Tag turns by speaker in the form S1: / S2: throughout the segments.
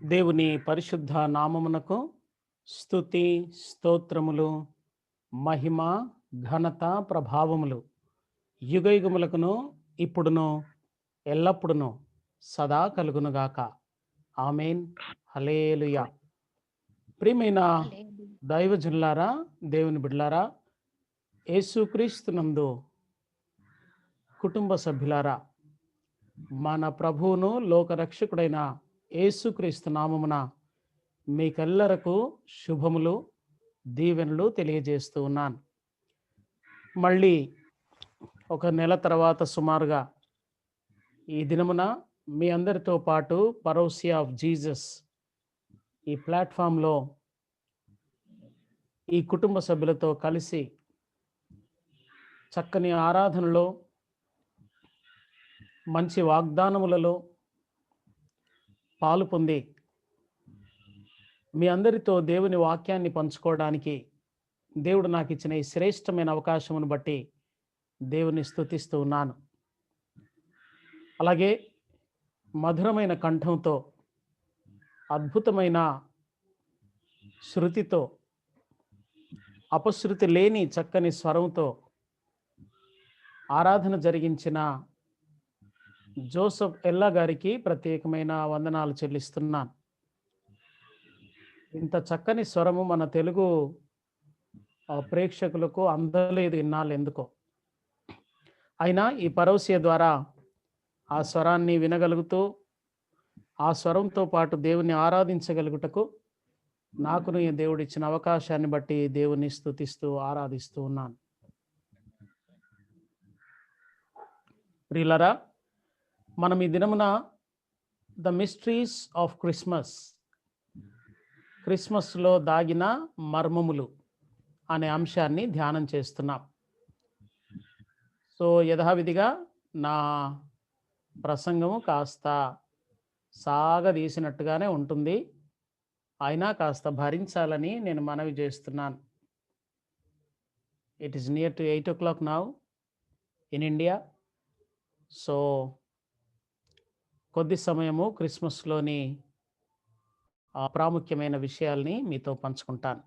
S1: దేవుని పరిశుద్ధ నామమునకు స్తుతి స్తోత్రములు మహిమ ఘనత ప్రభావములు యుగయుగములకును ఇప్పుడును ఎల్లప్పుడును సదా కలుగునుగాక. ఆమెన్. హల్లెలూయా. ప్రియమైన
S2: హల్లెలూయా.
S1: దైవజనులారా, దేవుని బిడ్డలారా, యేసుక్రీస్తునందు కుటుంబ సభ్యులారా, మన ప్రభువును లోకరక్షకుడైన యేసుక్రీస్తు నామమున మీకెల్లరకు శుభములు దీవెనలు తెలియజేస్తూ ఉన్నాను. మళ్ళీ ఒక నెల తర్వాత సుమారుగా ఈ దినమున మీ అందరితో పాటు పరోసియా ఆఫ్ జీసస్ ఈ ప్లాట్ఫామ్లో ఈ కుటుంబ సభ్యులతో కలిసి చక్కని ఆరాధనలో, మంచి వాగ్దానములలో పాలు పొంది మీ అందరితో దేవుని వాక్యాన్ని పంచుకోవడానికి దేవుడు నాకు ఇచ్చిన ఈ శ్రేష్టమైన అవకాశమును బట్టి దేవుని స్తుతిస్తూ ఉన్నాను. అలాగే మధురమైన కంఠంతో, అద్భుతమైన శృతితో, అపశృతి లేని చక్కని స్వరంతో ఆరాధన జరిగించిన జోసెఫ్ ఎల్లా గారికి ప్రత్యేకమైన వందనాలు చెల్లిస్తున్నాను. ఇంత చక్కని స్వరము మన తెలుగు ప్రేక్షకులకు అందలేదు ఇన్నాళ్ళు ఎందుకో. అయినా ఈ పరోసియ ద్వారా ఆ స్వరాన్ని వినగలుగుతూ ఆ స్వరంతో పాటు దేవుని ఆరాధించగలుగుటకు నాకును ఈ దేవుడు ఇచ్చిన అవకాశాన్ని బట్టి దేవుని స్తుతిస్తూ ఆరాధిస్తూ ఉన్నాను. ప్రియులరా, మనం ఈ దినమున ద మిస్టరీస్ ఆఫ్ క్రిస్మస్లో దాగిన మర్మములు అనే అంశాన్ని ధ్యానం చేస్తున్నాం. సో యథావిధిగా నా ప్రసంగము కాస్త సాగదీసినట్టుగానే ఉంటుంది, అయినా కాస్త భరించాలని నేను మనవి చేస్తున్నాను. It is near to 8 o'clock now in India. So కొద్ది సమయము క్రిస్మస్లోని ప్రాముఖ్యమైన విషయాల్ని మీతో పంచుకుంటాను.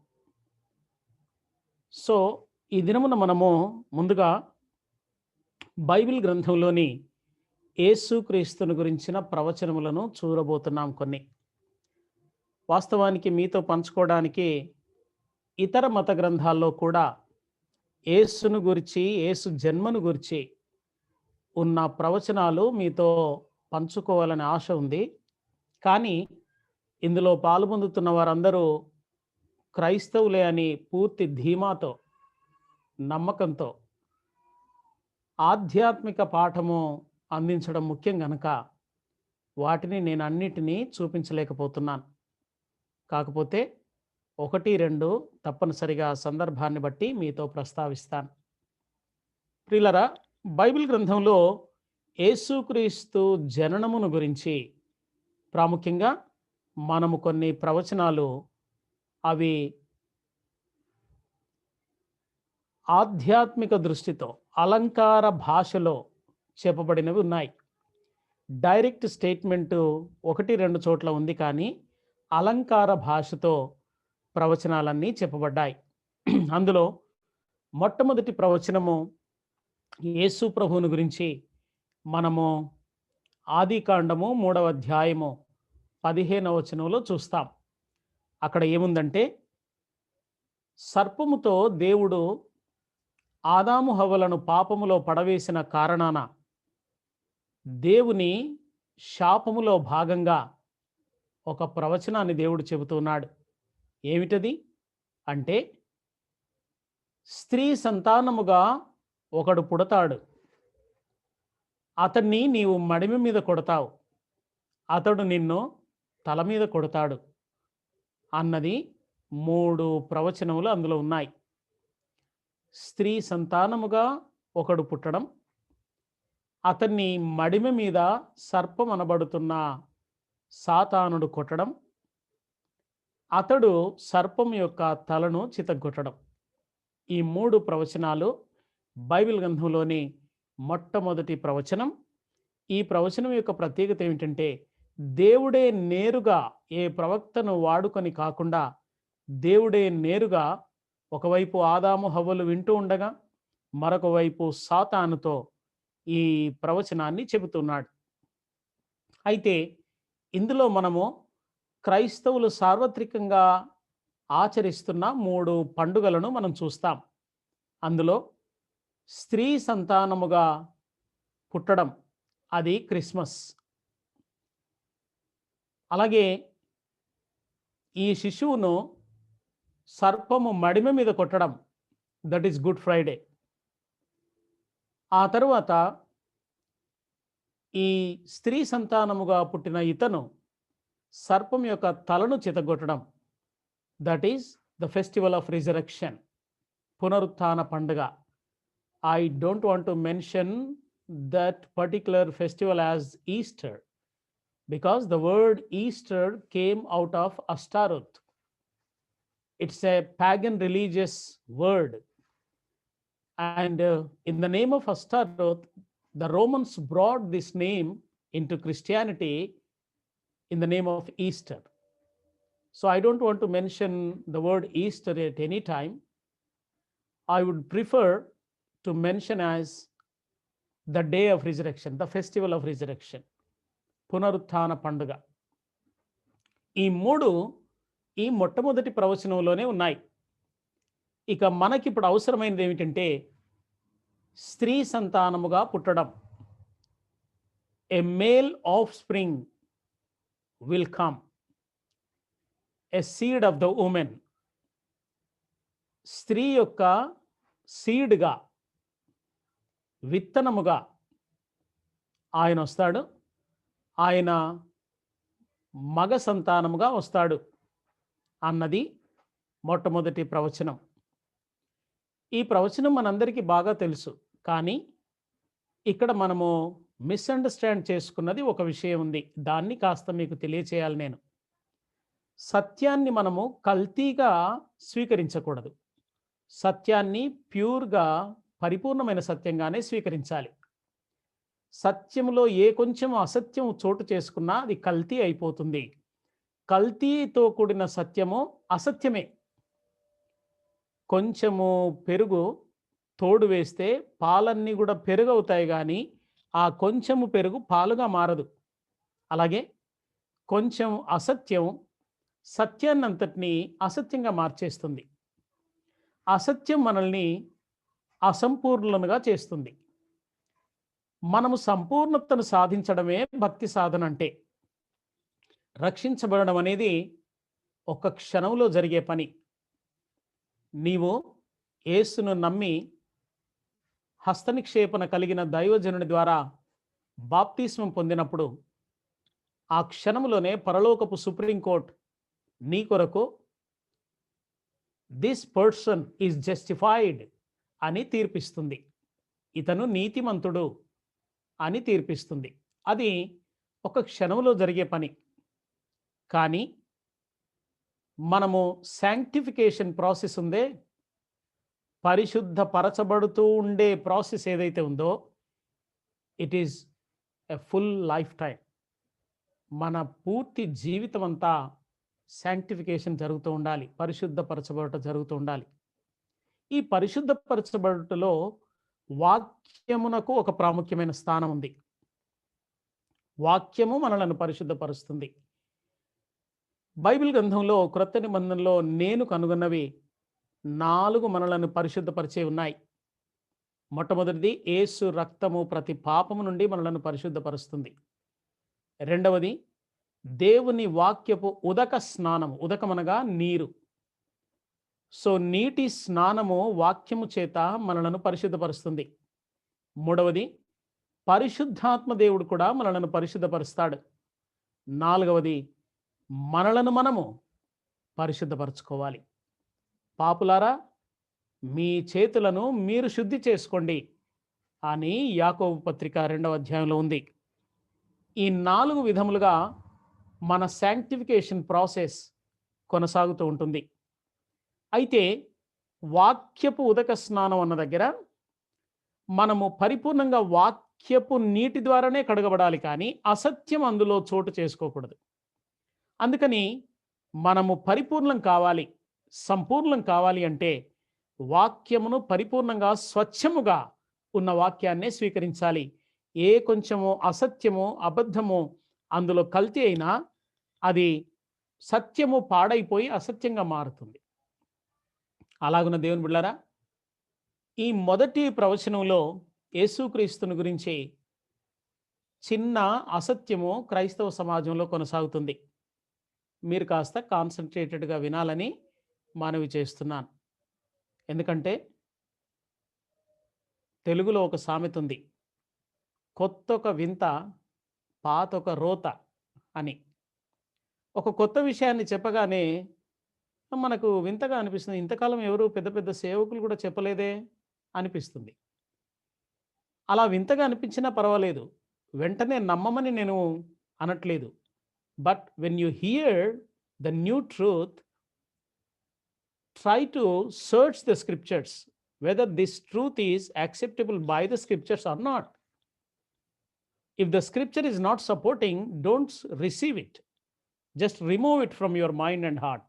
S1: సో ఈ దినమున మనము ముందుగా బైబిల్ గ్రంథంలోని యేసుక్రీస్తుని గురించిన ప్రవచనములను చూడబోతున్నాం. కొన్ని వాస్తవానికి మీతో పంచుకోవడానికి ఇతర మత గ్రంథాల్లో కూడా యేసును గురించి, యేసు జన్మను గురించి ఉన్న ప్రవచనాలు మీతో పంచుకోవాలని ఆశ ఉంది. కానీ ఇందులో పాల్పొందుతున్న వారందరూ క్రైస్తవులే అని పూర్తి ధీమాతో, నమ్మకంతో ఆధ్యాత్మిక పాఠము అందించడం ముఖ్యం గనక వాటిని నేను అన్నిటినీ చూపించలేకపోతున్నాను. కాకపోతే 1-2 తప్పనిసరిగా సందర్భాన్ని బట్టి మీతో ప్రస్తావిస్తాను. ప్రియులరా, బైబిల్ గ్రంథంలో యేసుక్రీస్తు జననమును గురించి ప్రాముఖ్యంగా మనము కొన్ని ప్రవచనాలు, అవి ఆధ్యాత్మిక దృష్టితో అలంకార భాషలో చెప్పబడినవి ఉన్నాయి. డైరెక్ట్ స్టేట్మెంటు 1-2 చోట్ల ఉంది, కానీ అలంకార భాషతో ప్రవచనాలన్నీ చెప్పబడ్డాయి. అందులో మొట్టమొదటి ప్రవచనము యేసు ప్రభువుని గురించి మనము ఆదికాండము 3వ అధ్యాయము 15వ వచనంలో చూస్తాం. అక్కడ ఏముందంటే, సర్పముతో దేవుడు ఆదాము హవ్వలను పాపములో పడవేసిన కారణాన దేవుని శాపములో భాగంగా ఒక ప్రవచనాన్ని దేవుడు చెబుతున్నాడు. ఏమిటది అంటే, స్త్రీ సంతానముగా ఒకడు పుడతాడు, అతన్ని నీవు మడిమి మీద కొడతావు, అతడు నిన్ను తల మీద కొడతాడు అన్నది 3 ప్రవచనములు అందులో ఉన్నాయి. స్త్రీ సంతానముగా ఒకడు పుట్టడం, అతన్ని మడిమ మీద సర్పం అనబడుతున్న సాతానుడు కొట్టడం, అతడు సర్పం యొక్క తలను చితగొట్టడం. ఈ 3 ప్రవచనాలు బైబిల్ గ్రంథంలోని మొట్టమొదటి ప్రవచనం. ఈ ప్రవచనం యొక్క ప్రత్యేకత ఏమిటంటే, దేవుడే నేరుగా ఏ ప్రవక్తను వాడుకొని కాకుండా దేవుడే నేరుగా ఒకవైపు ఆదాము హవ్వలు వింటూ ఉండగా మరొక వైపు సాతానుతో ఈ ప్రవచనాన్ని చెబుతున్నాడు. అయితే ఇందులో మనము క్రైస్తవులు సార్వత్రికంగా ఆచరిస్తున్న 3 పండుగలను మనం చూస్తాం. అందులో స్త్రీ సంతానముగా పుట్టడం అది క్రిస్మస్. అలాగే ఈ శిశువును సర్పము మడిమ మీద కొట్టడం, దట్ ఈస్ గుడ్ ఫ్రైడే. ఆ తరువాత ఈ స్త్రీ సంతానముగా పుట్టిన ఇతను సర్పం యొక్క తలను చితగొట్టడం, that is the festival of resurrection, పునరుత్థాన పండుగ. I don't want to mention that particular festival as Easter because the word Easter came out of Ashtaroth. It's a pagan religious word. And in the name of Ashtaroth, the Romans brought this name into Christianity in the name of Easter. So I don't want to mention the word Easter at any time. I would prefer to mention as the day of resurrection, the festival of resurrection, పునరుత్థాన పండుగ. ఈ 3 ఈ మొట్టమొదటి ప్రవచనంలోనే ఉన్నాయి. ఇక మనకిప్పుడు అవసరమైనది ఏమిటంటే స్త్రీ సంతానముగా పుట్టడం. A male offspring will come, a seed of the woman. స్త్రీ యొక్క సీడ్గా, విత్తనముగా ఆయన వస్తాడు. ఆయన మగ సంతానముగా వస్తాడు అన్నది మొట్టమొదటి ప్రవచనం. ఈ ప్రవచనం మనందరికీ బాగా తెలుసు. కానీ ఇక్కడ మనము మిస్అండర్స్టాండ్ చేసుకున్నది ఒక విషయం ఉంది. దాన్ని కాస్త మీకు తెలియచేయాలి నేను. సత్యాన్ని మనము కల్తీగా స్వీకరించకూడదు. సత్యాన్ని ప్యూర్గా, పరిపూర్ణమైన సత్యంగానే స్వీకరించాలి. సత్యములో ఏ కొంచెం అసత్యం చోటు చేసుకున్నా అది కల్తీ అయిపోతుంది. కల్తీతో కూడిన సత్యము అసత్యమే. కొంచెము పెరుగు తోడు వేస్తే పాలన్నీ కూడా పెరుగు అవుతాయి, కానీ ఆ కొంచెము పెరుగు పాలుగా మారదు. అలాగే కొంచెం అసత్యం సత్యాన్నంతటినీ అసత్యంగా మార్చేస్తుంది. అసత్యం మనల్ని అసంపూర్ణులుగా చేస్తుంది. మనము సంపూర్ణతను సాధించడమే భక్తి సాధన అంటే. రక్షించబడడం అనేది ఒక క్షణంలో జరిగే పని. నీవు యేసును నమ్మి హస్తనిక్షేపణ కలిగిన దైవజనుని ద్వారా బాప్తిస్మం పొందినప్పుడు ఆ క్షణంలోనే పరలోకపు సుప్రీంకోర్టు నీ కొరకు దిస్ పర్సన్ ఈజ్ జస్టిఫైడ్ అని తీర్పిస్తుంది. ఇతను నీతిమంతుడు అని తీర్పిస్తుంది. అది ఒక క్షణంలో జరిగే పని. కానీ మనము శాంక్టిఫికేషన్ ప్రాసెస్ ఉందే, పరిశుద్ధపరచబడుతూ ఉండే ప్రాసెస్ ఏదైతే ఉందో, it is a full life time. మన పూర్తి జీవితం అంతా శాంక్టిఫికేషన్ జరుగుతూ ఉండాలి, పరిశుద్ధపరచబడట జరుగుతూ ఉండాలి. ఈ పరిశుద్ధపరచబడటలో వాక్యమునకు ఒక ప్రాముఖ్యమైన స్థానం ఉంది. వాక్యము మనలను పరిశుద్ధపరుస్తుంది. బైబిల్ గ్రంథంలో క్రొత్త నిబంధనలో నేను కనుగొన్నవి 4 మనలను పరిశుద్ధపరిచే ఉన్నాయి. మొట్టమొదటిది, యేసు రక్తము ప్రతి పాపము నుండి మనలను పరిశుద్ధపరుస్తుంది. రెండవది, దేవుని వాక్యపు ఉదక స్నానము. ఉదకమనగా నీరు. సో నీటి స్నానము వాక్యము చేత మనలను పరిశుద్ధపరుస్తుంది. మూడవది, పరిశుద్ధాత్మ దేవుడు కూడా మనలను పరిశుద్ధపరుస్తాడు. నాలుగవది, మనలను మనము పరిశుద్ధపరచుకోవాలి. పాపులారా, మీ చేతులను మీరు శుద్ధి చేసుకోండి అని యాకోబు పత్రిక 2వ అధ్యాయంలో ఉంది. ఈ 4 విధములుగా మన శాంక్టిఫికేషన్ ప్రాసెస్ కొనసాగుతూ ఉంటుంది. అయితే వాక్యపు ఉదక స్నానం అన్న దగ్గర మనము పరిపూర్ణంగా వాక్యపు నీటి ద్వారానే కడగబడాలి, కానీ అసత్యం అందులో చోటు చేసుకోకూడదు. అందుకని మనము పరిపూర్ణం కావాలి, సంపూర్ణం కావాలి అంటే వాక్యమును పరిపూర్ణంగా స్వచ్ఛముగా ఉన్న వాక్యాన్నే స్వీకరించాలి. ఏ కొంచెము అసత్యము అబద్ధము అందులో కల్తీ అయినా అది సత్యము పాడైపోయి అసత్యంగా మారుతుంది. అలాగున్న దేవుని బిడ్డలారా, ఈ మొదటి ప్రవచనంలో యేసుక్రీస్తుని గురించి చిన్న అసత్యము క్రైస్తవ సమాజంలో కొనసాగుతుంది. మీరు కాస్త కాన్సన్ట్రేటెడ్గా వినాలని మనవి చేస్తున్నాను. ఎందుకంటే తెలుగులో ఒక సామెత ఉంది, కొత్తొక వింత పాతొక రోత అని. ఒక కొత్త విషయాన్ని చెప్పగానే మనకు వింతగా అనిపిస్తుంది. ఇంతకాలం ఎవరు పెద్ద పెద్ద సేవకులు కూడా చెప్పలేదే అనిపిస్తుంది. అలా వింతగా అనిపించినా పర్వాలేదు, వెంటనే నమ్మమని నేను అనట్లేదు. But when you here the new truth, try to search the scriptures whether this truth is acceptable by the scriptures or not. If the scripture is not supporting, don't receive it. Just remove it from your mind and heart.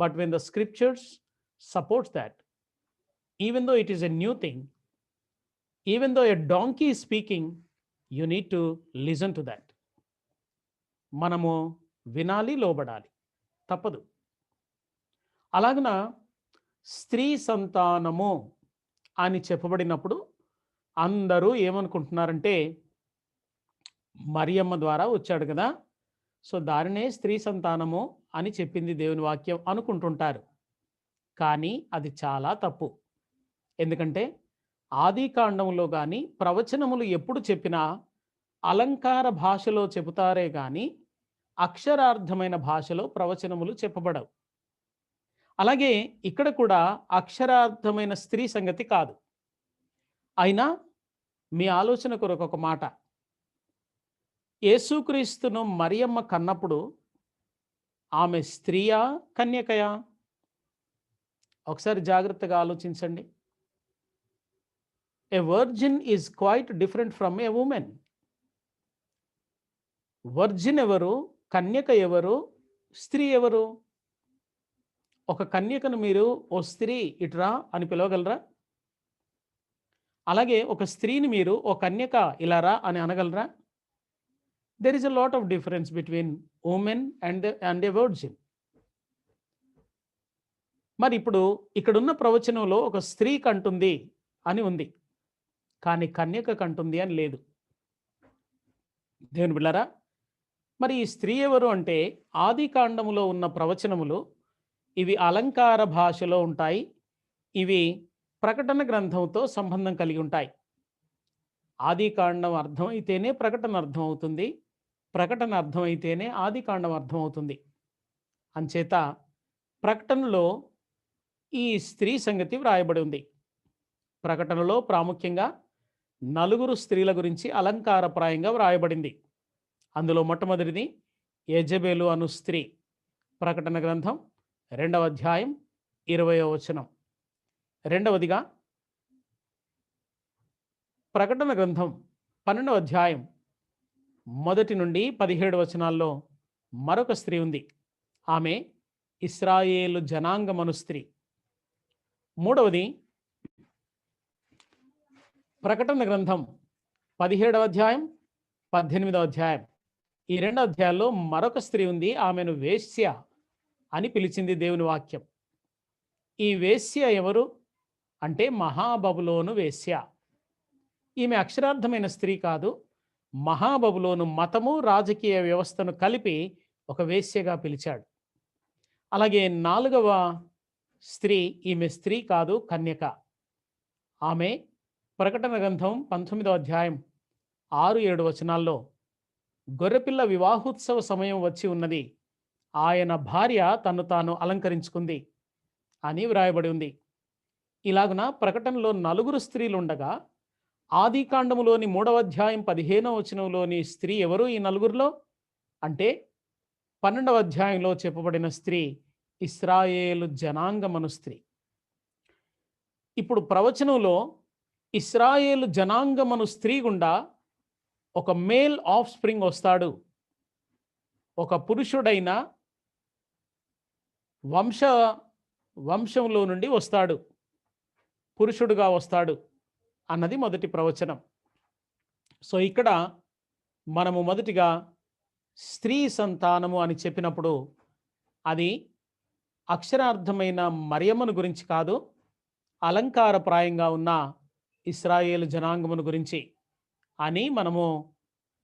S1: But when the scriptures supports that, even though it is a new thing, even though a donkey is speaking, you need to listen to that. మనము వినాలి, లోబడాలి, తప్పదు. అలాగన స్త్రీ సంతానము అని చెప్పబడినప్పుడు అందరూ ఏమనుకుంటున్నారంటే మరియమ్మ ద్వారా వచ్చాడు కదా, సో దానినే స్త్రీ సంతానము అని చెప్పింది దేవుని వాక్యం అనుకుంటుంటారు. కానీ అది చాలా తప్పు. ఎందుకంటే ఆది కాండంలో కానీ ప్రవచనములు ఎప్పుడు చెప్పినా అలంకార భాషలో చెబుతారే కానీ అక్షరార్థమైన భాషలో ప్రవచనములు చెప్పబడవు. అలాగే ఇక్కడ కూడా అక్షరార్థమైన స్త్రీ సంగతి కాదు. అయినా మీ ఆలోచన కొరకు ఒక మాట, యేసుక్రీస్తును మరియమ్మ కన్నప్పుడు ఆమె స్త్రీయా కన్యకయా? ఒకసారి జాగ్రత్తగా ఆలోచించండి. A virgin is quite different from a woman. Virgin ఎవరు, కన్యక ఎవరు, స్త్రీ ఎవరు? ఒక కన్యకను మీరు ఓ స్త్రీ ఇట్రా అని పిలవగలరా? అలాగే ఒక స్త్రీని మీరు ఓ కన్యక ఇలా రా అని అనగలరా? There is a lot of difference between woman and a virgin. మరి ఇప్పుడు ఇక్కడున్న ప్రవచనంలో ఒక స్త్రీ కంటుంది అని ఉంది, కానీ కన్యక కంటుంది అని లేదు. దేవుని బిడ్డలారా, మరి ఈ స్త్రీ ఎవరు అంటే ఆది కాండములో ఉన్న ప్రవచనములు ఇవి అలంకార భాషలో ఉంటాయి. ఇవి ప్రకటన గ్రంథంతో సంబంధం కలిగి ఉంటాయి. ఆది కాండం అర్థమైతేనే ప్రకటన అర్థం అవుతుంది, ప్రకటన అర్థమైతేనే ఆది కాండం అర్థం అవుతుంది. అంచేత ప్రకటనలో ఈ స్త్రీ సంగతి వ్రాయబడి ఉంది. ప్రకటనలో ప్రాముఖ్యంగా 4 స్త్రీల గురించి అలంకారప్రాయంగా వ్రాయబడింది. అందులో మొట్టమొదటిది యెజబెలు అను స్త్రీ. ప్రకటన గ్రంథం 2వ అధ్యాయం 20వ వచనం. రెండవదిగా ప్రకటన గ్రంథం 12వ అధ్యాయం 1 నుండి 17 వచనాల్లో మరొక స్త్రీ ఉంది. ఆమె ఇశ్రాయేలు జనాంగమను స్త్రీ. మూడవది ప్రకటన గ్రంథం 17వ అధ్యాయం 18వ అధ్యాయం. ఈ 2 అధ్యాయాల్లో మరొక స్త్రీ ఉంది. ఆమెను వేశ్య అని పిలిచింది దేవుని వాక్యం. ఈ వేశ్య ఎవరు అంటే మహాబబులోను వేశ్య. ఈమె అక్షరార్థమైన స్త్రీ కాదు. మహాబబులోను మతము రాజకీయ వ్యవస్థను కలిపి ఒక వేశ్యగా పిలిచాడు. అలాగే 4వ స్త్రీ, ఈమె స్త్రీ కాదు, కన్యక. ఆమె ప్రకటన గ్రంథం 19వ అధ్యాయం 6-7 వచనాల్లో గొర్రెపిల్ల వివాహోత్సవ సమయం వచ్చి ఉన్నది, ఆయన భార్య తను తాను అలంకరించుకుంది అని వ్రాయబడి ఉంది. ఇలాగున ప్రకటనలో 4 స్త్రీలు ఉండగా ఆది కాండములోని 3వ అధ్యాయం 15వ వచనంలోని స్త్రీ ఎవరు? ఈ 4లో అంటే 12వ అధ్యాయంలో చెప్పబడిన స్త్రీ ఇశ్రాయేలు జనాంగమను స్త్రీ. ఇప్పుడు ప్రవచనంలో ఇశ్రాయేలు జనాంగమను స్త్రీ గుండా ఒక మేల్ ఆఫ్ స్ప్రింగ్ వస్తాడు. ఒక పురుషుడైన వంశంలో నుండి వస్తాడు, పురుషుడుగా వస్తాడు అన్నది మొదటి ప్రవచనం. సో ఇక్కడ మనము మొదటిగా స్త్రీ సంతానము అని చెప్పినప్పుడు అది అక్షరార్థమైన మరియమ్మను గురించి కాదు, అలంకారప్రాయంగా ఉన్న ఇశ్రాయేలు జనాంగమును గురించి అని మనము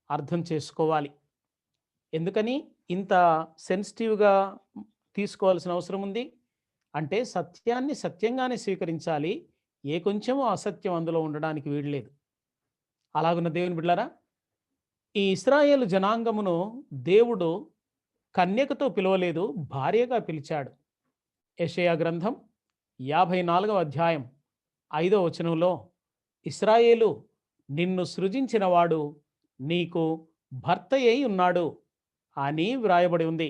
S1: అర్థం చేసుకోవాలి. ఎందుకని ఇంత సెన్సిటివ్గా తీసుకోవాల్సిన అవసరం ఉంది అంటే సత్యాన్ని సత్యంగానే స్వీకరించాలి, ఏ కొంచెము అసత్యం అందులో ఉండడానికి వీల్లేదు. అలాగున్న దేవుని బిడ్డలారా, ఈ ఇశ్రాయేలు జనాంగమును దేవుడు కన్యకతో పిలవలేదు, భార్యగా పిలిచాడు. యెషయా గ్రంథం 54వ అధ్యాయం 5వ వచనంలో ఇశ్రాయేలు, నిన్ను సృజించినవాడు నీకు భర్త అయి ఉన్నాడు అని వ్రాయబడి ఉంది.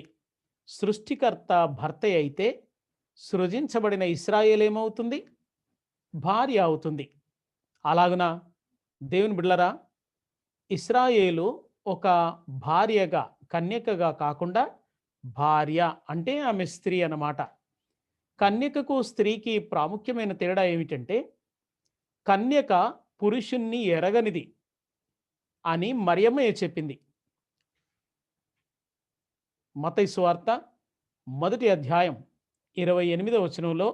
S1: సృష్టికర్త భర్త అయితే సృజించబడిన ఇశ్రాయేలు ఏమవుతుంది? భార్య అవుతుంది. అలాగున దేవుని బిడ్డలారా, ఇశ్రాయేలు ఒక భార్యగా, కన్యకగా కాకుండా భార్య అంటే ఆమె స్త్రీ అన్నమాట. కన్యకకు స్త్రీకి ప్రాముఖ్యమైన తేడా ఏమిటంటే, కన్యక పురుషుణ్ణి ఎరగనిది అని మరియమ్మే చెప్పింది. మత్తయి సువార్త 1వ అధ్యాయం 28వ వచనంలో,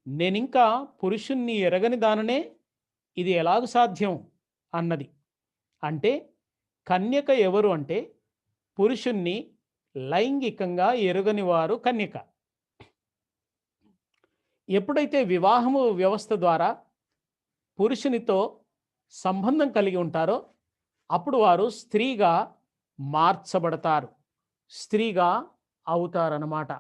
S1: నేనింకా పురుషుణ్ణి ఎరగని దాననే, ఇది ఎలాగ సాధ్యం అన్నది. అంటే కన్యక ఎవరు అంటే పురుషుణ్ణి లైంగికంగా ఎరుగని వారు కన్యక. ఎప్పుడైతే వివాహము వ్యవస్థ ద్వారా పురుషునితో సంబంధం కలిగి ఉంటారో అప్పుడు వారు స్త్రీగా మార్చబడతారు, స్త్రీగా అవుతారన్నమాట.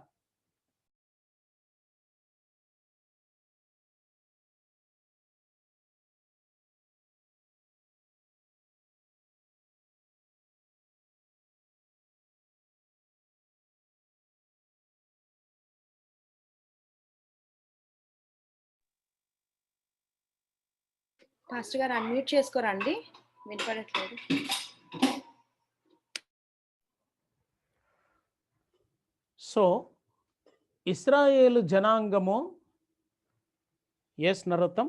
S2: పాస్టర్ గారు అన్మ్యూట్ చేసుకోరండి, వినపడట్లేదు.
S1: సో ఇశ్రాయేలు జనాంగము, ఎస్ నరోత్తం,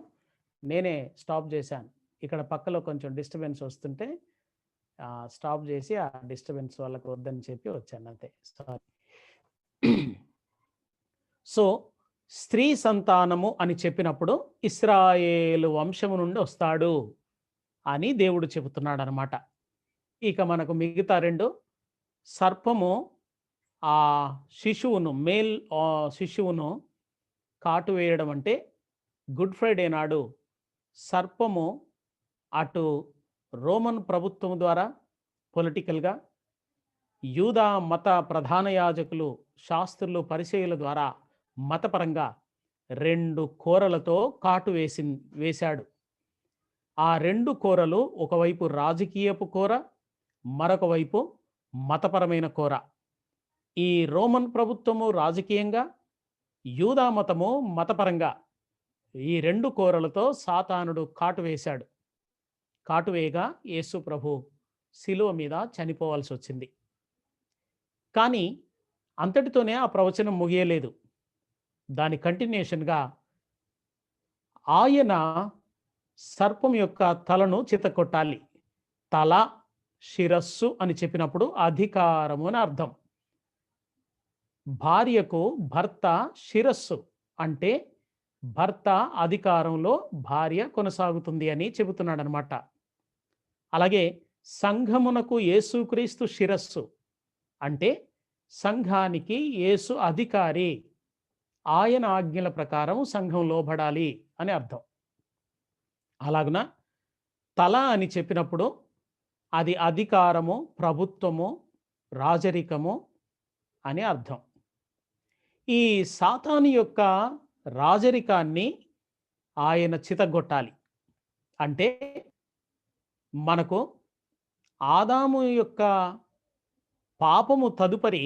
S1: నేనే స్టాప్ చేశాను. ఇక్కడ పక్కలో కొంచెం డిస్టర్బెన్స్ వస్తుంటే స్టాప్ చేసి ఆ డిస్టర్బెన్స్ వాళ్ళకు వద్దని చెప్పి వచ్చాను, అంతే. సారీ. సో స్త్రీ సంతానము అని చెప్పినప్పుడు ఇశ్రాయేలు వంశము నుండి వస్తాడు అని దేవుడు చెబుతున్నాడు అనమాట. ఇక మనకు మిగతా రెండు, సర్పము ఆ శిశువును, మేల్ శిశువును కాటు వేయడం అంటే గుడ్ ఫ్రైడే నాడు సర్పము అటు రోమన్ ప్రభుత్వం ద్వారా పొలిటికల్గా, యూదా మత ప్రధాన యాజకులు, శాస్త్రులు, పరిచయుల ద్వారా మతపరంగా 2 కోరలతో కాటు వేశాడు. ఆ 2 కోరలు ఒకవైపు రాజకీయపు కోర, మరొక వైపు మతపరమైన కోర. ఈ రోమన్ ప్రభుత్వము రాజకీయంగా, యూదా మతము మతపరంగా, ఈ 2 కోరలతో సాతానుడు కాటు వేశాడు. కాటు వేయగా యేసు ప్రభు శిలువ మీద చనిపోవాల్సి వచ్చింది. కానీ అంతటితోనే ఆ ప్రవచనం ముగియలేదు. దాని కంటిన్యూషన్గా ఆయన సర్పం యొక్క తలను చితకొట్టాలి. తల, శిరస్సు అని చెప్పినప్పుడు అధికారము అని అర్థం. భార్యకు భర్త శిరస్సు అంటే భర్త అధికారంలో భార్య కొనసాగుతుంది అని చెబుతున్నాడు అనమాట. అలాగే సంఘమునకు యేసుక్రీస్తు శిరస్సు అంటే సంఘానికి యేసు అధికారి, ఆయన ఆజ్ఞల ప్రకారం సంఘం లోబడాలి అని అర్థం. అలాగున తల అని చెప్పినప్పుడు అది అధికారము, ప్రభుత్వము, రాజరికము అని అర్థం. ఈ సాతాను యొక్క రాజరికాన్ని ఆయన చితగొట్టాలి. అంటే మనకు ఆదాము యొక్క పాపము తదుపరి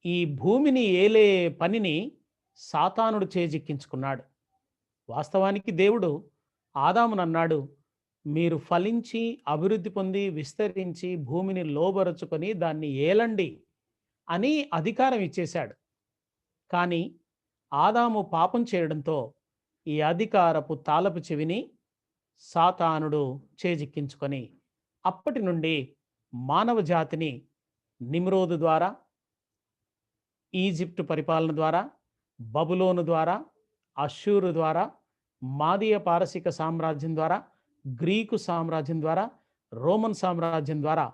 S1: ఈ భూమిని ఏలే పనిని సాతానుడు చేజిక్కించుకున్నాడు. వాస్తవానికి దేవుడు ఆదామునన్నాడు, మీరు ఫలించి అభివృద్ధి పొంది విస్తరించి భూమిని లోబరుచుకొని దాన్ని ఏలండి అని అధికారం ఇచ్చేశాడు. కానీ ఆదాము పాపం చేయడంతో ఈ అధికారపు తాళపు చెవిని సాతానుడు చేజిక్కించుకొని అప్పటి నుండి మానవ జాతిని నిమ్రోదు ద్వారా, ఈజిప్టు పరిపాలన ద్వారా, బబులోను ద్వారా, అష్షూరు ద్వారా, మాదీయ పారసిక సామ్రాజ్యం ద్వారా, గ్రీకు సామ్రాజ్యం ద్వారా, రోమన్ సామ్రాజ్యం ద్వారా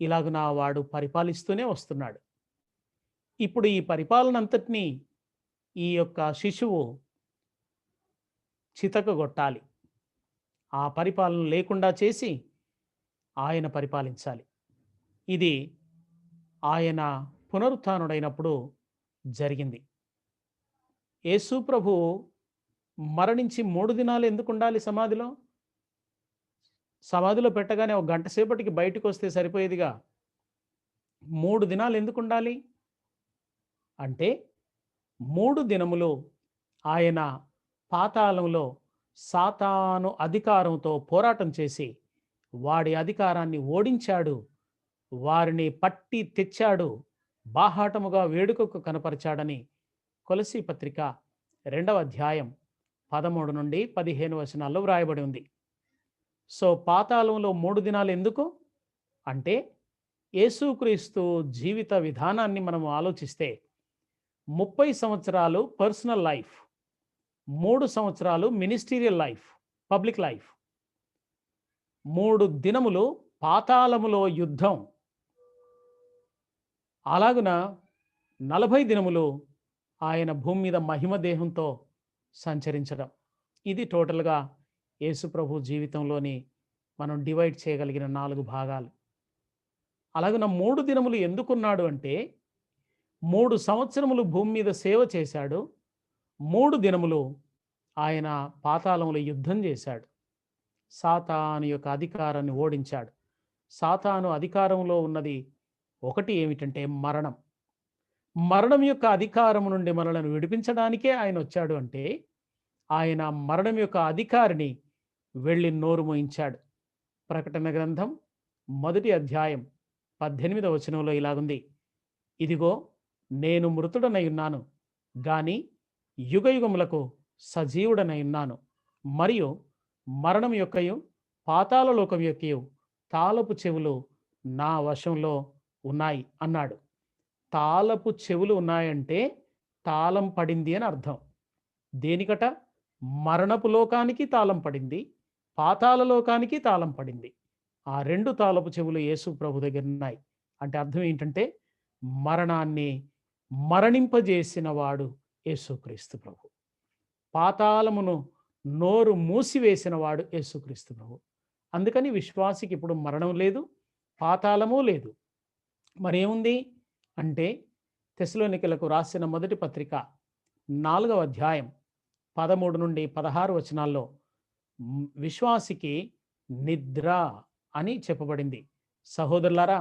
S1: ఇలాగున వాడు పరిపాలిస్తూనే వస్తున్నాడు. ఇప్పుడు ఈ పరిపాలన అంతటినీ ఈ యొక్క శిశువు చితకగొట్టాలి. ఆ పరిపాలన లేకుండా చేసి ఆయన పరిపాలించాలి. ఇది ఆయన పునరుత్థానుడైనప్పుడు జరిగింది. యేసు ప్రభు మరణించి 3 దినాలు ఎందుకు ఉండాలి సమాధిలో? సమాధిలో పెట్టగానే ఒక గంట సేపటికి బయటకు వస్తే సరిపోయేదిగా. 3 దినాలు ఎందుకు ఉండాలి అంటే 3 దినములు ఆయన పాతాళంలో సాతాను అధికారంతో పోరాటం చేసి వాడి అధికారాన్ని ఓడించాడు, వారిని పట్టి తెచ్చాడు, బాహాటముగా వేడుకకు కనపరిచాడని కొలసీ పత్రిక 2వ అధ్యాయం 13 నుండి 15 వచనాల్లో వ్రాయబడి ఉంది. సో పాతాళంలో 3 దినాలు ఎందుకు అంటే యేసుక్రీస్తు జీవిత విధానాన్ని మనం ఆలోచిస్తే 30 సంవత్సరాలు పర్సనల్ లైఫ్, 3 సంవత్సరాలు మినిస్టీరియల్ లైఫ్, పబ్లిక్ లైఫ్, 3 దినములు పాతాళములో యుద్ధం, అలాగున 40 దినములు ఆయన భూమి మీద మహిమ దేహంతో సంచరించడం. ఇది టోటల్గా యేసు ప్రభు జీవితంలోని మనం డివైడ్ చేయగలిగిన 4 భాగాలు. అలాగున 3 దినములు ఎందుకున్నాడు అంటే 3 సంవత్సరములు భూమి మీద సేవ చేశాడు, 3 దినములు ఆయన పాతాళంలో యుద్ధం చేశాడు, సాతాను యొక్క అధికారాన్ని ఓడించాడు. సాతాను అధికారంలో ఉన్నది ఒకటి ఏమిటంటే మరణం. మరణం యొక్క అధికారం నుండి మనలను విడిపించడానికే ఆయన వచ్చాడు. అంటే ఆయన మరణం యొక్క అధికారిని వెళ్ళి నోరు మోయించాడు. ప్రకటన గ్రంథం 1వ అధ్యాయం 18వ వచనంలో ఇలాగుంది, ఇదిగో నేను మృతుడనై ఉన్నాను గాని యుగయుగములకు సజీవుడనై ఉన్నాను, మరియు మరణం యొక్కయు పాతాళ లోకం యొక్కయు తాళపు చెవులు నా వశంలో ఉన్నాయి అన్నాడు. తాళపు చెవులు ఉన్నాయంటే తాళం పడింది అని అర్థం. దేనికట? మరణపు లోకానికి తాళం పడింది, పాతాళ లోకానికి తాళం పడింది. ఆ 2 తాళపు చెవులు యేసు ప్రభు దగ్గర ఉన్నాయి. అంటే అర్థం ఏంటంటే మరణాన్ని మరణింపజేసిన వాడు యేసుక్రీస్తు ప్రభు, పాతాళమును నోరు మూసివేసిన వాడు యేసుక్రీస్తు ప్రభు. అందుకని విశ్వాసికి ఇప్పుడు మరణం లేదు, పాతాళము లేదు. మరేముంది అంటే తెస్సలోనికలకు రాసిన 1వ పత్రిక 4వ అధ్యాయం 13 నుండి 16 వచనాల్లో విశ్వాసికి నిద్ర అని చెప్పబడింది. సహోదరులారా,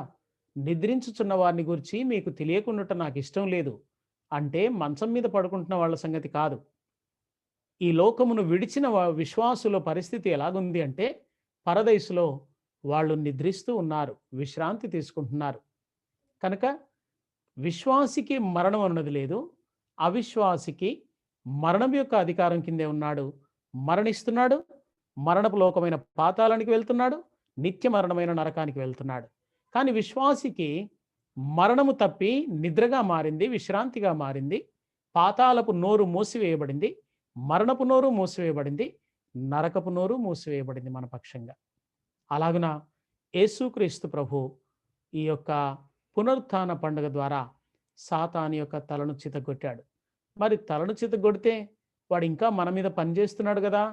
S1: నిద్రించుచున్న వారిని గురించి మీకు తెలియకుండా నాకు ఇష్టం లేదు. అంటే మంచం మీద పడుకుంటున్న వాళ్ళ సంగతి కాదు. ఈ లోకమును విడిచిన విశ్వాసుల పరిస్థితి ఎలాగుంది అంటే పరదైసులో వాళ్ళు నిద్రిస్తూ ఉన్నారు, విశ్రాంతి తీసుకుంటున్నారు. కనుక విశ్వాసికి మరణం అన్నది లేదు, అవిశ్వాసికి మరణం యొక్క అధికారం కిందే ఉన్నాడు, మరణిస్తున్నాడు, మరణపు లోకమైన పాతాళానికి వెళ్తున్నాడు, నిత్య మరణమైన నరకానికి వెళ్తున్నాడు. కానీ విశ్వాసికి మరణము తప్పి నిద్రగా మారింది, విశ్రాంతిగా మారింది, పాతాళపు నోరు మూసివేయబడింది, మరణపు నోరు మూసివేయబడింది, నరకపు నోరు మూసివేయబడింది మన పక్షంగా. అలాగున యేసుక్రీస్తు ప్రభు ఈ యొక్క పునరుత్థాన పండుగ ద్వారా సాతాను యొక్క తలను చితగొట్టాడు. మరి తలను చితగొడితే వాడు ఇంకా మన మీద పనిచేస్తున్నాడు కదా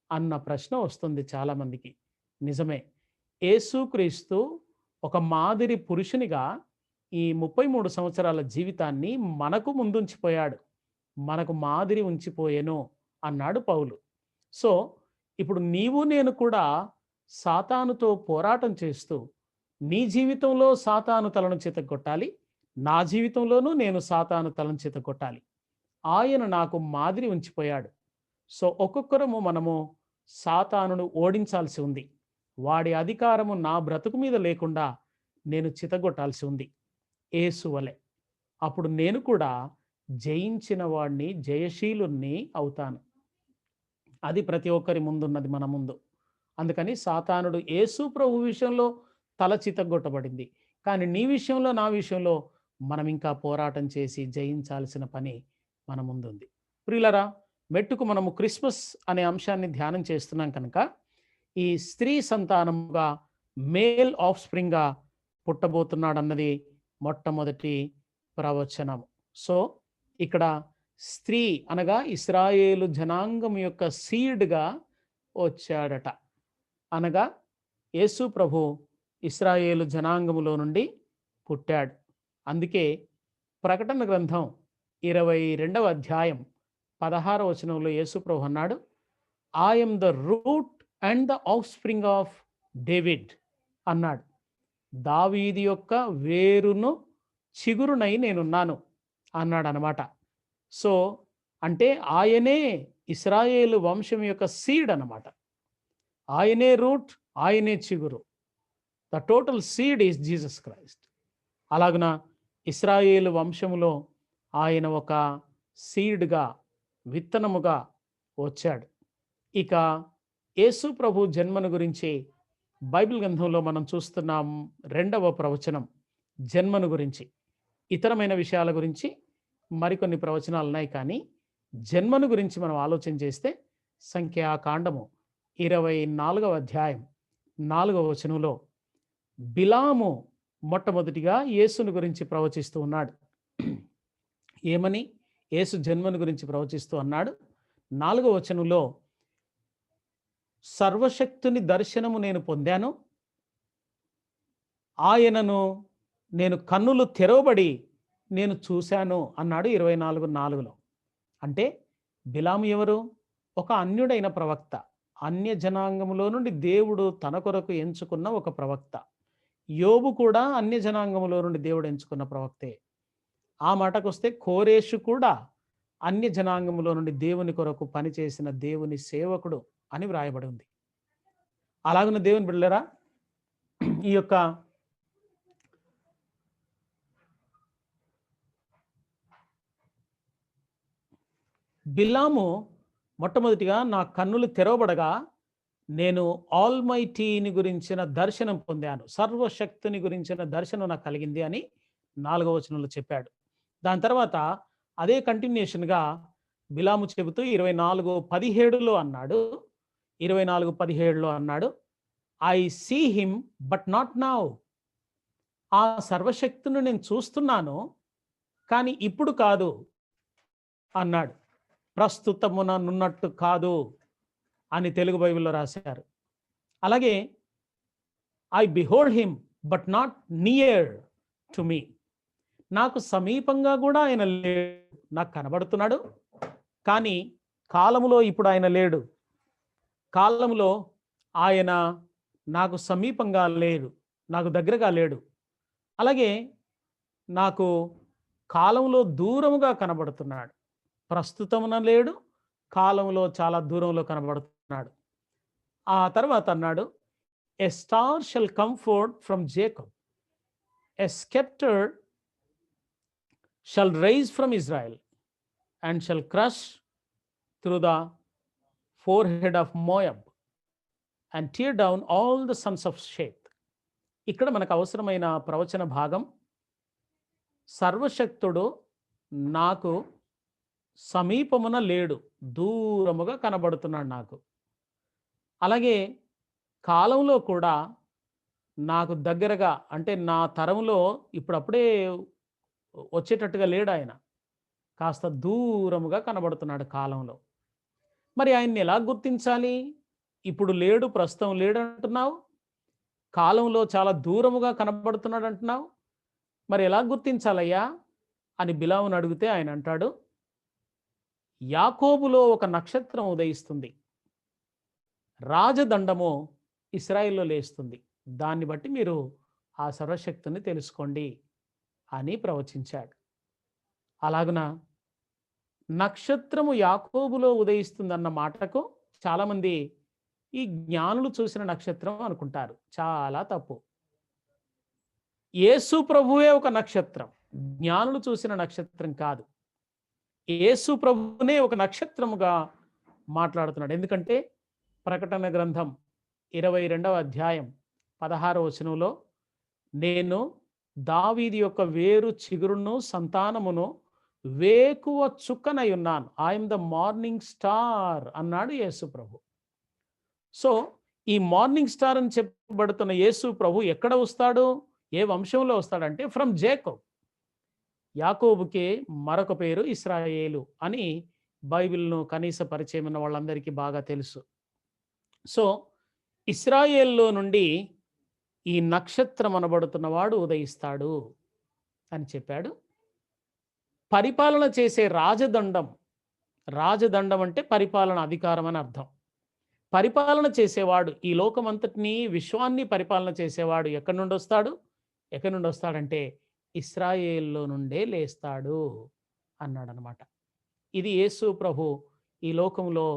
S1: అన్న ప్రశ్న వస్తుంది చాలామందికి. నిజమే, యేసుక్రీస్తు ఒక మాదిరి పురుషునిగా ఈ 33 సంవత్సరాల జీవితాన్ని మనకు ముందుంచిపోయాడు, మనకు మాదిరి ఉంచిపోయేను అన్నాడు పౌలు. సో ఇప్పుడు నీవు నేను కూడా సాతానుతో పోరాటం చేస్తూ నీ జీవితంలో సాతాను తలను చితగొట్టాలి, నా జీవితంలోనూ నేను సాతాను తలను చితగొట్టాలి. ఆయన నాకు మాదిరి ఉంచిపోయాడు. సో ఒక్కొక్కరము మనము సాతానును ఓడించాల్సి ఉంది. వాడి అధికారము నా బ్రతుకు మీద లేకుండా నేను చితగొట్టాల్సి ఉంది యేసు వలె. అప్పుడు నేను కూడా జయించిన వాడిని, జయశీలుణ్ణి అవుతాను. అది ప్రతి ఒక్కరి ముందున్నది మన ముందు. అందుకని సాతానుడు యేసు ప్రభు విషయంలో తల చితగొట్టబడింది. కానీ నీ విషయంలో, నా విషయంలో మనం ఇంకా పోరాటం చేసి జయించాల్సిన పని మన ముందుంది. ప్రియులరా, మెట్టుకు మనము క్రిస్మస్ అనే అంశాన్ని ధ్యానం చేస్తున్నాం కనుక ఈ స్త్రీ సంతానముగా మేల్ ఆఫ్ స్ప్రింగ్గా పుట్టబోతున్నాడన్నది మొట్టమొదటి ప్రవచనం. సో ఇక్కడ స్త్రీ అనగా ఇశ్రాయేలు జనాంగం యొక్క సీడ్గా వచ్చాడట. అనగా యేసు ప్రభు ఇశ్రాయేలు జనాంగములో నుండి పుట్టాడు. అందుకే ప్రకటన గ్రంథం 22వ అధ్యాయం 16వ వచనంలో యేసు ప్రభు అన్నాడు, I'm the route and the of spring of David అన్నాడు. దావీదు యొక్క వేరును చిగురునై నేనున్నాను అన్నాడు అనమాట. సో అంటే ఆయనే ఇశ్రాయేలు వంశం యొక్క సీడ్ అన్నమాట. ఆయనే రూట్, ఆయనే చిగురు. The total seed is Jesus Christ. అలాగున ఇశ్రాయేలు వంశములో ఆయన ఒక సీడ్గా, విత్తనముగా వచ్చాడు. ఇక యేసు ప్రభు జన్మను గురించి బైబిల్ గ్రంథంలో మనం చూస్తున్నాం. 2వ ప్రవచనం జన్మను గురించి. ఇతరమైన విషయాల గురించి మరికొన్ని ప్రవచనాలు ఉన్నాయి, కానీ జన్మను గురించి మనం ఆలోచన చేస్తే సంఖ్యాకాండము 24వ అధ్యాయం 4వ వచనంలో బిలాము మొట్టమొదటిగా యేసును గురించి ప్రవచిస్తూ ఉన్నాడు. ఏమని? యేసు జన్మను గురించి ప్రవచిస్తూ అన్నాడు. 4వ వచనంలో సర్వశక్తుని దర్శనము నేను పొందాను, ఆయనను నేను కన్నులు తెరవబడి నేను చూశాను అన్నాడు 24:4లో. అంటే బిలాము ఎవరు? ఒక అన్యుడైన ప్రవక్త. అన్య జనాంగములో నుండి దేవుడు తన కొరకు ఎంచుకున్న ఒక ప్రవక్త. యోబు కూడా అన్య జనాంగములో నుండి దేవుడు ఎంచుకున్న ప్రవక్తే. ఆ మాటకొస్తే కోరేషు కూడా అన్య జనాంగములో నుండి దేవుని కొరకు పనిచేసిన దేవుని సేవకుడు అని వ్రాయబడి ఉంది. అలాగున్న దేవుని బిడ్డలారా, ఈ యొక్క బిలాము మొట్టమొదటిగా నా కన్నులు తెరవబడగా నేను ఆల్మైటీని గురించిన దర్శనం పొందాను, సర్వశక్తిని గురించిన దర్శనం నాకు కలిగింది అని 4వ వచనంలో చెప్పాడు. దాని తర్వాత అదే కంటిన్యూషన్గా బిలాము చెబుతూ 24:17లో అన్నాడు, 24:17లో అన్నాడు, I see him but not now. ఆ సర్వశక్తిని నేను చూస్తున్నాను, కానీ ఇప్పుడు కాదు అన్నాడు. ప్రస్తుతమున నున్నట్టు కాదు అని తెలుగు బైబిల్లో రాశారు. అలాగే I behold him but not near to me. నాకు సమీపంగా కూడా ఆయన లేడు. నాకు కనబడుతున్నాడు, కానీ కాలములో ఇప్పుడు ఆయన లేడు. కాలంలో ఆయన నాకు సమీపంగా లేడు, నాకు దగ్గరగా లేడు. అలాగే నాకు కాలంలో దూరముగా కనబడుతున్నాడు. ప్రస్తుతమున లేడు, కాలంలో చాలా దూరంలో కనబడుతున్నాడు. ఆ తర్వాత అన్నాడు, a star shall come forth from Jacob, a sceptre shall rise from Israel and shall crush through the forehead of Moab and tear down all the sons of Sheth. ఇక్కడ మనకు అవసరమైన ప్రవచన భాగం, సర్వశక్తుడు నాకు సమీపమున లేడు, దూరముగా కనబడుతున్నాడు నాకు. అలాగే కాలంలో కూడా నాకు దగ్గరగా, అంటే నా తరంలో ఇప్పుడప్పుడే వచ్చేటట్టుగా లేడు ఆయన, కాస్త దూరముగా కనబడుతున్నాడు కాలంలో. మరి ఆయన్ని ఎలా గుర్తించాలి? ఇప్పుడు లేడు, ప్రస్తుతం లేడు అంటున్నావు, కాలంలో చాలా దూరముగా కనబడుతున్నాడు అంటున్నావు, మరి ఎలా గుర్తించాలయ్యా అని బిలామును అడిగితే ఆయన అంటాడు, యాకోబులో ఒక నక్షత్రం ఉదయిస్తుంది, రాజదండము ఇశ్రాయేల్లో లేస్తుంది, దాన్ని బట్టి మీరు ఆ సర్వశక్తిని తెలుసుకోండి అని ప్రవచించాడు. అలాగున నక్షత్రము యాకోబులో ఉదయిస్తుందన్న మాటకు చాలామంది ఈ జ్ఞానులు చూసిన నక్షత్రం అనుకుంటారు. చాలా తప్పు. యేసు ప్రభువే ఒక నక్షత్రం. జ్ఞానులు చూసిన నక్షత్రం కాదు. యేసు ప్రభువునే ఒక నక్షత్రముగా మాట్లాడుతున్నాడు. ఎందుకంటే ప్రకటన గ్రంథం 22వ అధ్యాయం 16వ వచనంలో, నేను దావీదు యొక్క వేరు చిగురును సంతానమును వేకువ చుక్కనై ఉన్నాను. ఐఎమ్ ద మార్నింగ్ స్టార్ అన్నాడు యేసు ప్రభు. సో ఈ మార్నింగ్ స్టార్ అని చెప్పబడుతున్న యేసు ప్రభు ఎక్కడ వస్తాడు, ఏ వంశంలో వస్తాడంటే ఫ్రమ్ జేకోబ్. యాకోబుకి మరొక పేరు ఇశ్రాయేలు అని బైబిల్ను కనీస పరిచయం ఉన్న వాళ్ళందరికీ బాగా తెలుసు. సో ఇశ్రాయేల్లో నుండి ఈ నక్షత్రం అనబడుతున్నవాడు ఉదయిస్తాడు అని చెప్పాడు. పరిపాలన చేసే రాజదండం, రాజదండం అంటే పరిపాలన అధికారం అని అర్థం. పరిపాలన చేసేవాడు, ఈ లోకమంతటినీ విశ్వాన్ని పరిపాలన చేసేవాడు ఎక్కడి నుండి వస్తాడు, ఎక్కడి నుండి వస్తాడంటే ఇశ్రాయేల్లో నుండే లేస్తాడు అన్నాడనమాట. ఇది యేసు ప్రభు ఈ లోకంలో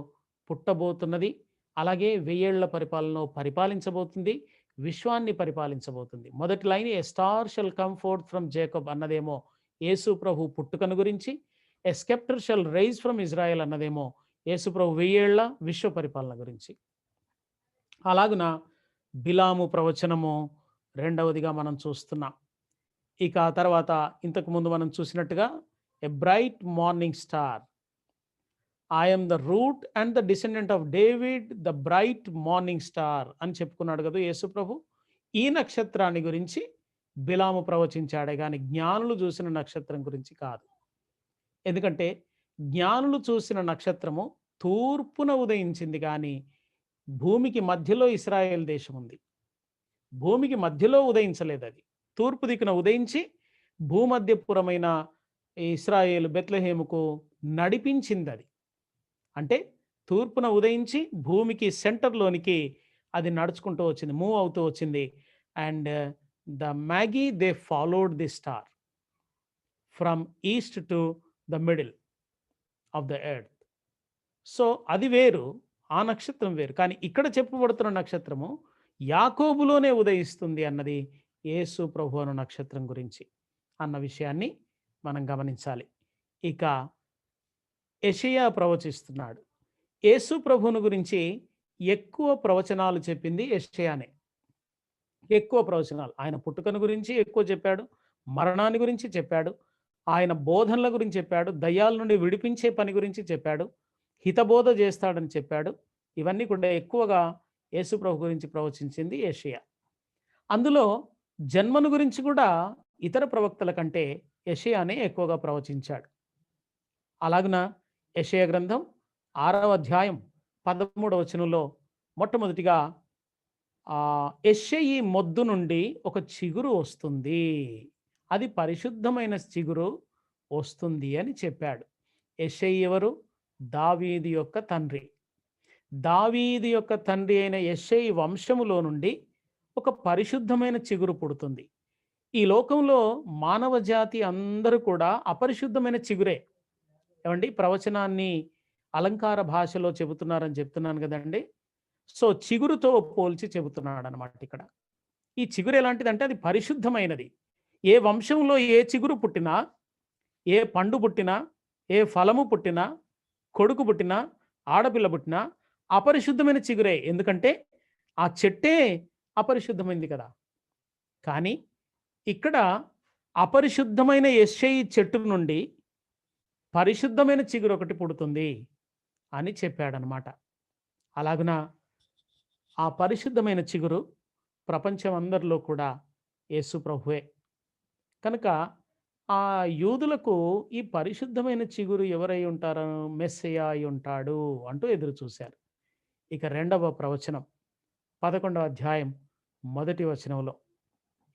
S1: పుట్టబోతున్నది. అలాగే 1000 ఏళ్ల పరిపాలన పరిపాలించబోతుంది, విశ్వాన్ని పరిపాలించబోతుంది. మొదటి line a star shall come forth from Jacob అన్నదేమో యేసు ప్రభు పుట్టుకను గురించి, a sceptre shall rise from Israel అన్నదేమో యేసు ప్రభు 1000 ఏళ్ల విశ్వ పరిపాలన గురించి. అలాగున బిలాము ప్రవచనము రెండవదిగా మనం చూస్తున్నాం. ఇక తర్వాత ఇంతకు ముందు మనం చూసినట్టుగా a bright morning star, I'm the route and the descendant of David, the bright morning star అని చెప్పుకున్నాడు కదా యేసు ప్రభు. ఈ నక్షత్రాన్ని గురించి బిలాము ప్రవచించాడే కానీ జ్ఞానులు చూసిన నక్షత్రం గురించి కాదు. ఎందుకంటే జ్ఞానులు చూసిన నక్షత్రము తూర్పున ఉదయించింది, కానీ భూమికి మధ్యలో ఇశ్రాయేల్ దేశం ఉంది. భూమికి మధ్యలో ఉదయించలేదు, అది తూర్పు దిక్కున ఉదయించి భూమధ్యపురమైన ఇశ్రాయేలు బెత్లెహేముకు నడిపించింది. అది అంటే తూర్పున ఉదయించి భూమికి సెంటర్లోనికి అది నడుచుకుంటూ వచ్చింది, మూవ్ అవుతూ వచ్చింది. And the Maggi they followed the star from east to the middle of the earth. So అది వేరు, ఆ నక్షత్రం వేరు. కానీ ఇక్కడ చెప్పబడుతున్న నక్షత్రము యాకోబులోనే ఉదయిస్తుంది అన్నది యేసు ప్రభు అను నక్షత్రం గురించి అన్న విషయాన్ని మనం గమనించాలి. ఇక యెషయా ప్రవచిస్తున్నాడు. యేసు ప్రభువును గురించి ఎక్కువ ప్రవచనాలు చెప్పింది యెషయానే. ఎక్కువ ప్రవచనాలు ఆయన పుట్టుకను గురించి ఎక్కువ చెప్పాడు, మరణాన్ని గురించి చెప్పాడు, ఆయన బోధనల గురించి చెప్పాడు, దయ్యాల నుండి విడిపించే పని గురించి చెప్పాడు, హితబోధ చేస్తాడని చెప్పాడు. ఇవన్నీ కూడా ఎక్కువగా యేసు ప్రభు గురించి ప్రవచించింది యెషయా. అందులో జన్మను గురించి కూడా ఇతర ప్రవక్తల కంటే యెషయానే ఎక్కువగా ప్రవచించాడు. అలాగున యెషయా గ్రంథం 6వ అధ్యాయం 13వ వచనంలో మొట్టమొదటిగా యెషయి మొద్దు నుండి ఒక చిగురు వస్తుంది, అది పరిశుద్ధమైన చిగురు వస్తుంది అని చెప్పాడు. యెషయి ఎవరు? దావీదు యొక్క తండ్రి. దావీదు యొక్క తండ్రి అయిన యెషయి వంశములో నుండి ఒక పరిశుద్ధమైన చిగురు పుడుతుంది. ఈ లోకంలో మానవ జాతి అందరూ కూడా అపరిశుద్ధమైన చిగురే. ఏమండి, ప్రవచనాన్ని అలంకార భాషలో చెబుతున్నారని చెప్తున్నాను కదండి. సో చిగురుతో పోల్చి చెబుతున్నాడు అనమాట ఇక్కడ. ఈ చిగురు ఎలాంటిదంటే అది పరిశుద్ధమైనది. ఏ వంశంలో ఏ చిగురు పుట్టినా, ఏ పండు పుట్టినా, ఏ ఫలము పుట్టినా, కొడుకు పుట్టినా, ఆడపిల్ల పుట్టినా అపరిశుద్ధమైన చిగురే. ఎందుకంటే ఆ చెట్టే అపరిశుద్ధమైంది కదా. కానీ ఇక్కడ అపరిశుద్ధమైన యెషయి చెట్టు నుండి పరిశుద్ధమైన చిగురు ఒకటి పుడుతుంది అని చెప్పాడనమాట. అలాగున ఆ పరిశుద్ధమైన చిగురు ప్రపంచం అందరిలో కూడా యేసు ప్రభువే. కనుక ఆ యూదులకు ఈ పరిశుద్ధమైన చిగురు ఎవరై ఉంటారు, మెస్సయా అయి ఉంటాడు అంటూ ఎదురు చూశారు. ఇక రెండవ ప్రవచనం 11వ అధ్యాయం 1వ వచనంలో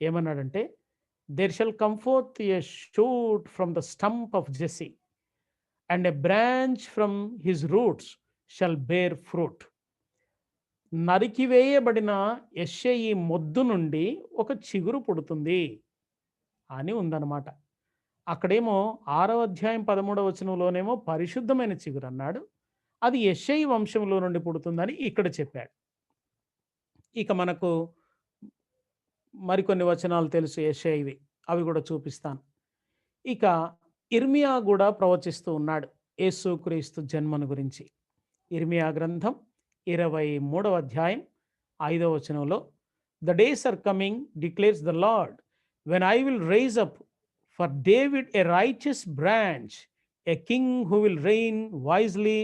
S1: ఏమన్నాడంటే, there shall come forth a shoot from the stump of Jesse and a branch from his roots shall bear fruit. నరికివేయబడిన యెషయి మొద్దు నుండి ఒక చిగురు పుడుతుంది అని ఉందన్నమాట. అక్కడేమో 6వ అధ్యాయం 13వ వచనంలోనేమో పరిశుద్ధమైన చిగురు అన్నాడు, అది యెషయి వంశంలో నుండి పుడుతుందని ఇక్కడ చెప్పాడు. ఇక మనకు మరికొన్ని వచనాలు తెలుసు యెషయావి, అవి కూడా చూపిస్తాను. ఇక ఇర్మియా కూడా ప్రవచిస్తూ ఉన్నాడు యేసుక్రీస్తు జన్మను గురించి. ఇర్మియా గ్రంథం 23వ అధ్యాయం 5వ వచనంలో, the days are coming declares the Lord, when I will rise up for David a righteous branch, a king who will reign wisely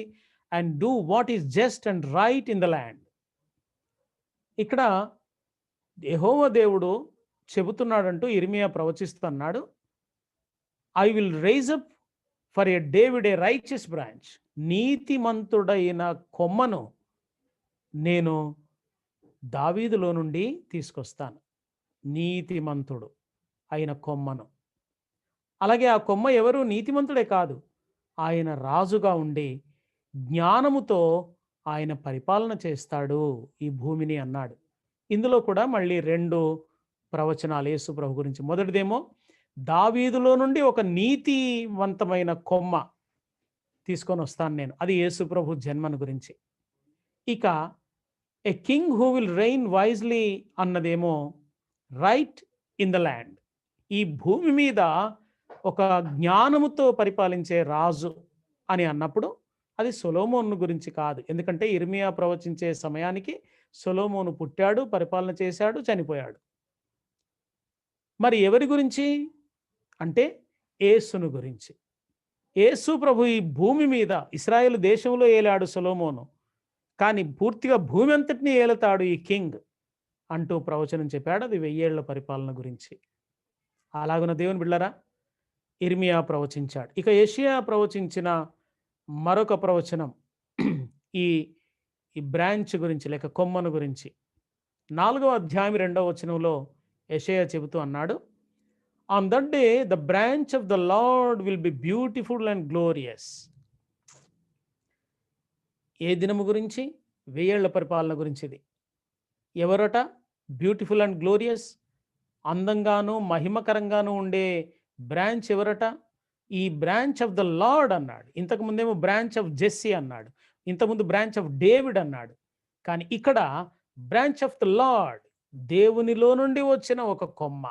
S1: and do what is just and right in the land. ఇక్కడ యెహోవా దేవుడు చెబుతున్నాడంటూ ఇర్మియా ప్రవచిస్తున్నాడు, I will rise up for a David a righteous branch, నీతిమంతుడైన కొమ్మను నేను దావీదులో నుండి తీసుకొస్తాను. నీతిమంతుడు అయిన కొమ్మను. అలాగే ఆ కొమ్మ ఎవరు? నీతిమంతుడే కాదు, ఆయన రాజుగా ఉండి జ్ఞానముతో ఆయన పరిపాలన చేస్తాడు ఈ భూమిని అన్నాడు. ఇందులో కూడా మళ్ళీ 2 ప్రవచనాలు యేసు ప్రభు గురించి. మొదటిదేమో దావీదులో నుండి ఒక నీతివంతమైన కొమ్మ తీసుకొని వస్తాను నేను, అది యేసు ప్రభు జన్మను గురించి. ఇక a king who will reign wisely అన్నదేమో రైట్ ఇన్ ద ల్యాండ్, ఈ భూమి మీద ఒక జ్ఞానముతో పరిపాలించే రాజు అని అన్నప్పుడు అది సొలొమోను గురించి కాదు. ఎందుకంటే ఇర్మియా ప్రవచించే సమయానికి సొలొమోను పుట్టాడు, పరిపాలన చేశాడు, చనిపోయాడు. మరి ఎవరి గురించి అంటే యేసును గురించి. యేసు ప్రభు ఈ భూమి మీద, ఇశ్రాయేలు దేశంలో ఏలాడు సొలొమోను, కానీ పూర్తిగా భూమి అంతటిని ఏలుతాడు ఈ కింగ్ అంటూ ప్రవచనం చెప్పాడు. అది 1000 ఏళ్ల పరిపాలన గురించి. అలాగున దేవుని బిడ్డలారా, ఇర్మియా ప్రవచించాడు. ఇక యెషయా ప్రవచించిన మరొక ప్రవచనం ఈ ఈ బ్రాంచ్ గురించి లేక కొమ్మను గురించి. 4వ అధ్యాయం 2వ వచనంలో యెషయా చెబుతూ అన్నాడు, on that day the branch of the Lord will be beautiful and glorious. ఏ దినము గురించి? 1000 ఏళ్ల పరిపాలన గురించి. ఇది ఎవరట? బ్యూటిఫుల్ అండ్ గ్లోరియస్, అందంగాను మహిమకరంగాను ఉండే బ్రాంచ్ ఎవరట? ఈ బ్రాంచ్ ఆఫ్ ద లార్డ్ అన్నాడు. ఇంతకు ముందేమో బ్రాంచ్ ఆఫ్ జెస్సీ అన్నాడు, ఇంతకుముందు బ్రాంచ్ ఆఫ్ డేవిడ్ అన్నాడు. కానీ ఇక్కడ బ్రాంచ్ ఆఫ్ ద లార్డ్, దేవునిలో నుండి వచ్చిన ఒక కొమ్మ.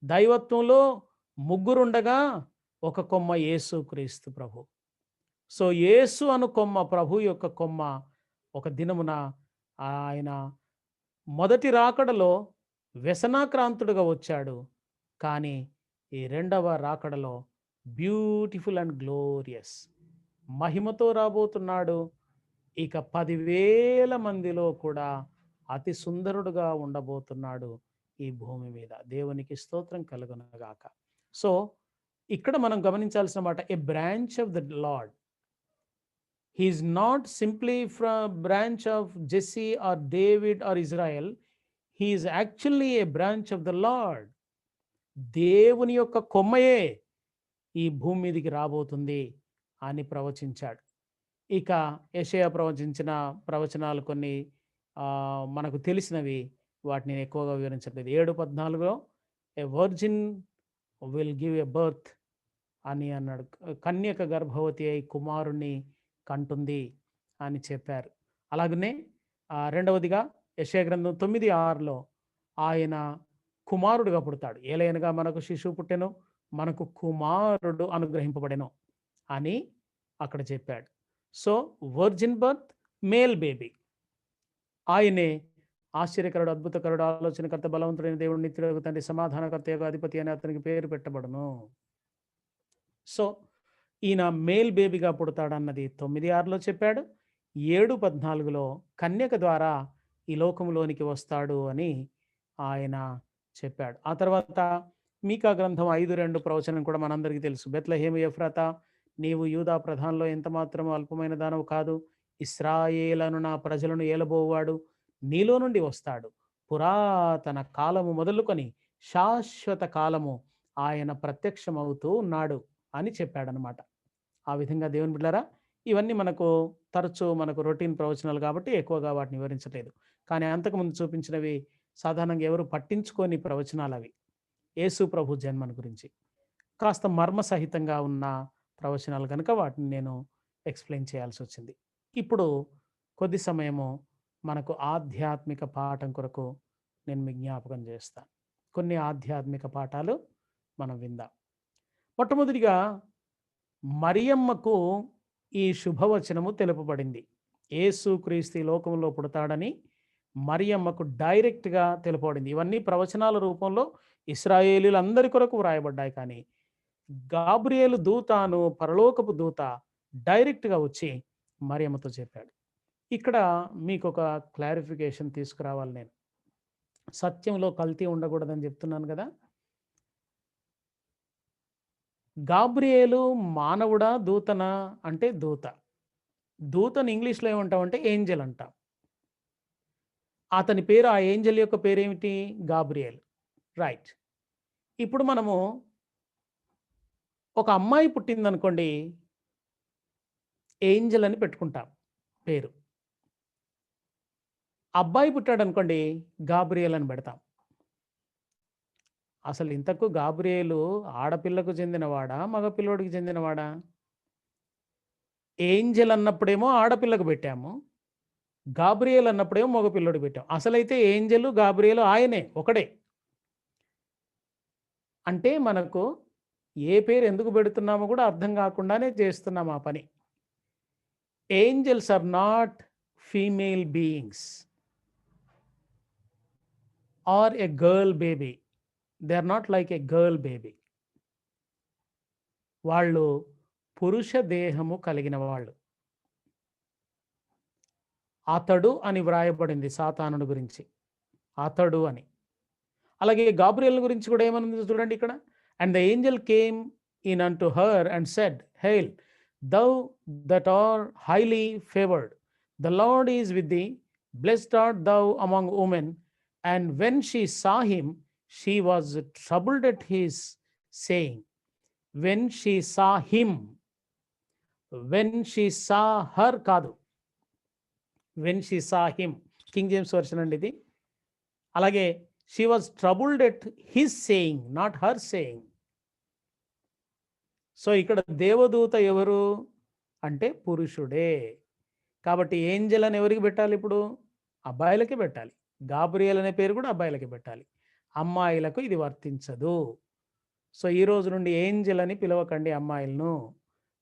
S1: దైవత్వంలో 3 ఉండగా ఒక కొమ్మ యేసుక్రీస్తు ప్రభు. సో యేసు అను కొమ్మ, ప్రభు యొక్క కొమ్మ, ఒక దినమున ఆయన మొదటి రాకడలో వ్యసనాక్రాంతుడుగా వచ్చాడు, కానీ ఈ 2వ రాకడలో బ్యూటిఫుల్ అండ్ గ్లోరియస్, మహిమతో రాబోతున్నాడు. ఇక 10,000 మందిలో కూడా అతి సుందరుడుగా ఉండబోతున్నాడు ఈ భూమి మీద. దేవునికి స్తోత్రం కలుగునగాక. సో ఇక్కడ మనం గమనించాల్సిన మాట, a branch of the Lord. He is not simply from branch of Jesse or David or Israel. He is actually a branch of the Lord. దేవుని యొక్క కొమ్మయే ఈ భూమి మీదకి రాబోతుంది అని ప్రవచించాడు. ఇక యెషయా ప్రవచించిన ప్రవచనాలు కొన్ని మనకు తెలిసినవి, వాటిని నేను ఎక్కువగా వివరించట్లేదు. 7:14లో a virgin will give a birth అని అన్నాడు. కన్యక గర్భవతి అయి కుమారుణ్ణి కంటుంది అని చెప్పారు. అలాగనే 2వదిగా యెషయా గ్రంథం 9:6లో ఆయన కుమారుడుగా పుడతాడు. ఏలయనగా మనకు శిశువు పుట్టెను, మనకు కుమారుడు అనుగ్రహింపబడెను అని అక్కడ చెప్పాడు. So virgin birth, male baby. ఆయనే ఆశ్చర్యకరుడు, అద్భుతకరుడు, ఆలోచనకర్త, బలవంతుడైన దేవుడు, నిత్యుడగు తండ్రి, సమాధానకర్త, అధిపతి అని అతనికి పేరు పెట్టబడును. సో ఈయన మేల్ బేబీగా పుడతాడన్నది 9:6లో చెప్పాడు. 7:14లో కన్యక ద్వారా ఈ లోకంలోనికి వస్తాడు అని ఆయన చెప్పాడు. ఆ తర్వాత మీకా గ్రంథం 5:2 ప్రవచనం కూడా మనందరికీ తెలుసు. బెత్లెహేము ఎఫ్రాతా, నీవు యూదా ప్రధానంలో ఎంత మాత్రం అల్పమైన దానవు కాదు, ఇశ్రాయేలను నా ప్రజలను ఏలబోవాడు నీలో నుండి వస్తాడు, పురాతన కాలము మొదలుకొని శాశ్వత కాలము ఆయన ప్రత్యక్షమవుతూ ఉన్నాడు అని చెప్పాడనమాట. ఆ విధంగా దేవుని బిడ్డలారా, ఇవన్నీ మనకు తరచూ మనకు రొటీన్ ప్రవచనాలు కాబట్టి ఎక్కువగా వాటిని వివరించలేదు. కానీ అంతకుముందు చూపించినవి సాధారణంగా ఎవరు పట్టించుకోని ప్రవచనాలు అవి. యేసు ప్రభు జన్మను గురించి కాస్త మర్మసహితంగా ఉన్న ప్రవచనాలు కనుక వాటిని నేను ఎక్స్ప్లెయిన్ చేయాల్సి వచ్చింది. ఇప్పుడు కొద్ది సమయము మనకు ఆధ్యాత్మిక పాఠం కొరకు నేను మీకు జ్ఞాపకం చేస్తాను. కొన్ని ఆధ్యాత్మిక పాఠాలు మనం విందాం. మొట్టమొదటిగా మరియమ్మకు ఈ శుభవచనము తెలుపబడింది. యేసుక్రీస్తు ఈ లోకంలో పుడతాడని మరియమ్మకు డైరెక్ట్గా తెలుపబడింది. ఇవన్నీ ప్రవచనాల రూపంలో ఇశ్రాయేలీలందరి కొరకు వ్రాయబడ్డాయి. కానీ గాబ్రియేలు దూతను పరలోకపు దూత డైరెక్ట్గా వచ్చి మరియమ్మతో చెప్పాడు. ఇక్కడ మీకు ఒక క్లారిఫికేషన్ తీసుకురావాలి. నేను సత్యంలో కల్తీ ఉండకూడదని చెప్తున్నాను కదా. గాబ్రియేలు మానవుడా దూతనా అంటే దూత. దూతను ఇంగ్లీష్లో ఏమంటామంటే ఏంజెల్ అంటాం. అతని పేరు, ఆ ఏంజెల్ యొక్క పేరేమిటి? గాబ్రియేల్. రైట్. ఇప్పుడు మనము ఒక అమ్మాయి పుట్టిందనుకోండి, ఏంజెల్ అని పెట్టుకుంటాం పేరు. అబ్బాయి పుట్టాడు అనుకోండి, గాబ్రియేల్ అని పెడతాం. అసలు ఇంతకు గాబ్రియేలు ఆడపిల్లకు చెందినవాడా, మగపిల్లోడికి చెందినవాడా? ఏంజెల్ అన్నప్పుడేమో ఆడపిల్లకు పెట్టాము, గాబ్రియేల్ అన్నప్పుడేమో మగపిల్లోడికి పెట్టాం. అసలైతే ఏంజెలు గాబ్రియేలు ఆయనే ఒకడే. అంటే మనకు ఏ పేరు ఎందుకు పెడుతున్నామో కూడా అర్థం కాకుండానే చేస్తున్నాం ఆ పని. Angels are not female beings are a girl baby. They are not like a girl baby. వాళ్ళు పురుష దేహము కలిగిన వాళ్ళు. అతడు అని వ్రాయబడింది సాతానుడి గురించి, అతడు అని. అలాగే గాబ్రియేల్ గురించి కూడా ఏమనుంది చూడండి ఇక్కడ. And the Angel came in unto her and said, Hail, thou that art highly favored, the Lord is with thee, blessed art thou among women. And when she saw him, she was troubled at his saying. When she saw him, when she saw her కాదు, when she saw him, king James version అండి ఇది. అలాగే she was troubled at his saying, not her saying. So ఇక్కడ దేవదూత ఎవరు అంటే పురుషుడే. కాబట్టి Angel అని ఎవరికి పెట్టాలి? ఇప్పుడు అబ్బాయిలకి పెట్టాలి. గాబ్రియేల్ అనే పేరు కూడా అబ్బాయిలకి పెట్టాలి. అమ్మాయిలకు ఇది వర్తించదు. సో ఈ రోజు నుండి ఏంజెల్ అని పిలవకండి అమ్మాయిలను.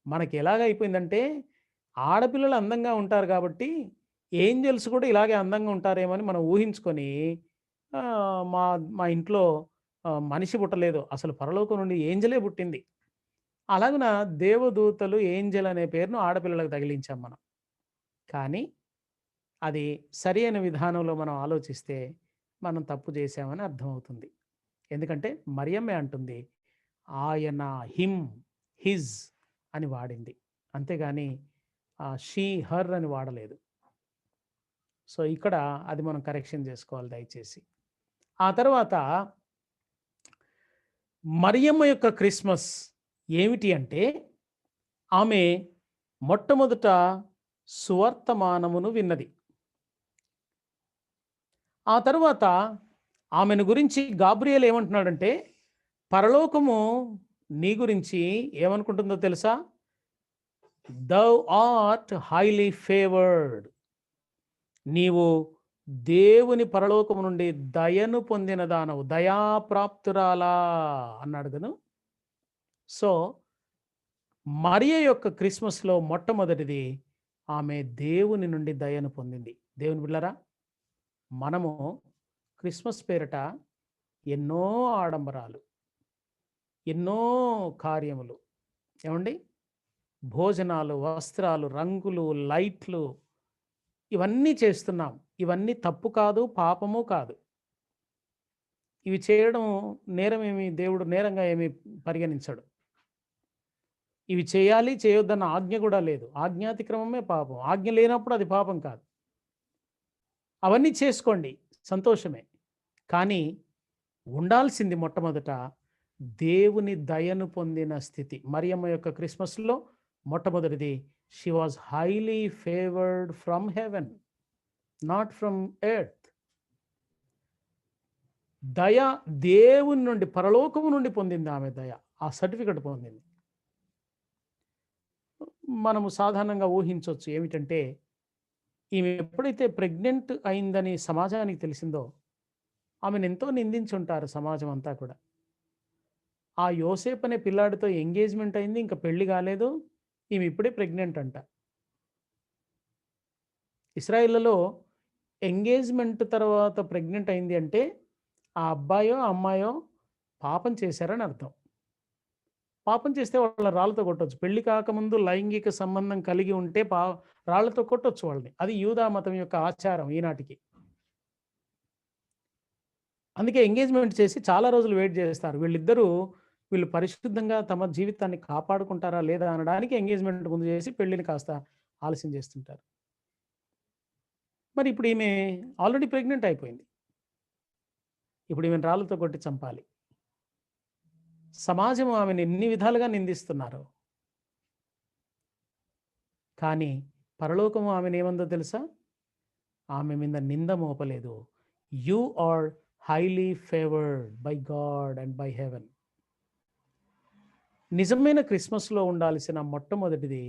S1: మనకి ఎలాగైపోయిందంటే ఆడపిల్లలు అందంగా ఉంటారు కాబట్టి ఏంజెల్స్ కూడా ఇలాగే అందంగా ఉంటారేమో అని మనం ఊహించుకొని మా మా ఇంట్లో మనిషి పుట్టలేదు, అసలు పరలోకం నుండి ఏంజెలే పుట్టింది. అలాగున దేవదూతలు ఏంజెల్ అనే పేరును ఆడపిల్లలకు తగిలించాం మనం. కానీ అది సరి అయిన విధానంలో మనం ఆలోచిస్తే మనం తప్పు చేశామని అర్థమవుతుంది. ఎందుకంటే మరియమ్మే అంటుంది ఆయన, హిమ్, హిజ్ అని వాడింది, అంతేగాని షీ, హర్ అని వాడలేదు. సో ఇక్కడ అది మనం కరెక్షన్ చేసుకోవాలి దయచేసి. ఆ తర్వాత మరియమ్మ యొక్క క్రిస్మస్ ఏమిటి అంటే ఆమె మొట్టమొదట సువర్తమానమును విన్నది. ఆ తర్వాత ఆమెను గురించి గాబ్రియేల్ ఏమంటున్నాడంటే పరలోకము నీ గురించి ఏమనుకుంటుందో తెలుసా? దౌ ఆర్ట్ హైలీ ఫేవర్డ్. నీవు దేవుని పరలోకము నుండి దయను పొందిన దానవు, దయాప్రాప్తురాలా అన్నాడు కదా. సో మరియ యొక్క క్రిస్మస్లో మొట్టమొదటిది ఆమె దేవుని నుండి దయను పొందింది. దేవుని బిడ్డలారా, మనము క్రిస్మస్ పేరిట ఎన్నో ఆడంబరాలు, ఎన్నో కార్యములు, ఏమండి, భోజనాలు, వస్త్రాలు, రంగులు, లైట్లు, ఇవన్నీ చేస్తున్నాం. ఇవన్నీ తప్పు కాదు, పాపము కాదు. ఇవి చేయడం నేరం ఏమి, దేవుడు నేరంగా ఏమి పరిగణించడు. ఇవి చేయాలి చేయొద్దన్న ఆజ్ఞ కూడా లేదు. ఆజ్ఞాతిక్రమమే పాపం. ఆజ్ఞ లేనప్పుడు అది పాపం కాదు. అవన్నీ చేసుకోండి, సంతోషమే. కానీ ఉండాల్సింది మొట్టమొదట దేవుని దయను పొందిన స్థితి. మరియమ్మ యొక్క క్రిస్మస్లో మొట్టమొదటిది she was highly favoured from heaven, not from earth. దయ దేవుని నుండి, పరలోకము నుండి పొందింది ఆమె దయ. ఆ సర్టిఫికెట్ పొందింది. మనము సాధారణంగా ఊహించవచ్చు ఏమిటంటే ఈమె ఎప్పుడైతే ప్రెగ్నెంట్ అయిందని సమాజానికి తెలిసిందో ఆమెను ఎంతో నిందించుంటారు సమాజం అంతా కూడా. ఆ యోసేపు అనే పిల్లాడితో ఎంగేజ్మెంట్ అయింది, ఇంకా పెళ్లి కాలేదు, ఈమె ఇప్పుడే ప్రెగ్నెంట్ అంట. ఇస్రాయేళ్లలో ఎంగేజ్మెంట్ తర్వాత ప్రెగ్నెంట్ అయింది అంటే ఆ అబ్బాయో అమ్మాయో పాపం చేశారని అర్థం. పాపం చేస్తే వాళ్ళ రాళ్ళతో కొట్టొచ్చు. పెళ్లి కాకముందు లైంగిక సంబంధం కలిగి ఉంటే రాళ్ళతో కొట్టొచ్చు వాళ్ళని. అది యూదా మతం యొక్క ఆచారం ఈనాటికి. అందుకే ఎంగేజ్మెంట్ చేసి చాలా రోజులు వెయిట్ చేస్తారు. వీళ్ళు పరిశుద్ధంగా తమ జీవితాన్ని కాపాడుకుంటారా లేదా అనడానికి ఎంగేజ్మెంట్ ముందు చేసి పెళ్లిని కాస్త ఆలస్యం చేస్తుంటారు. మరి ఇప్పుడు ఈమె ఆల్రెడీ ప్రెగ్నెంట్ అయిపోయింది. ఇప్పుడు ఈమెను రాళ్ళతో కొట్టి చంపాలి. సమాజం ఆమెను ఎన్ని విధాలుగా నిందిస్తున్నారు. కానీ పరలోకము ఆమెను ఏమందో తెలుసా? ఆమె మీద నింద మోపలేదు. You are highly favoured by God and by heaven. నిజమైన క్రిస్మస్లో ఉండాల్సిన మొట్టమొదటిది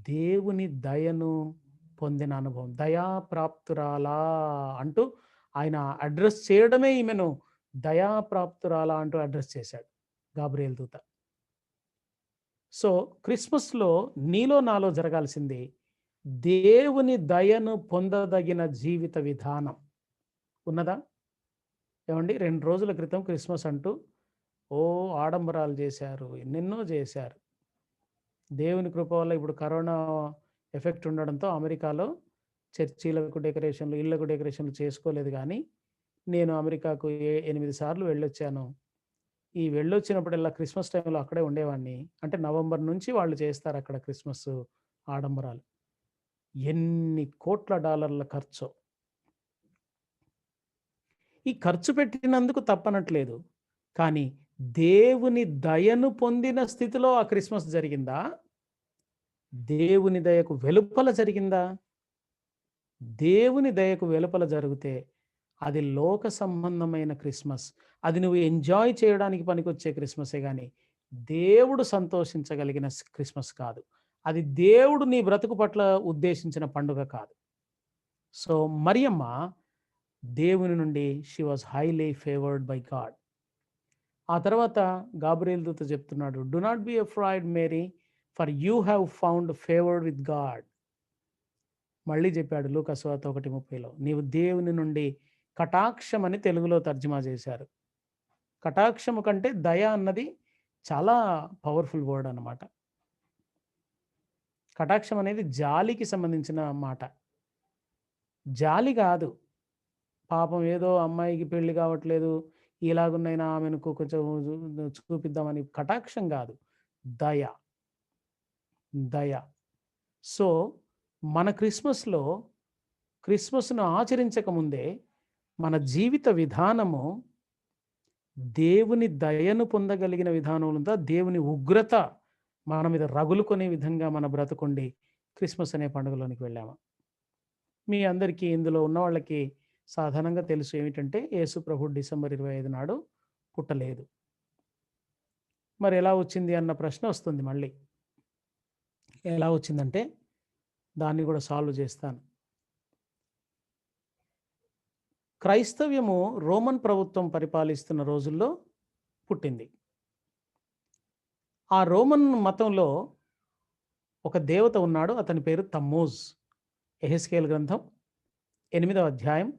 S1: దేవుని దయను పొందిన అనుభవం. దయాప్రాప్తురాలా అంటూ ఆయన అడ్రస్ చేయడమే ఈమెను దయాప్రాప్తురాలా అంటూ అడ్రస్ చేశాడు గాబ్రియేల్ దూత. సో క్రిస్మస్లో నీలో నాలో జరగాల్సింది దేవుని దయను పొందదగిన జీవిత విధానం ఉన్నదా? ఏమండి, 2 రోజుల క్రితం క్రిస్మస్ అంటూ ఆడంబరాలు చేశారు, ఎన్నెన్నో చేశారు. దేవుని కృప వల్ల ఇప్పుడు కరోనా ఎఫెక్ట్ ఉండడంతో అమెరికాలో చర్చీలకు డెకరేషన్లు, ఇళ్లకు డెకరేషన్లు చేసుకోలేదు. కానీ నేను అమెరికాకు 8 సార్లు వెళ్ళొచ్చాను. ఈ వెళ్ళొచ్చినప్పుడల్లా క్రిస్మస్ టైంలో అక్కడే ఉండేవాడిని. అంటే నవంబర్ నుంచి వాళ్ళు చేస్తారు అక్కడ క్రిస్మస్ ఆడంబరాలు. ఎన్ని కోట్ల డాలర్ల ఖర్చు. ఈ ఖర్చు పెట్టినందుకు తప్పనట్లేదు. కానీ దేవుని దయను పొందిన స్థితిలో ఆ క్రిస్మస్ జరిగిందా? దేవుని దయకు వెలుపల జరిగిందా? దేవుని దయకు వెలుపల జరిగితే అది లోక సంబంధమైన క్రిస్మస్. అది నువ్వు ఎంజాయ్ చేయడానికి పనికొచ్చే క్రిస్మసే కానీ దేవుడు సంతోషించగలిగిన క్రిస్మస్ కాదు. అది దేవుడు నీ బ్రతుకు పట్ల ఉద్దేశించిన పండుగ కాదు. సో మరియమ్మ దేవుని నుండి she was highly favoured by God. ఆ తర్వాత గాబ్రియేల్ దూత చెప్తున్నాడు, do not be afraid Mary, for you have found favoured with God. మళ్ళీ చెప్పాడు లూకా సువార్త 1:30లో, నీవు దేవుని నుండి కటాక్షం అని తెలుగులో తర్జుమా చేశారు. కటాక్షము కంటే దయ అన్నది చాలా పవర్ఫుల్ వర్డ్ అన్నమాట. కటాక్షం అనేది జాలికి సంబంధించిన మాట. జాలి కాదు, పాపం ఏదో అమ్మాయికి పెళ్లి కావట్లేదు, ఇలాగున్నైనా ఆమెను కొంచెం చూపిద్దామని. కటాక్షం కాదు, దయ. దయ. సో మన క్రిస్మస్ను ఆచరించకముందే మన జీవిత విధానము దేవుని దయను పొందగలిగిన విధానంలో దేవుని ఉగ్రత మన మీద రగులుకునే విధంగా మన బ్రతుకుండి క్రిస్మస్ అనే పండుగలోనికి వెళ్ళాము. మీ అందరికీ ఇందులో ఉన్న వాళ్ళకి సాధారణంగా తెలుసు ఏమిటంటే యేసు ప్రభు డిసెంబర్ 25 నాడు పుట్టలేదు. మరి ఎలా వచ్చింది అన్న ప్రశ్న వస్తుంది మళ్ళీ. ఎలా వచ్చిందంటే దాన్ని కూడా సాల్వ్ చేస్తాను. క్రైస్తవ్యము రోమన్ ప్రభుత్వం పరిపాలిస్తున్న రోజుల్లో పుట్టింది. ఆ రోమన్ మతంలో ఒక దేవత ఉన్నాడు, అతని పేరు తమ్మూజ్. యెహెజ్కేలు గ్రంథం 8వ అధ్యాయం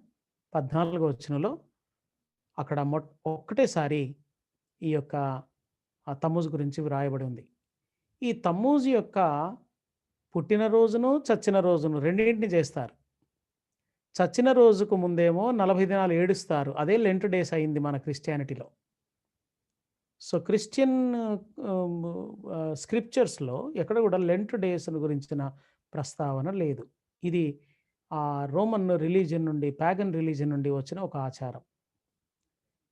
S1: 14వ వచనంలో అక్కడ ఒక్కటేసారి ఈ యొక్క ఆ తమ్మూజ్ గురించి వ్రాయబడి ఉంది. ఈ తమ్మూజ్ యొక్క పుట్టినరోజును చచ్చిన రోజును రెండింటిని చేస్తారు. చచ్చిన రోజుకు ముందేమో 40 దినాలు ఏడుస్తారు. అదే లెంట్ డేస్ అయింది మన క్రిస్టియానిటీలో. సో క్రిస్టియన్ స్క్రిప్చర్స్లో ఎక్కడ కూడా లెంట్ డేస్ గురించిన ప్రస్తావన లేదు. ఇది ఆ రోమన్ రిలీజియన్ నుండి, ప్యాగన్ రిలీజియన్ నుండి వచ్చిన ఒక ఆచారం.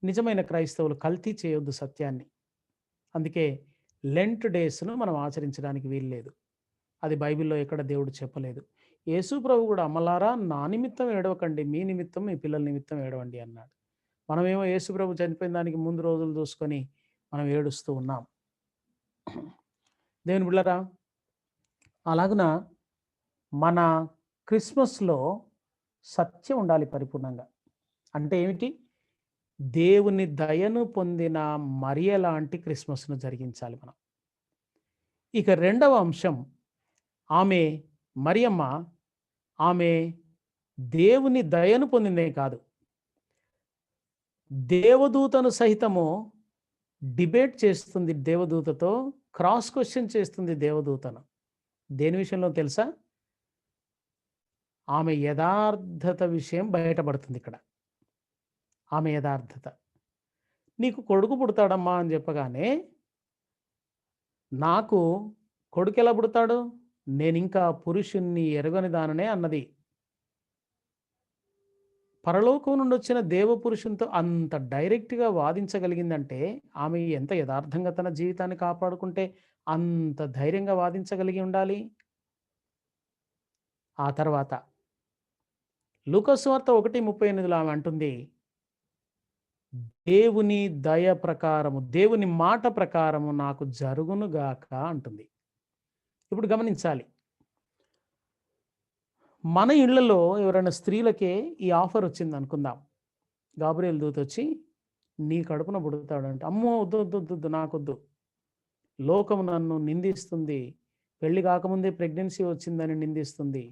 S1: నిజమైన క్రైస్తవులు కల్తీ చేయొద్దు సత్యాన్ని. అందుకే లెంట్ డేస్ను మనం ఆచరించడానికి వీల్లేదు. అది బైబిల్లో ఎక్కడ దేవుడు చెప్పలేదు. యేసు ప్రభు కూడా, అమ్మలారా నా నిమిత్తం ఏడవకండి, మీ నిమిత్తం మీ పిల్లల నిమిత్తం ఏడవండి అన్నాడు. మనమేమో యేసు ప్రభు చనిపోయిన దానికి ముందు రోజులు చూసుకొని మనం ఏడుస్తూ ఉన్నాం. దేవుని బిడ్డలారా, అలాగున మన క్రిస్మస్లో సత్యం ఉండాలి పరిపూర్ణంగా. అంటే ఏమిటి? దేవుని దయను పొందిన మరియ లాంటి క్రిస్మస్ను జరిగించాలి మనం. ఇక రెండవ అంశం, ఆమె మరియమ్మ ఆమె దేవుని దయను పొందిందే కాదు, దేవదూతను సహితము డిబేట్ చేస్తుంది దేవదూతతో, క్రాస్ క్వశ్చన్ చేస్తుంది దేవదూతను. దేని విషయంలో తెలుసా? ఆమె యథార్థత విషయం బయటపడుతుంది ఇక్కడ. ఆమె యథార్థత. నీకు కొడుకు పుడతాడమ్మా అని చెప్పగానే, నాకు కొడుకు ఎలా పుడతాడు? నేనింకా పురుషుణ్ణి ఎరగని దాననే అన్నది. పరలోకం నుండి వచ్చిన దేవపురుషునితో అంత డైరెక్ట్గా వాదించగలిగిందంటే ఆమె ఎంత యథార్థంగా తన జీవితాన్ని కాపాడుకుంటే అంత ధైర్యంగా వాదించగలిగి ఉండాలి. ఆ తర్వాత లూకాసు వార్త 1:38 ఆమె అంటుంది, దేవుని దయ ప్రకారము, దేవుని మాట ప్రకారము నాకు జరుగునుగాక అంటుంది. ఇప్పుడు గమనించాలి, మన ఇళ్లలో ఎవరైనా స్త్రీలకే ఈ ఆఫర్ వచ్చింది అనుకుందాం. గాబ్రియల్ దూత వచ్చి నీ కడుపున పుడతాడంటే, అమ్మో వద్దు వద్దు వద్దు వద్దు, నాకొద్దు, లోకం నన్ను నిందిస్తుంది, పెళ్లి కాకముందే ప్రెగ్నెన్సీ వచ్చిందని నిందిస్తుంది,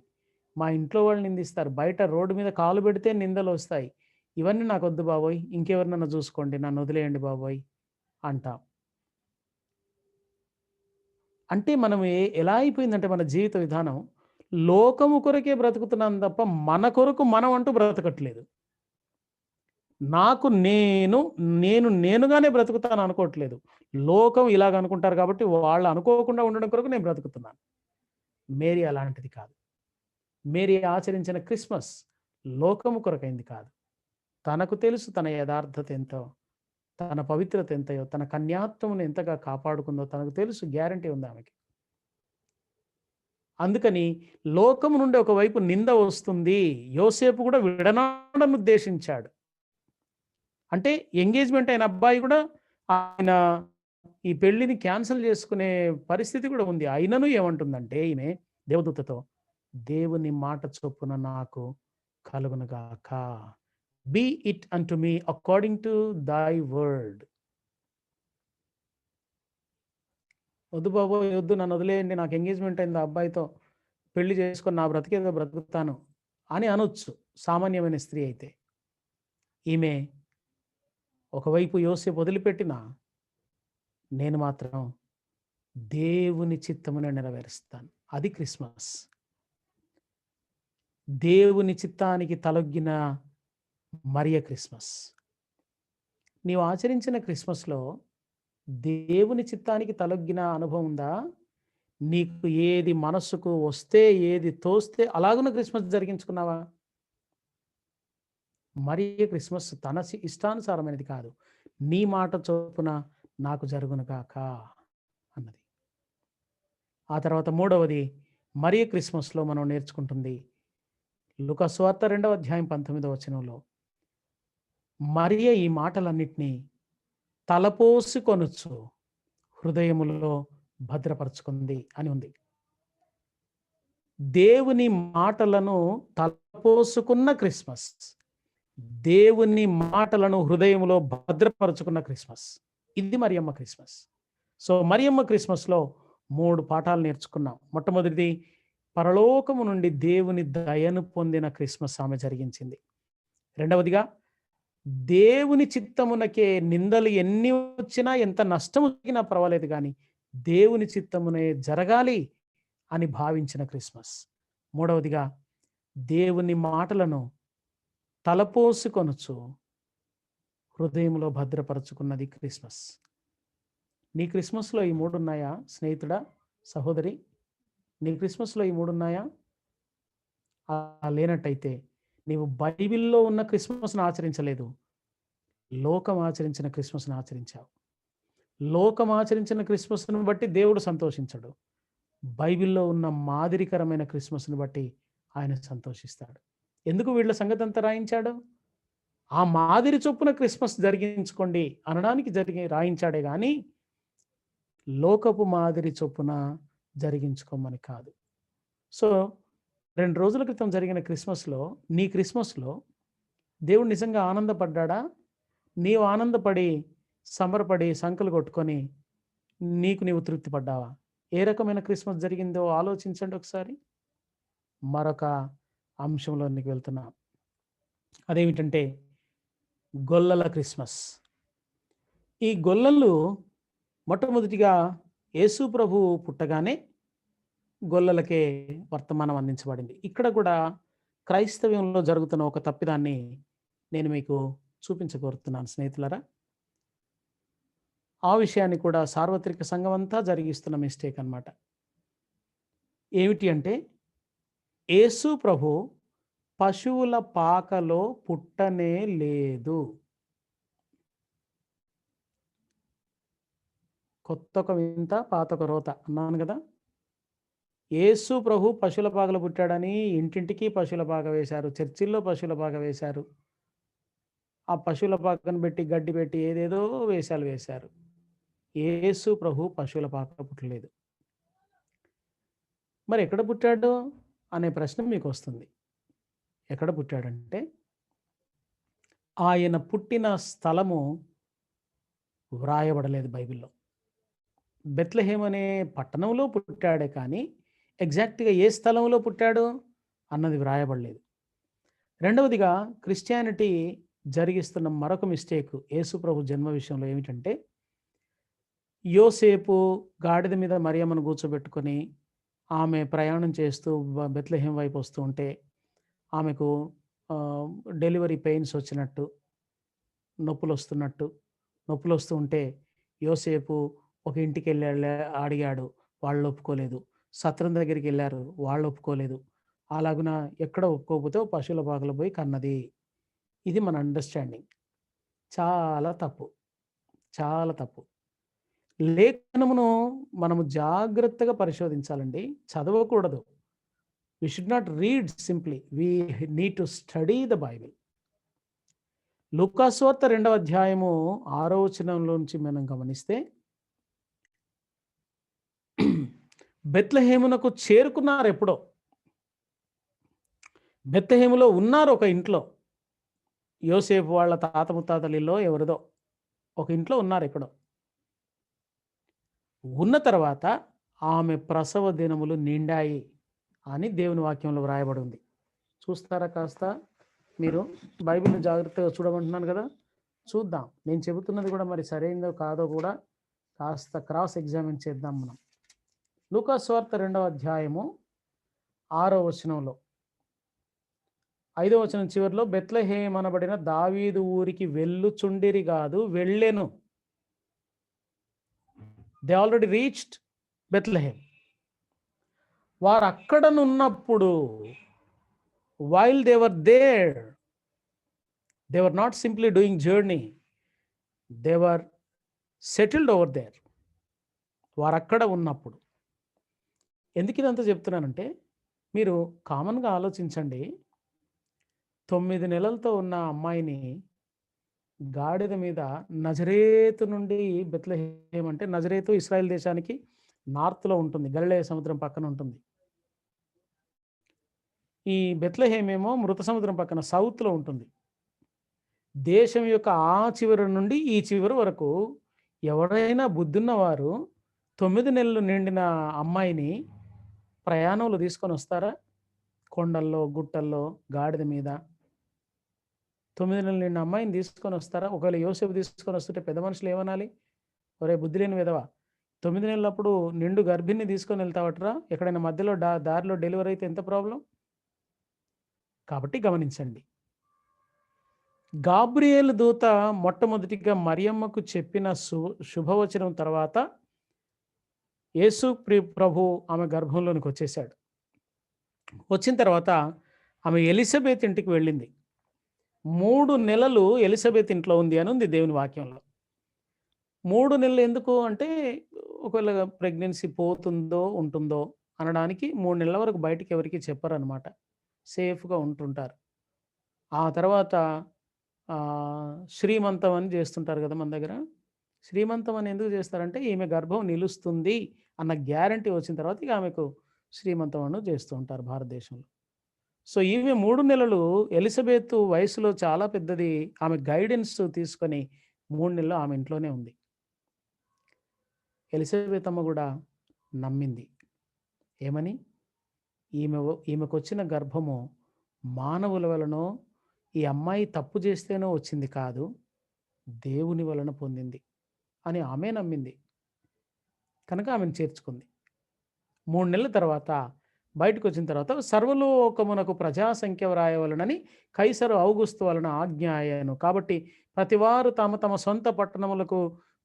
S1: మా ఇంట్లో వాళ్ళు నిందిస్తారు, బయట రోడ్డు మీద కాలు పెడితే నిందలు వస్తాయి, ఇవన్నీ నాకు వద్దు బాబోయ్, ఇంకెవరినన్నా చూసుకోండి, నన్ను వదిలేయండి బాబోయ్ అంటాం. అంటే మనం ఎలా అయిపోయిందంటే మన జీవిత విధానం, లోకము కొరకే బ్రతుకుతున్నాం తప్ప మన కొరకు మనం అంటూ బ్రతకట్లేదు. నాకు నేనుగానే బ్రతుకుతాను అనుకోవట్లేదు. లోకం ఇలాగ అనుకుంటారు కాబట్టి వాళ్ళు అనుకోకుండా ఉండడం కొరకు నేను బ్రతుకుతున్నాను. మేరీ అలాంటిది కాదు. మేరీ ఆచరించిన క్రిస్మస్ లోకము కొరకైంది కాదు. తనకు తెలుసు తన యథార్థత ఎంతో, తన పవిత్రత ఎంతయో, తన కన్యాత్వమును ఎంతగా కాపాడుకుందో తనకు తెలుసు, గ్యారంటీ ఉంది ఆమెకి. అందుకని లోకము నుండి ఒకవైపు నింద వస్తుంది, యోసేపు కూడా విడనాడను ఉద్దేశించాడు. అంటే ఎంగేజ్మెంట్ అయిన అబ్బాయి కూడా ఆయన ఈ పెళ్లిని క్యాన్సిల్ చేసుకునే పరిస్థితి కూడా ఉంది. అయినను ఏమంటుందంటే ఈమె దేవదూతతో, దేవుని మాట చొప్పున నాకు కలుగునుగాక, be it unto me according to దై వర్డ్. వద్దు బాబు వద్దు, నన్ను వదిలేయండి, నాకు ఎంగేజ్మెంట్ అయింది, ఆ అబ్బాయితో పెళ్లి చేసుకొని నా బ్రతికేదో బ్రతుకుతాను అని అనొచ్చు సామాన్యమైన స్త్రీ అయితే. ఈమె ఒకవైపు యోసేపు వదిలిపెట్టిన, నేను మాత్రం దేవుని చిత్తమునే నెరవేరుస్తాను. అది క్రిస్మస్. దేవుని చిత్తానికి తలొగ్గిన మరియ క్రిస్మస్. నీవు ఆచరించిన క్రిస్మస్లో దేవుని చిత్తానికి తలొగ్గిన అనుభవం ఉందా? నీకు ఏది మనస్సుకు వస్తే, ఏది తోస్తే అలాగున క్రిస్మస్ జరిగించుకున్నావా? మరియ క్రిస్మస్ తన ఇష్టానుసారమైనది కాదు, నీ మాట చొప్పున నాకు జరుగునుగాక అన్నది. ఆ తర్వాత మూడవది, మరియ క్రిస్మస్లో మనం నేర్చుకుంటుంది లూకాసు వార్త 2:19 మరియ ఈ మాటలన్నిటినీ తలపోసుకొనుచు హృదయములో భద్రపరుచుకుంది అని ఉంది. దేవుని మాటలను తలపోసుకున్న క్రిస్మస్, దేవుని మాటలను హృదయంలో భద్రపరుచుకున్న క్రిస్మస్, ఇది మరియమ్మ క్రిస్మస్. సో మరియమ్మ క్రిస్మస్లో 3 పాఠాలు నేర్చుకున్నాం. మొట్టమొదటిది, పరలోకము నుండి దేవుని దయను పొందిన క్రిస్మస్ ఆమె జరిగించింది. రెండవదిగా, దేవుని చిత్తమునకే నిందలు ఎన్ని వచ్చినా, ఎంత నష్టం వచ్చినా పర్వాలేదు కానీ దేవుని చిత్తమునే జరగాలి అని భావించిన క్రిస్మస్. మూడవదిగా, దేవుని మాటలను తలపోసుకొనుచు హృదయంలో భద్రపరచుకున్నది క్రిస్మస్. నీ క్రిస్మస్లో ఈ 3 ఉన్నాయా స్నేహితుడా, సహోదరి? నీ క్రిస్మస్లో ఈ 3 ఉన్నాయా? లేనట్టయితే నీవు బైబిల్లో ఉన్న క్రిస్మస్ను ఆచరించలేదు, లోకం ఆచరించిన క్రిస్మస్ను ఆచరించావు. లోకం ఆచరించిన క్రిస్మస్ను బట్టి దేవుడు సంతోషించడు, బైబిల్లో ఉన్న మాదిరికరమైన క్రిస్మస్ను బట్టి ఆయన సంతోషిస్తాడు. ఎందుకు వీళ్ళ సంగతి అంతా రాయించాడు? ఆ మాదిరి చొప్పున క్రిస్మస్ జరిగించుకోండి అనడానికి రాయించాడే కానీ లోకపు మాదిరి చొప్పున జరిగించుకోమని కాదు. సో 2 రోజుల క్రితం జరిగిన నీ క్రిస్మస్‌లో దేవుడు నిజంగా ఆనందపడ్డాడా? నీవు ఆనందపడి, సంబరపడి, సంకలు కొట్టుకొని నీకు నీవు తృప్తి పడ్డావా? ఏ రకమైన క్రిస్మస్ జరిగిందో ఆలోచించండి ఒకసారి. మరొక అంశంలోనికి వెళ్తున్నాం. అదేమిటంటే గొల్లల క్రిస్మస్. ఈ గొల్లలు మొట్టమొదటిగా యేసు ప్రభువు పుట్టగానే గొల్లలకే వర్తమానం అందించబడింది. ఇక్కడ కూడా క్రైస్తవ్యంలో జరుగుతున్న ఒక తప్పిదాన్ని నేను మీకు చూపించగోరుతున్నాను స్నేహితులారా. ఆ విషయాన్ని కూడా సార్వత్రిక సంఘం అంతా జరిగిస్తున్న మిస్టేక్ అన్నమాట. ఏమిటి అంటే యేసు ప్రభు పశువుల పాకలో పుట్టనే లేదు. కొత్తొక వింత పాతొక రోత అన్నాను కదా. యేసు ప్రభు పశువుల పాకలో పుట్టాడని ఇంటింటికి పశువుల పాక వేశారు. చర్చిల్లో పశువుల పాక వేశారు. ఆ పశువుల పాకను పెట్టి, గడ్డి పెట్టి ఏదేదో వేషాలు వేశారు. యేసు ప్రభు పశువుల పాకలో పుట్టలేదు. మరి ఎక్కడ పుట్టాడు అనే ప్రశ్న మీకు వస్తుంది. ఎక్కడ పుట్టాడంటే ఆయన పుట్టిన స్థలము వ్రాయబడలేదు బైబిల్‌లో. బెత్లెహేమ్ అనే పట్టణంలో పుట్టాడే కానీ ఎగ్జాక్ట్‌గా ఏ స్థలంలో పుట్టాడు అన్నది వ్రాయబడలేదు. రెండవదిగా క్రిస్టియానిటీ జరిగిస్తున్న మరొక మిస్టేక్ యేసు ప్రభు జన్మ విషయంలో ఏమిటంటే యోసేపు గాడిద మీద మరియమ్మను కూర్చోబెట్టుకొని ఆమె ప్రయాణం చేస్తూ బెత్లెహేమ్ వైపు వస్తూ ఉంటే ఆమెకు డెలివరీ పెయిన్స్ వచ్చినట్టు, నొప్పులు వస్తూ ఉంటే యోసేపు ఒక ఇంటికి అడిగాడు, వాళ్ళు ఒప్పుకోలేదు. సత్రం దగ్గరికి వెళ్ళారు, వాళ్ళు ఒప్పుకోలేదు. అలాగున ఎక్కడ ఒప్పుకోకపోతే పశువుల పాకలో పోయి కన్నది. ఇది మన అండర్స్టాండింగ్. చాలా తప్పు, చాలా తప్పు. లేఖనమును మనము జాగ్రత్తగా పరిశోధించాలండి, చదవకూడదు. We should not read simply, we need to study the Bible. లూకాసు వార్త 2వ అధ్యాయము 6వ వచనంలోంచి మనం గమనిస్తే బెత్లెహేమునకు చేరుకున్నారు. ఎప్పుడో బెత్లెహేములో ఉన్నారు ఒక ఇంట్లో. యోసేపు వాళ్ళ తాత ముత్తాతలిలో ఎవరిదో ఒక ఇంట్లో ఉన్నారు ఎక్కడో. ఉన్న తర్వాత ఆమె ప్రసవ దినములు నిండాయి అని దేవుని వాక్యంలో వ్రాయబడి ఉంది. చూస్తారా కాస్త? మీరు బైబిల్ని జాగ్రత్తగా చూడమంటున్నాను కదా, చూద్దాం. నేను చెబుతున్నది కూడా మరి సరైందో కాదో కూడా కాస్త క్రాస్ ఎగ్జామిన్ చేద్దాం మనం. లూకాసు వార్త 2వ అధ్యాయము 6వ వచనంలో 5వ వచనం చివరిలో బెత్లెహేమ్ అనబడిన దావీదు ఊరికి వెళ్ళుచుండిరి కాదు, వెళ్ళెను. They already reached Bethlehem. వారు అక్కడనున్నప్పుడు while they were there, they were not simply doing journey, they were settled over there. వారు అక్కడ ఉన్నప్పుడు. ఎందుకు ఇదంతా చెప్తున్నానంటే మీరు కామన్గా ఆలోచించండి. 9 నెలలతో ఉన్న అమ్మాయిని గాడిద మీద నజరేతు నుండి బెత్లెహేమ్ అంటే నజరేతు ఇశ్రాయేల్ దేశానికి నార్త్లో ఉంటుంది, గలిలయ సముద్రం పక్కన ఉంటుంది. ఈ బెత్లెహేమ్ ఏమో మృత సముద్రం పక్కన సౌత్లో ఉంటుంది. దేశం యొక్క ఆ చివరి నుండి ఈ చివరి వరకు ఎవరైనా బుద్ధున్నవారు 9 నెలలు నిండిన అమ్మాయిని ప్రయాణంలో తీసుకొని వస్తారా? కొండల్లో, గుట్టల్లో, గాడిద మీద 9 నెలలు నిండిన అమ్మాయిని తీసుకొని వస్తారా? ఒకవేళ యోసేపు తీసుకొని వస్తుంటే పెద్ద మనుషులు ఏమనాలి? ఒరే బుద్ధి లేని విధవా, 9 నెలలప్పుడు నిండు గర్భిణిని తీసుకొని వెళ్తావట్రా, ఎక్కడైనా మధ్యలో దారిలో డెలివరీ అయితే ఎంత ప్రాబ్లం? కాబట్టి గమనించండి. గాబ్రియేలు దూత మొట్టమొదటిగా మరియమ్మకు చెప్పిన శుభవచనం తర్వాత యేసు ప్రభు ఆమె గర్భంలోనికి వచ్చేసాడు. వచ్చిన తర్వాత ఆమె ఎలిజబెత్ ఇంటికి వెళ్ళింది. 3 నెలలు ఎలిజబెత్ ఇంట్లో ఉంది అని ఉంది దేవుని వాక్యంలో. 3 నెలలు ఎందుకు అంటే ఒకవేళ ప్రెగ్నెన్సీ పోతుందో ఉంటుందో అనడానికి 3 నెలల వరకు బయటికి ఎవరికి చెప్పరనమాట. సేఫ్గా ఉంటుంటారు. ఆ తర్వాత శ్రీమంతం అని చేస్తుంటారు కదా మన దగ్గర. శ్రీమంతం అని ఎందుకు చేస్తారంటే ఈమె గర్భం నిలుస్తుంది అన్న గ్యారంటీ వచ్చిన తర్వాత ఇక ఆమెకు శ్రీమంతం అని చేస్తూ ఉంటారు భారతదేశంలో. సో ఈమె 3 నెలలు ఎలిజబెత్ వయసులో చాలా పెద్దది. ఆమె గైడెన్స్ తీసుకొని 3 నెలలు ఆమె ఇంట్లోనే ఉంది. ఎలిజబెత్ అమ్మ కూడా నమ్మింది. ఏమని? ఈమెకొచ్చిన గర్భము మానవుల వలనో, ఈ అమ్మాయి తప్పు చేస్తేనో వచ్చింది కాదు, దేవుని వలన పొందింది అని ఆమె నమ్మింది. కనుక ఆమెను చేర్చుకుంది. 3 నెలల తర్వాత బయటకొచ్చిన తర్వాత సర్వలోకమునకు ప్రజాసంఖ్య వ్రాయవలెనని కైసరు ఔగుస్తు వలన ఆజ్ఞ అయ్యాను. కాబట్టి ప్రతివారు తమ తమ సొంత పట్టణములకు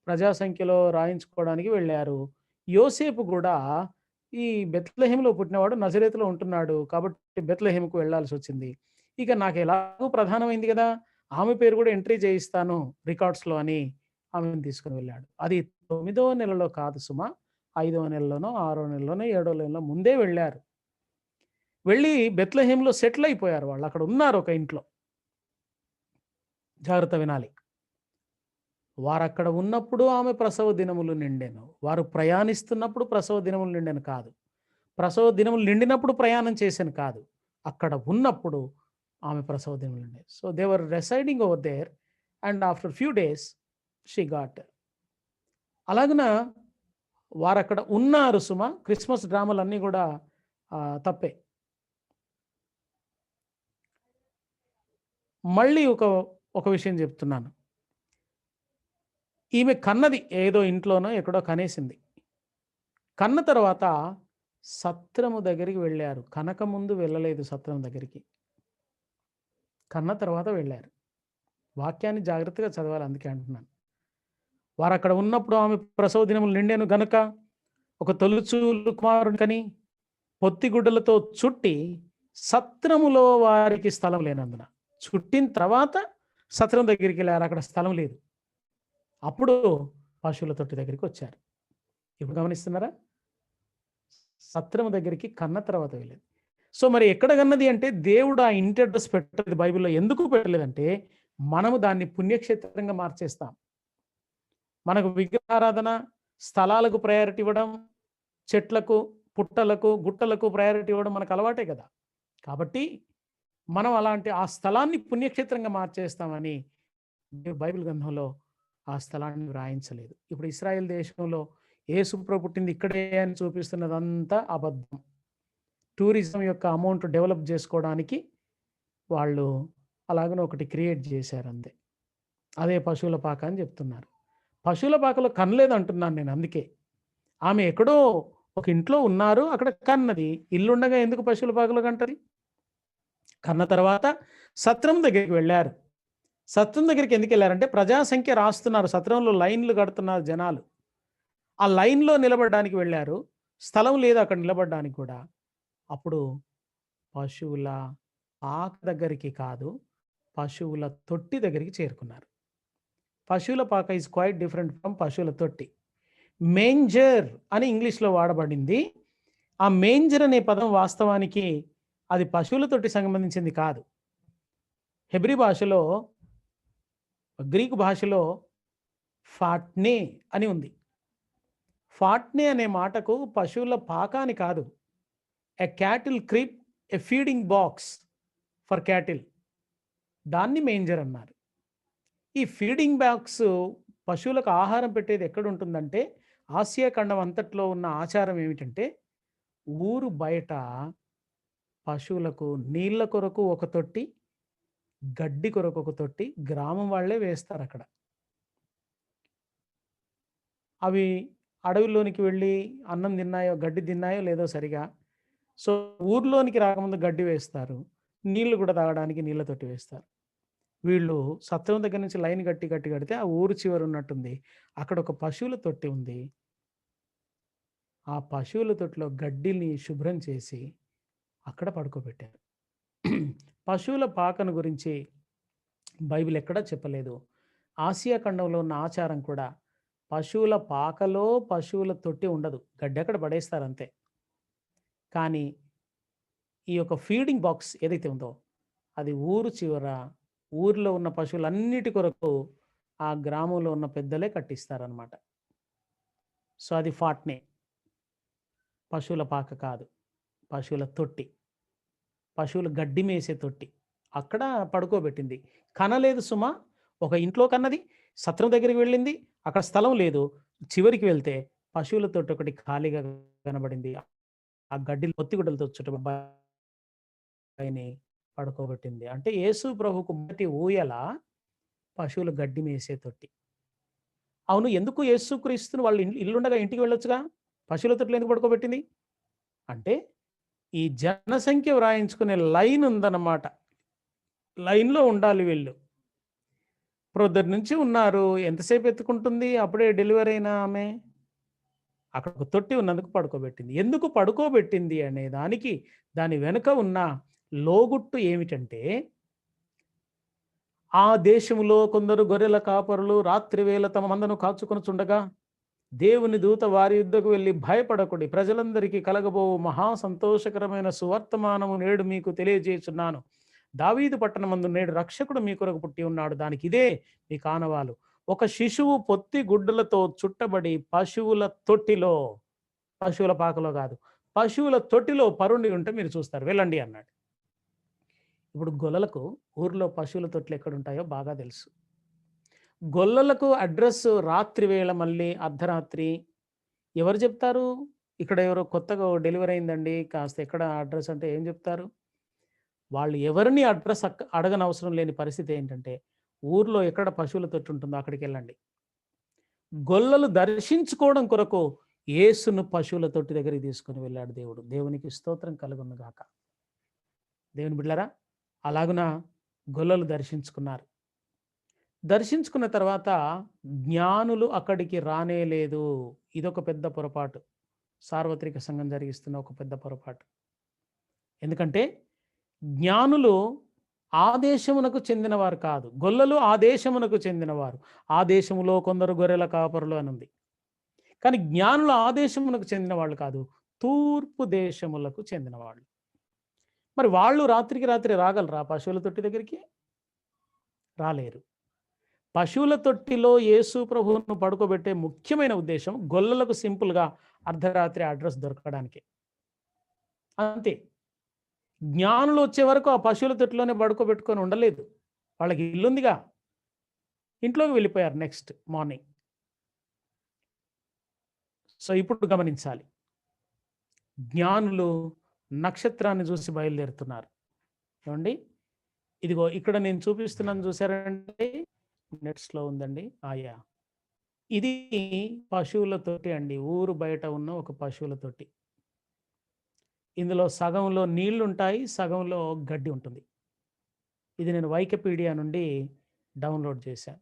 S1: ప్రజాసంఖ్యలో రాయించుకోవడానికి వెళ్ళారు. యోసేపు కూడా ఈ బెత్లెహేములో పుట్టినవాడు, నజరేతులో ఉంటున్నాడు. కాబట్టి బెత్లెహేముకు వెళ్ళాల్సి వచ్చింది. ఇక నాకు ఎలాగో ప్రధానమైంది కదా, ఆమె పేరు కూడా ఎంట్రీ చేయిస్తాను రికార్డ్స్‌లో అని ఆమెను తీసుకొని వెళ్ళాడు. అది 9వ నెలలో కాదు సుమా, 5వ నెలలోనో, 6వ నెలలోనో, 7వ నెలలో ముందే వెళ్ళారు. వెళ్ళి బెత్లెహేంలో సెటిల్ అయిపోయారు వాళ్ళు. అక్కడ ఉన్నారు ఒక ఇంట్లో. జాగ్రత్త వినాలి. వారక్కడ ఉన్నప్పుడు ఆమె ప్రసవ దినములు నిండెను. వారు ప్రయాణిస్తున్నప్పుడు ప్రసవ దినములు నిండెను కాదు. ప్రసవ దినములు నిండినప్పుడు ప్రయాణం చేశాను కాదు. అక్కడ ఉన్నప్పుడు ఆమె ప్రసవ దినములు నిండాయి. So they were residing over there and after few days she got. అలాగున వారక్కడ ఉన్నారు సుమ. క్రిస్మస్ డ్రామాలన్నీ కూడా తప్పే. మళ్ళీ ఒక విషయం చెప్తున్నాను. ఈమె కన్నది ఏదో ఇంట్లోనో ఎక్కడో కనేసింది. కన్న తర్వాత సత్రము దగ్గరికి వెళ్ళారు. కనక ముందు వెళ్ళలేదు సత్రం దగ్గరికి. కన్న తర్వాత వెళ్ళారు. వాక్యాన్ని జాగ్రత్తగా చదవాలి, అందుకే అంటున్నాను. వారు అక్కడ ఉన్నప్పుడు ఆమె ప్రసవ దినములు నిండాను గనుక ఒక తొలిచూలు కుమారుని కని పొత్తిగుడ్డలతో చుట్టి సత్రములో వారికి స్థలం లేనందున, చుట్టిన తర్వాత సత్రం దగ్గరికి వెళ్ళారు. అక్కడ స్థలం లేదు. అప్పుడు పశువుల తొట్టి దగ్గరికి వచ్చారు. ఇప్పుడు గమనిస్తున్నారా? సత్రం దగ్గరికి కన్న తర్వాత వెళ్ళేది. సో మరి ఎక్కడ కన్నది అంటే, దేవుడు ఆ ఇంటి అడ్రస్ పెట్టలేదు బైబిల్లో. ఎందుకు పెట్టలేదంటే, మనము దాన్ని పుణ్యక్షేత్రంగా మార్చేస్తాం. మనకు విగ్రహారాధన, స్థలాలకు ప్రయారిటీ ఇవ్వడం, చెట్లకు, పుట్టలకు, గుట్టలకు ప్రయారిటీ ఇవ్వడం మనకు అలవాటే కదా. కాబట్టి మనం అలాంటి ఆ స్థలాన్ని పుణ్యక్షేత్రంగా మార్చేస్తామని బైబిల్ గ్రంథంలో ఆ స్థలాన్ని వ్రాయించలేదు. ఇప్పుడు ఇశ్రాయేల్ దేశంలో యేసుప్రభు పుట్టింది ఇక్కడే అని చూపిస్తున్నదంతా అబద్ధం. టూరిజం యొక్క అమౌంట్ డెవలప్ చేసుకోవడానికి వాళ్ళు అలాగనే ఒకటి క్రియేట్ చేశారు అంతే. అదే పశువుల పాక అని చెప్తున్నారు. పశువుల పాకలో కనలేదు అంటున్నాను నేను. అందుకే ఆమె ఎక్కడో ఒక ఇంట్లో ఉన్నారు, అక్కడ కన్నది. ఇల్లుండగా ఎందుకు పశువుల పాకలో కంటది? కన్న తర్వాత సత్రం దగ్గరికి వెళ్ళారు. సత్రం దగ్గరికి ఎందుకు వెళ్ళారంటే, ప్రజాసంఖ్య రాస్తున్నారు, సత్రంలో లైన్లు కడుతున్నారు జనాలు. ఆ లైన్లో నిలబడడానికి వెళ్ళారు. స్థలం లేదు అక్కడ నిలబడడానికి కూడా. అప్పుడు పశువుల పాక దగ్గరికి కాదు, పశువుల తొట్టి దగ్గరికి చేరుకున్నారు. పశువుల పాక ఈజ్ క్వైట్ డిఫరెంట్ ఫ్రమ్ పశువుల తొట్టి. మేంజర్ అని ఇంగ్లీష్లో వాడబడింది. ఆ మేంజర్ అనే పదం వాస్తవానికి అది పశువుల తొట్టి సంబంధించింది కాదు. హెబ్రీ భాషలో, గ్రీకు భాషలో ఫాట్నే అని ఉంది. ఫాట్నే అనే మాటకు పశువుల పాక అని కాదు. A cattle crib, a feeding box for cattle, దాన్ని మేంజర్ అన్నారు. ఈ ఫీడింగ్ బాక్స్, పశువులకు ఆహారం పెట్టేది ఎక్కడ ఉంటుందంటే, ఆసియా ఖండం అంతట్లో ఉన్న ఆచారం ఏమిటంటే, ఊరు బయట పశువులకు నీళ్ళ కొరకు ఒక తొట్టి, గడ్డి కొరకు ఒక తొట్టి గ్రామం వాళ్ళే వేస్తారు అక్కడ. అవి అడవిలోనికి వెళ్ళి అన్నం తిన్నాయో, గడ్డి తిన్నాయో లేదో సరిగా. సో ఊర్లోనికి రాకముందు గడ్డి వేస్తారు, నీళ్లు కూడా తాగడానికి నీళ్ళ తొట్టి వేస్తారు. వీళ్ళు సత్రం దగ్గర నుంచి లైన్ కడితే ఆ ఊరు చివరి ఉన్నట్టుంది, అక్కడ ఒక పశువుల తొట్టి ఉంది. ఆ పశువుల తొట్టిలో గడ్డిని శుభ్రం చేసి అక్కడ పడుకోబెట్టారు. పశువుల పాకను గురించి బైబిల్ ఎక్కడా చెప్పలేదు. ఆసియా ఖండంలో ఉన్న ఆచారం కూడా పశువుల పాకలో పశువుల తొట్టి ఉండదు, గడ్డి అక్కడ పడేస్తారు అంతే. కానీ ఈ యొక్క ఫీడింగ్ బాక్స్ ఏదైతే ఉందో అది ఊరు చివర, ఊరిలో ఉన్న పశువులన్నిటి కొరకు ఆ గ్రామంలో ఉన్న పెద్దలే కట్టిస్తారనమాట. సో అది ఫాట్నే, పశువుల పాక కాదు, పశువుల తొట్టి. పశువులు గడ్డి మేసే తొట్టి, అక్కడ పడుకోబెట్టింది. కనలేదు సుమ, ఒక ఇంట్లో కన్నది, సత్రం దగ్గరికి వెళ్ళింది, అక్కడ స్థలం లేదు. చివరికి వెళ్తే పశువుల తొట్టి ఒకటి ఖాళీగా కనబడింది. ఆ గడ్డి పొత్తిగుడ్డలతో చుట్టబడిని పడుకోబెట్టింది. అంటే యేసు ప్రభువుకు మొదటి ఊయల పశువులు గడ్డి మేసే తొట్టి. అవును, ఎందుకు యేసుక్రీస్తుని వాళ్ళు ఇల్లుండగా ఇంటికి వెళ్ళొచ్చుగా, పశువుల తొట్టిలో ఎందుకు పడుకోబెట్టింది అంటే, ఈ జనసంఖ్య వ్రాయించుకునే లైన్ ఉందన్నమాట. లైన్లో ఉండాలి వీళ్ళు. ప్రొద్దుటి నుంచి ఉన్నారు, ఎంతసేపు ఎత్తుకుంటుంది, అప్పుడే డెలివరీ అయిన ఆమె. అక్కడ ఒక తొట్టి ఉన్నందుకు పడుకోబెట్టింది. ఎందుకు పడుకోబెట్టింది అనే దానికి దాని వెనుక ఉన్న లోగుట్టు ఏమిటంటే, ఆ దేశములో కొందరు గొర్రెల కాపరులు రాత్రి వేళ తమ మందను కాచుకొనుచుండగా దేవుని దూత వారి యుద్ధకు వెళ్ళి, భయపడకుడి, ప్రజలందరికీ కలగబో మహా సంతోషకరమైన సువర్తమానము నేడు మీకు తెలియజేస్తున్నాను. దావీదు పట్టణమందు నేడు రక్షకుడు మీ కొరకు పుట్టి ఉన్నాడు. దానికి ఇదే మీ కానవాలు. ఒక శిశువు పొత్తి గుడ్డలతో చుట్టబడి పశువుల తొట్టిలో, పశువుల పాకలో కాదు, పశువుల తొట్టిలో పరుండి ఉంటే మీరు చూస్తారు, వెళ్ళండి అన్నాడు. ఇప్పుడు గొల్లలకు ఊర్లో పశువుల తొట్లు ఎక్కడుంటాయో బాగా తెలుసు. గొల్లలకు అడ్రస్ రాత్రి వేళ, మళ్ళీ అర్ధరాత్రి ఎవరు చెప్తారు? ఇక్కడ ఎవరో కొత్తగా డెలివరీ అయిందండి, కాస్త ఎక్కడ అడ్రస్ అంటే ఏం చెప్తారు? వాళ్ళు ఎవరిని అడ్రస్ అడగనవసరం లేని పరిస్థితి ఏంటంటే, ఊర్లో ఎక్కడ పశువుల తొట్టి ఉంటుందో అక్కడికి వెళ్ళండి. గొల్లలు దర్శించుకోవడం కొరకు యేసును పశువుల తొట్టి దగ్గరికి తీసుకుని వెళ్ళాడు దేవుడు. దేవునికి స్తోత్రం కలుగును గాక. దేవుని బిడ్డలారా, అలాగున గొల్లలు దర్శించుకున్నారు. దర్శించుకున్న తర్వాత జ్ఞానులు అక్కడికి రానే లేదు. ఇదొక పెద్ద పొరపాటు, సార్వత్రిక సంఘం జరిగిస్తున్న ఒక పెద్ద పొరపాటు. ఎందుకంటే జ్ఞానులు ఆ దేశమునకు చెందినవారు కాదు, గొల్లలు ఆ దేశమునకు చెందినవారు. ఆ దేశములో కొందరు గొర్రెల కాపరులు అని ఉంది. కానీ జ్ఞానులు ఆ దేశమునకు చెందిన వాళ్ళు కాదు, తూర్పు దేశములకు చెందిన వాళ్ళు. మరి వాళ్ళు రాత్రికి రాత్రి రాగలరా పశువుల తొట్టి దగ్గరికి? రాలేరు. పశువుల తొట్టిలో యేసు ప్రభువును పడుకోబెట్టే ముఖ్యమైన ఉద్దేశం గొల్లలకు సింపుల్గా అర్ధరాత్రి అడ్రస్ దొరకడానికి, అంతే. జ్ఞానులు వచ్చే వరకు ఆ పశువుల తొట్టిలోనే పడుకోబెట్టుకొని ఉండలేదు. వాళ్ళకి ఇల్లుందిగా, ఇంట్లోకి వెళ్ళిపోయారు నెక్స్ట్ మార్నింగ్. సో ఇప్పుడు గమనించాలి, జ్ఞానులు నక్షత్రాన్ని చూసి బయలుదేరుతున్నారు. ఏమండి, ఇదిగో ఇక్కడ నేను చూపిస్తున్నాను, చూసారండి, నెట్స్లో ఉందండి. ఆయా, ఇది పశువుల తొట్టి అండి, ఊరు బయట ఉన్న ఒక పశువుల తొట్టి. ఇందులో సగంలో నీళ్లు ఉంటాయి, సగంలో గడ్డి ఉంటుంది. ఇది నేను వైకిపీడియా నుండి డౌన్లోడ్ చేశాను.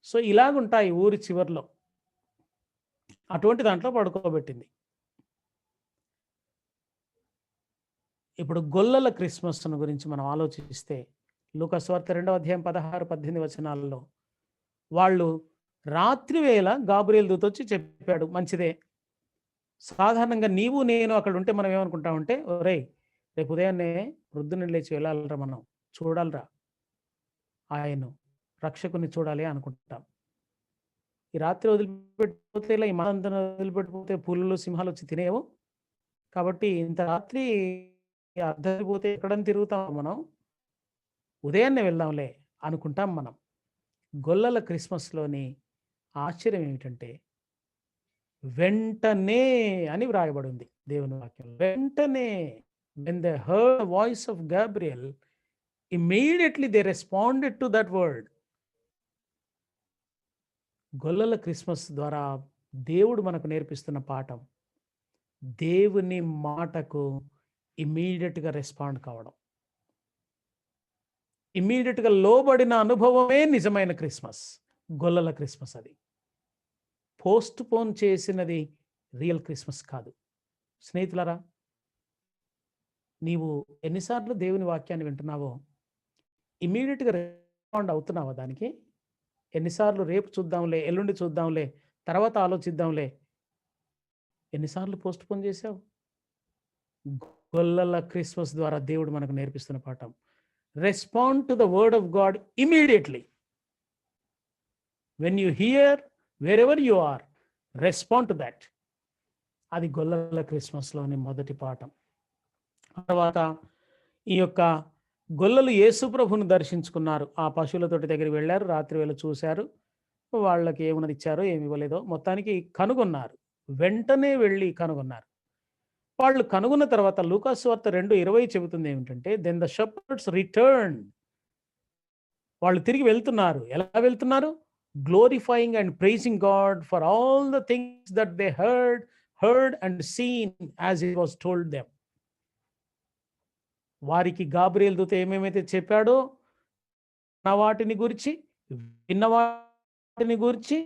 S1: సో ఇలాగుంటాయి ఊరి చివర్లో, అటువంటి దాంట్లో పడుకోబెట్టింది. ఇప్పుడు గొల్లల క్రిస్మస్ గురించి మనం ఆలోచిస్తే, లూకా సువార్త 2వ అధ్యాయం 16-18 వచనాలలో వాళ్ళు రాత్రి వేళ గాబ్రియెల్ దూత వచ్చి చెప్పాడు, మంచిదే. సాధారణంగా నీవు నేను అక్కడ ఉంటే మనం ఏమనుకుంటామంటే, ఒరేయ్ రేపు ఉదయాన్నే వృద్ధుని లేచి వెళ్ళాలరా, మనం చూడాలరా, ఆయన రక్షకుని చూడాలి అనుకుంటాం. ఈ రాత్రి వదిలిపెట్టిపోతే, ఇలా ఈ మనంతా వదిలిపెట్టిపోతే పులులు సింహాలు వచ్చి తినేవు. కాబట్టి ఇంత రాత్రి అర్ధపోతే ఎక్కడని తిరుగుతాం మనం, ఉదయాన్నే వెళ్దాంలే అనుకుంటాం మనం. గొల్లల క్రిస్మస్లోని ఆశ్చర్యం ఏమిటంటే, వెంటనే అని వ్రాయబడి ఉంది దేవుని వాక్యం. వెంటనే, when they heard the voice of Gabriel, immediately they responded to that word. గొల్లల క్రిస్మస్ ద్వారా దేవుడు మనకు నేర్పిస్తున్న పాఠం, దేవుని మాటకు ఇమ్మీడియట్గా రెస్పాండ్ కావడం, ఇమ్మీడియట్గా లోబడిన అనుభవమే నిజమైన క్రిస్మస్. గొల్లల క్రిస్మస్ అది. పోస్ట్ పోన్ చేసినది రియల్ క్రిస్మస్ కాదు. స్నేహితులారా, నీవు ఎన్నిసార్లు దేవుని వాక్యాన్ని వింటున్నావో ఇమ్మీడియట్గా రెస్పాండ్ అవుతున్నావా దానికి? ఎన్నిసార్లు రేపు చూద్దాంలే, ఎల్లుండి చూద్దాంలే, తర్వాత ఆలోచిద్దాంలే, ఎన్నిసార్లు పోస్ట్ పోన్ చేశావు? గొల్లల క్రిస్మస్ ద్వారా దేవుడు మనకు నేర్పిస్తున్న పాఠం, respond to the word of God immediately. When you hear, wherever you are, respond to that. అది గొల్లల క్రిస్మస్లోని మొదటి పాఠం. తర్వాత ఈ యొక్క గొల్లలు యేసు ప్రభువును దర్శించుకున్నారు. ఆ పశువుల తొట్టి దగ్గరికి వెళ్ళారు. రాత్రి వేళ చూశారు. వాళ్ళకి ఏమన్నది ఇచ్చారో ఏమి ఇవ్వలేదో మొత్తానికి కనుగొన్నారు. వెంటనే వెళ్ళి కనుగొన్నారు. వాళ్ళు కనుగొన్న తర్వాత లూకాసు వార్త 2:20 చెబుతుంది ఏమిటంటే, దెన్ ద షెపర్డ్స్ రిటర్న్డ్. వాళ్ళు తిరిగి వెళ్తున్నారు. ఎలా వెళ్తున్నారు? Glorifying and praising God for all the things that they heard and seen as it was told them. వారికి గాబ్రియెల్ దూత ఏమేమైతే చెప్పాడో వాటిని గురించి, విన్న వాటిని గురించి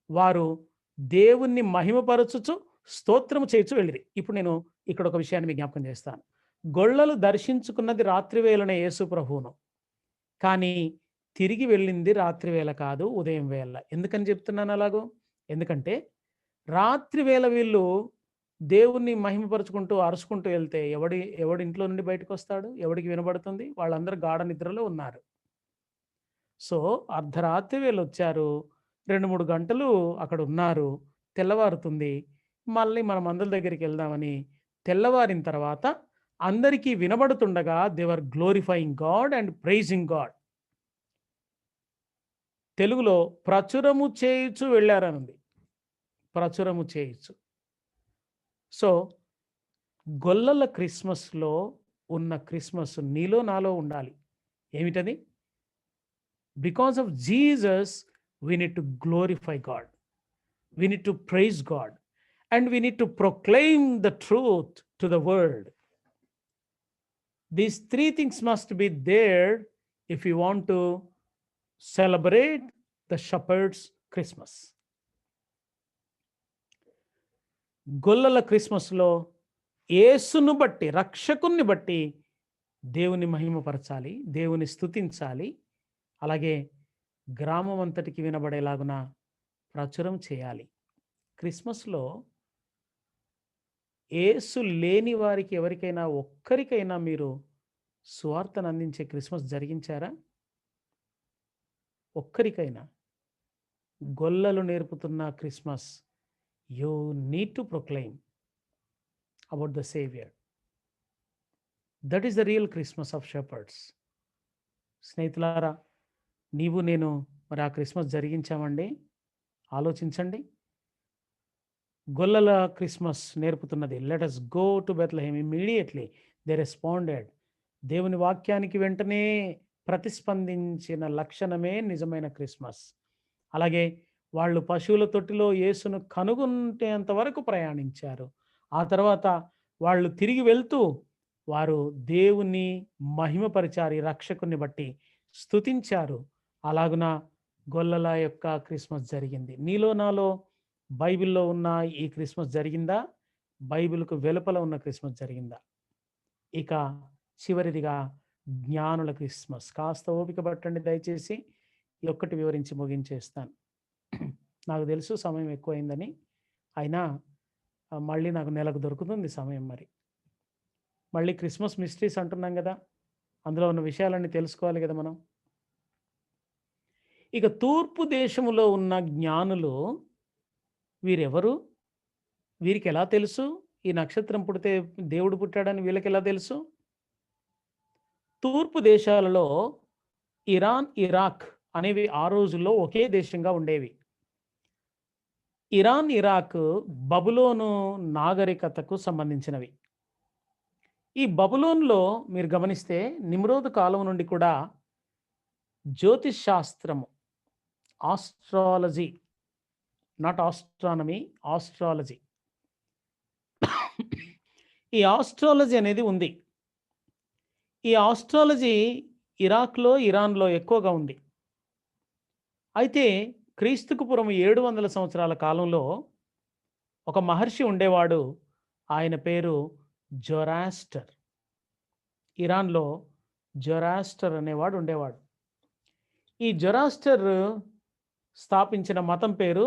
S1: వారు దేవుణ్ణి మహిమపరచుచు స్తోత్రము చేయుచు వెళ్ళిరి. ఇప్పుడు నేను ఇక్కడ ఒక విషయాన్ని మీకు జ్ఞాపకం చేస్తాను. గొల్లలు దర్శించుకున్నది రాత్రి వేళనే యేసు ప్రభువును. కానీ తిరిగి వెళ్ళింది రాత్రి వేళ కాదు, ఉదయం వేళ. ఎందుకని చెప్తున్నాను అలాగూ? ఎందుకంటే రాత్రి వేళ వీళ్ళు దేవుణ్ణి మహిమపరుచుకుంటూ అరుచుకుంటూ వెళ్తే ఎవడి ఇంట్లో నుండి బయటకు వస్తాడు? ఎవడికి వినబడుతుంది? వాళ్ళందరూ గాఢ నిద్రలో ఉన్నారు. సో అర్ధరాత్రి వేళ వచ్చారు. 2-3 గంటలు అక్కడ ఉన్నారు. తెల్లవారుతుంది. మళ్ళీ మన మందుల దగ్గరికి వెళ్దామని తెల్లవారిన తర్వాత అందరికీ వినబడుతుండగా they were glorifying God and praising God. తెలుగులో ప్రచురము చేయుచు వెళ్ళారనుంది. ప్రచురము చేయుచు. సో గొల్లల క్రిస్మస్లో ఉన్న క్రిస్మస్ నీలో నాలో ఉండాలి. ఏమిటది? Because of Jesus we need to glorify God. We need to praise God. And we need to proclaim the truth to the world. These three things must be there if you want to celebrate the shepherd's Christmas. గొల్లల క్రిస్మస్లో యేసును బట్టి, రక్షకుని బట్టి దేవుని మహిమపరచాలి, దేవుని స్తుతించాలి. అలాగే గ్రామం అంతటికి వినబడేలాగున ప్రచురం చేయాలి. క్రిస్మస్లో యేసు లేని వారికి ఎవరికైనా ఒక్కరికైనా మీరు సువార్తను అందించే క్రిస్మస్ జరిగించారా? ఒక్కరికైనా? గొల్లలు నేర్పుతున్న Christmas, you need to proclaim about the saviour. That is the real Christmas of shepherds. స్నేహితులారా, నీవు నేను మరి ఆ క్రిస్మస్ జరిగించామండి? ఆలోచించండి. గొల్లల క్రిస్మస్ నేర్పుతున్నది, let us go to Bethlehem. Immediately they responded. దేవుని వాక్యానికి వెంటనే ప్రతిస్పందించిన లక్షణమే నిజమైన క్రిస్మస్. అలాగే వాళ్ళు పశువుల తొట్టిలో యేసును కనుగొంటేంత వరకు ప్రయాణించారు. ఆ తర్వాత వాళ్ళు తిరిగి వెళ్తూ వారు దేవుని మహిమపరిచారు, రక్షకుని బట్టి స్తుతించారు. అలాగున గొల్లల యొక్క క్రిస్మస్ జరిగింది. నీలో నాలో బైబిల్లో ఉన్న ఈ క్రిస్మస్ జరిగిందా? బైబిల్కు వెలుపల ఉన్న క్రిస్మస్ జరిగిందా? ఇక చివరిదిగా జ్ఞానుల క్రిస్మస్. కాస్త ఓపిక పట్టండి దయచేసి. ఈ ఒక్కటి వివరించి ముగించేస్తాను. నాకు తెలుసు సమయం ఎక్కువైందని, అయినా మళ్ళీ నాకు నెలకు దొరుకుతుంది సమయం. మరి మళ్ళీ క్రిస్మస్ మిస్టరీస్ అంటున్నాం కదా, అందులో ఉన్న విషయాలన్నీ తెలుసుకోవాలి కదా మనం. ఇక తూర్పు దేశములో ఉన్న జ్ఞానులు వీరెవరు? వీరికి ఎలా తెలుసు ఈ నక్షత్రం పుడితే దేవుడు పుట్టాడని? వీళ్ళకి ఎలా తెలుసు? తూర్పు దేశాలలో ఇరాన్, ఇరాక్ అనేవి ఆ రోజుల్లో ఒకే దేశంగా ఉండేవి. ఇరాన్, ఇరాక్ బబులోను నాగరికతకు సంబంధించినవి. ఈ బబులోన్లో మీరు గమనిస్తే నిమ్రోదు కాలం నుండి కూడా జ్యోతిష్ శాస్త్రము, ఆస్ట్రాలజీ, నాట్ ఆస్ట్రానమీ, ఆస్ట్రాలజీ, ఈ ఆస్ట్రాలజీ అనేది ఉంది. ఈ ఆస్ట్రాలజీ ఇరాక్లో, ఇరాన్లో ఎక్కువగా ఉంది. అయితే క్రీస్తుకు పూర్వం 700 సంవత్సరాల కాలంలో ఒక మహర్షి ఉండేవాడు. ఆయన పేరు జొరాస్టర్. ఇరాన్లో జొరాస్టర్ అనేవాడు ఉండేవాడు. ఈ జొరాస్టర్ స్థాపించిన మతం పేరు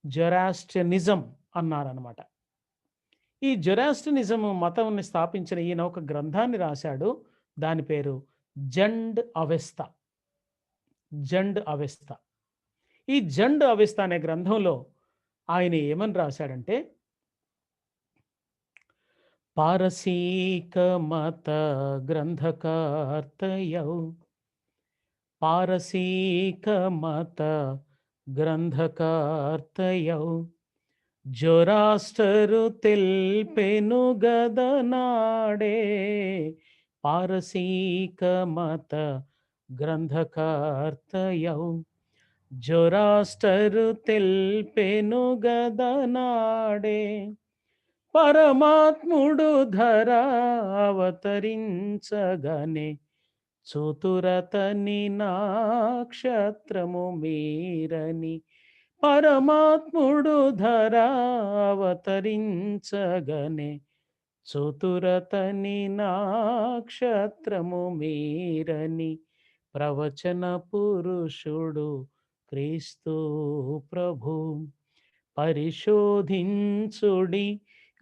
S1: జొరాస్ట్రియనిజం అన్నారనమాట. ఈ జొరాస్ట్రియనిజం మతాన్ని స్థాపించిన ఈయన ఒక గ్రంథాన్ని రాశాడు. దాని పేరు జండ్ అవెస్తా. జండ్ అవెస్తా. ఈ జండ్ అవెస్తా అనే గ్రంథంలో ఆయన ఏమని రాశాడంటే, పారసీక మత గ్రంథకర్తయౌ పారసీక మత గ్రంథకర్తయౌ జొరాస్టరు తెల్పెను గదనాడే పారసీక మత గ్రంథకర్తయౌ జొరాస్టరు తెల్పెను గదనాడే పరమాత్ముడు ధర అవతరించగనే చతురతని నక్షత్రము మీరని పరమాత్ముడు ధర అవతరించగనే చతురతని నక్షత్రము మీరని ప్రవచన పురుషుడు క్రీస్తు ప్రభు పరిశోధించుడి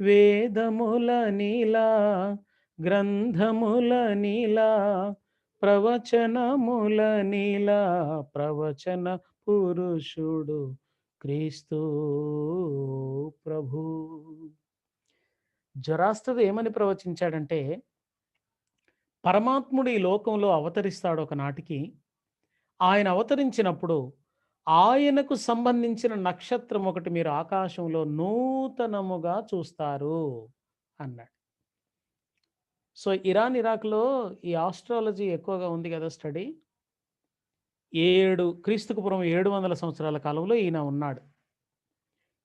S1: వేదముల నీలా గ్రంథముల నీలా ప్రవచనముల నీలా ప్రవచన పురుషుడు క్రీస్తు ప్రభు. జొరాస్ట్రర్ ఏమని ప్రవచించాడంటే పరమాత్ముడు ఈ లోకంలో అవతరిస్తాడు ఒకనాటికి. ఆయన అవతరించినప్పుడు ఆయనకు సంబంధించిన నక్షత్రం ఒకటి మీరు ఆకాశంలో నూతనముగా చూస్తారు అన్నాడు. సో ఇరాన్ ఇరాక్లో ఈ ఆస్ట్రాలజీ ఎక్కువగా ఉంది కదా స్టడీ. క్రీస్తుకు పూర్వం 700 సంవత్సరాల కాలంలో ఈయన ఉన్నాడు.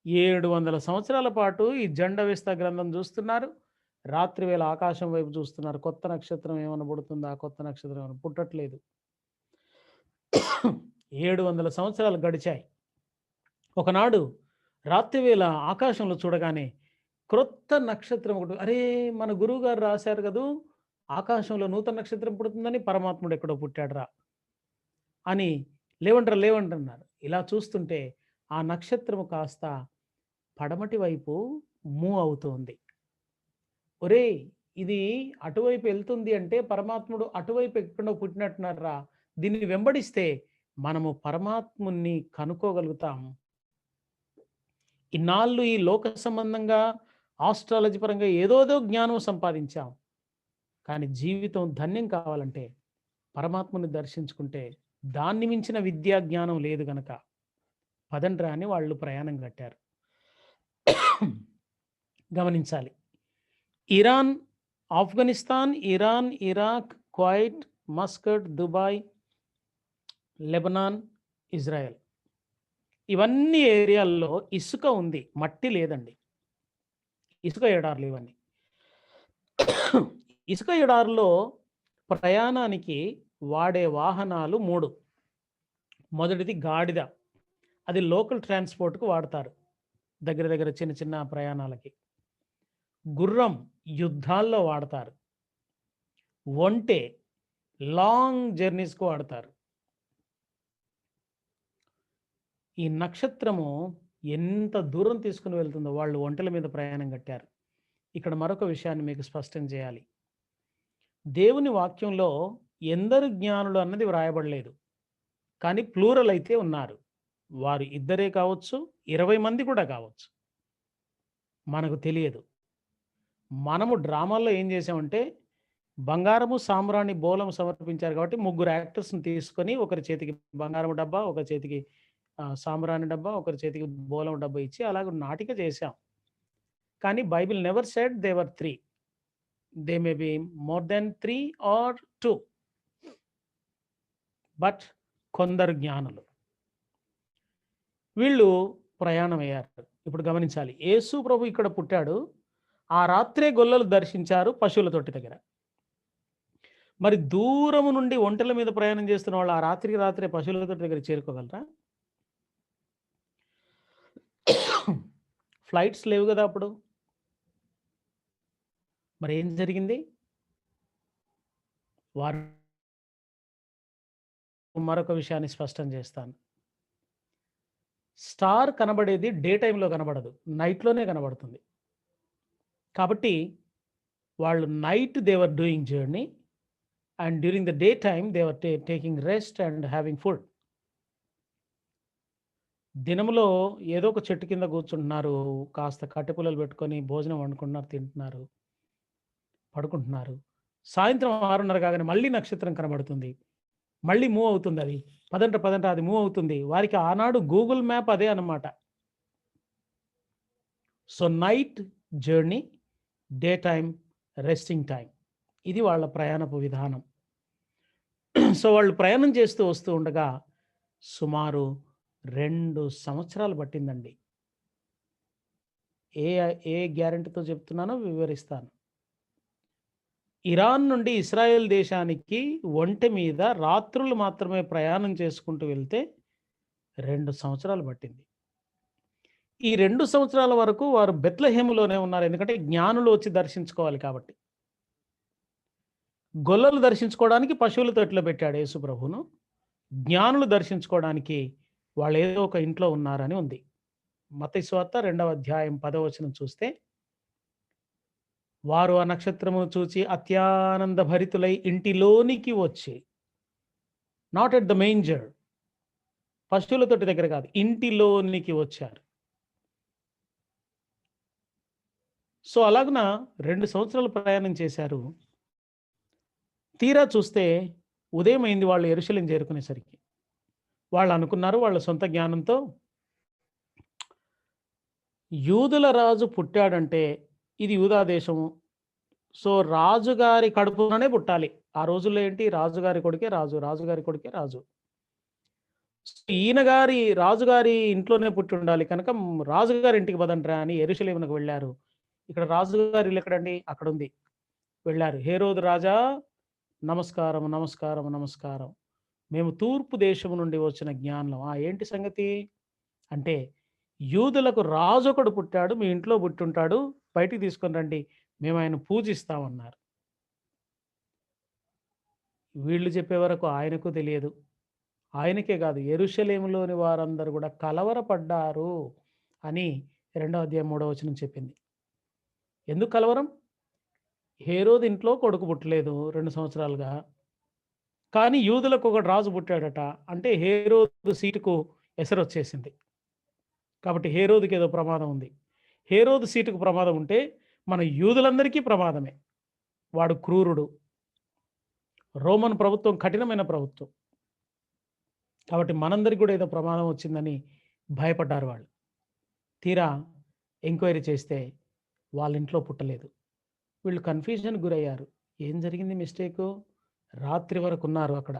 S1: 700 సంవత్సరాల పాటు ఈ జండవిస్తా గ్రంథం చూస్తున్నారు. రాత్రి వేళ ఆకాశం వైపు చూస్తున్నారు. కొత్త నక్షత్రం ఏమైనా పుడుతుందా, కొత్త నక్షత్రం ఏమైనా పుట్టట్లేదు. 700 సంవత్సరాలు గడిచాయి. ఒకనాడు రాత్రివేళ ఆకాశంలో చూడగానే క్రొత్త నక్షత్రం ఒకటి, అరే మన గురువు గారు రాశారు కదూ ఆకాశంలో నూతన నక్షత్రం పుడుతుందని, పరమాత్ముడు ఎక్కడో పుట్టాడురా అని లేవంటారు. ఇలా చూస్తుంటే ఆ నక్షత్రము కాస్త పడమటి వైపు మూవ్ అవుతుంది. ఒరే ఇది అటువైపు వెళ్తుంది అంటే పరమాత్ముడు అటువైపు ఎక్కడో పుట్టినట్టున్నారా, దీన్ని వెంబడిస్తే మనము పరమాత్ముని కనుక్కోగలుగుతాం. ఇన్నాళ్ళు ఈ లోక సంబంధంగా ఆస్ట్రాలజీ పరంగా ఏదోదో జ్ఞానం సంపాదించాం. కానీ జీవితం ధన్యం కావాలంటే పరమాత్ముని దర్శించుకుంటే దాన్ని మించిన విద్యా జ్ఞానం లేదు గనక పదండ్రా అని వాళ్ళు ప్రయాణం కట్టారు. గమనించాలి, Iran, Afghanistan, Iran, Iraq, Kuwait, Muscat, Dubai, Lebanon, Israel ఇవన్నీ ఏరియాల్లో ఇసుక ఉంది, మట్టి లేదండి. ఇసుక ఎడారులు ఇవన్నీ. ఇసుక ఎడారులో ప్రయాణానికి వాడే వాహనాలు 3. మొదటిది గాడిద, అది లోకల్ ట్రాన్స్పోర్ట్కు వాడతారు దగ్గర చిన్న చిన్న ప్రయాణాలకి. గుర్రం యుద్ధాల్లో వాడతారు. ఒంటె లాంగ్ జర్నీస్కు వాడతారు. ఈ నక్షత్రము ఎంత దూరం తీసుకుని వెళ్తుందో వాళ్ళు ఒంటెల మీద ప్రయాణం కట్టారు. ఇక్కడ మరొక విషయాన్ని మీకు స్పష్టం చేయాలి. దేవుని వాక్యంలో ఎందరు జ్ఞానులు అన్నది వ్రాయబడలేదు, కానీ ప్లూరల్ అయితే ఉన్నారు. వారు 2 కావచ్చు, 20 మంది కూడా కావచ్చు, మనకు తెలియదు. మనము డ్రామాల్లో ఏం చేసామంటే బంగారము సాంబ్రాణి బోలం సమర్పించారు కాబట్టి 3 యాక్టర్స్ని తీసుకొని ఒకరి చేతికి బంగారం డబ్బా, ఒకరి చేతికి సాంబ్రాణి డబ్బా, ఒకరి చేతికి బోలం డబ్బా ఇచ్చి అలాగ నాటిక చేశాం. కానీ Bible never said they were 3. They may be more than 3 or 2. But కొందరు జ్ఞానులు వీళ్ళు ప్రయాణం అయ్యారు. ఇప్పుడు గమనించాలి, యేసు ప్రభు ఇక్కడ పుట్టాడు. ఆ రాత్రే గొల్లలు దర్శించారు పశువుల తొట్టి దగ్గర. మరి దూరము నుండి ఒంటెల మీద ప్రయాణం చేస్తున్న వాళ్ళు ఆ రాత్రే పశువుల తొట్టి దగ్గర చేరుకోగలరా? ఫ్లైట్స్ లేవు కదా అప్పుడు. మరి ఏం జరిగింది? వారు మరొక విషయాన్ని స్పష్టం చేస్తాను. స్టార్ కనబడేది డే టైంలో కనబడదు, నైట్లోనే కనబడుతుంది. కాబట్టి వాళ్ళు night they were doing journey and during the day time they were taking rest and having food. దినములో ఏదో ఒక చెట్టు కింద కూర్చుంటున్నారు, కాస్త కట్టెపుల్లలు పెట్టుకొని భోజనం వండుకుంటున్నారు, తింటున్నారు. పడుకుంటున్నారు. సాయంత్రం 6:30 కాగానే మళ్ళీ నక్షత్రం కనబడుతుంది. మళ్ళీ మూవ్ అవుతుంది అది. పదంట అది మూవ్ అవుతుంది. వారికి ఆనాడు గూగుల్ మ్యాప్ అదే అన్నమాట. So night journey, day time resting time. ఇది వాళ్ళ ప్రయాణపు విధానం. సో వాళ్ళు ప్రయాణం చేస్తూ వస్తూ ఉండగా సుమారు 2 సంవత్సరాలు పట్టిందండి. ఏ గ్యారెంటీతో చెప్తున్నానో వివరిస్తాను. ఇరాన్ నుండి ఇస్రాయేల్ దేశానికి ఒంటె మీద రాత్రులు మాత్రమే ప్రయాణం చేసుకుంటూ వెళ్తే 2 సంవత్సరాలు పట్టింది. ఈ 2 సంవత్సరాల వరకు వారు బెత్లెహేములోనే ఉన్నారు. ఎందుకంటే జ్ఞానులు వచ్చి దర్శించుకోవాలి కాబట్టి. గొల్లలు దర్శించుకోవడానికి పశువులతో ఎట్లా పెట్టాడు యేసు ప్రభువును. జ్ఞానులు దర్శించుకోవడానికి వాళ్ళు ఏదో ఒక ఇంట్లో ఉన్నారని ఉంది. మత్తయి సువార్త 2వ అధ్యాయం 10వ వచనం చూస్తే, వారు ఆ నక్షత్రమును చూచి అత్యానంద భరితులై ఇంటిలోనికి వచ్చి, నాట్ ఎట్ ద మేంజర్, పశువుల తొట్టి దగ్గర కాదు, ఇంటిలోనికి వచ్చారు. సో అలాగున 2 సంవత్సరాలు ప్రయాణం చేశారు. తీరా చూస్తే ఉదయం అయింది వాళ్ళు యెరూషలేము చేరుకునేసరికి. వాళ్ళు అనుకున్నారు వాళ్ళ సొంత జ్ఞానంతో, యూదుల రాజు పుట్టాడంటే ఇది యూదా దేశము. సో రాజుగారి కడుపులోనే పుట్టాలి. ఆ రోజుల్లో ఏంటి, రాజుగారి కొడుకే రాజు, రాజుగారి కొడుకే రాజు. ఈయన గారి రాజుగారి ఇంట్లోనే పుట్టి ఉండాలి కనుక రాజుగారి ఇంటికి పదండ్రా అని యెరూషలేమునకు వెళ్ళారు. ఇక్కడ రాజుగారి ఇల్లు ఎక్కడండి, అక్కడ ఉంది. వెళ్ళారు. హేరోదు రాజా నమస్కారం, నమస్కారం, నమస్కారం. మేము తూర్పు దేశము నుండి వచ్చిన జ్ఞానం. ఏంటి సంగతి అంటే, యూదులకు రాజు ఒకడు పుట్టాడు, మీ ఇంట్లో పుట్టుంటాడు, బయటికి తీసుకొని రండి, మేము ఆయన పూజిస్తామన్నారు. వీళ్ళు చెప్పే వరకు ఆయనకు తెలియదు. ఆయనకే కాదు, యెరూషలేములోని వారందరూ కూడా కలవరపడ్డారు అని 2వ అధ్యాయం 3వ వచనం చెప్పింది. ఎందుకు కలవరం? హేరోదు ఇంట్లో కొడుకు పుట్టలేదు 2 సంవత్సరాలుగా, కానీ యూదులకు ఒకడు రాజు పుట్టాడట. అంటే హేరోదు సీటుకు ఎసరొచ్చేసింది. కాబట్టి హేరోదుకి ఏదో ప్రమాదం ఉంది. హేరోదు సీటుకు ప్రమాదం ఉంటే మన యూదులందరికీ ప్రమాదమే. వాడు క్రూరుడు. రోమన్ ప్రభుత్వం కఠినమైన ప్రభుత్వం. కాబట్టి మనందరికి కూడా ఏదో ప్రమాదం వచ్చిందని భయపడ్డారు వాళ్ళు. తీరా ఎంక్వైరీ చేస్తే వాళ్ళ ఇంట్లో పుట్టలేదు. వీళ్ళు కన్ఫ్యూజన్ గురయ్యారు. ఏం జరిగింది మిస్టేకు? రాత్రి వరకు ఉన్నారు అక్కడ.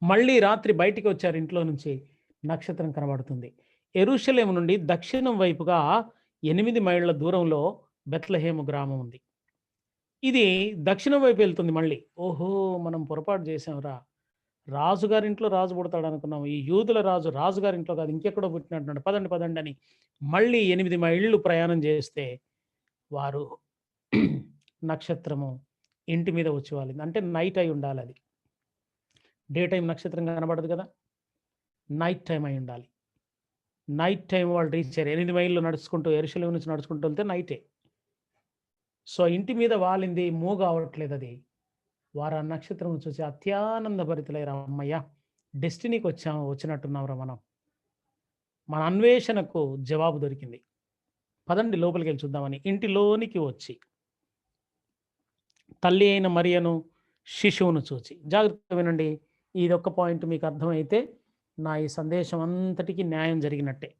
S1: మళ్ళీ రాత్రి బయటికి వచ్చారు ఇంట్లో నుంచి, నక్షత్రం కనబడుతుంది. యెరూషలేము నుండి దక్షిణం వైపుగా 8 మైళ్ళ దూరంలో బెత్లెహేము గ్రామం ఉంది. ఇది దక్షిణం వైపు వెళ్తుంది మళ్ళీ. ఓహో, మనం పొరపాటు చేసాంరా, రాజుగారింట్లో రాజు పుడతాడు అనుకున్నాం, ఈ యూదుల రాజు రాజుగారింట్లో కాదు ఇంకెక్కడో పుట్టినట్టున్నాడు, పదండి పదండి అని మళ్ళీ 8 మైళ్ళు ప్రయాణం చేస్తే వారు నక్షత్రము ఇంటి మీద వచ్చి వాలింది. అంటే నైట్ అయి ఉండాలి. అది డే టైం నక్షత్రం కనబడదు కదా, నైట్ టైం అయి ఉండాలి. నైట్ టైం వాళ్ళు రీచ్ అయ్యారు. 8 మైళ్ళు నడుచుకుంటూ, యెరూషలేము నుంచి నడుచుకుంటూ వెళ్తే నైటే. సో ఇంటి మీద వాలింది, మూవ్ కావట్లేదు అది. వారు ఆ నక్షత్రం చూసి అత్యానంద భరితులైరా, అమ్మయ్య డెస్టినీకి వచ్చినట్టున్నాంరా మనం, మన అన్వేషణకు జవాబు దొరికింది, పదండి లోపలికి వెళ్ళి చూద్దామని ఇంటిలోనికి వచ్చి తల్లి అయిన మరియను శిశువును చూచి. జాగ్రత్తగా వినండి, ఇది ఒక్క పాయింట్ మీకు అర్థమైతే నా ఈ సందేశం అంతటికి న్యాయం జరిగినట్టే.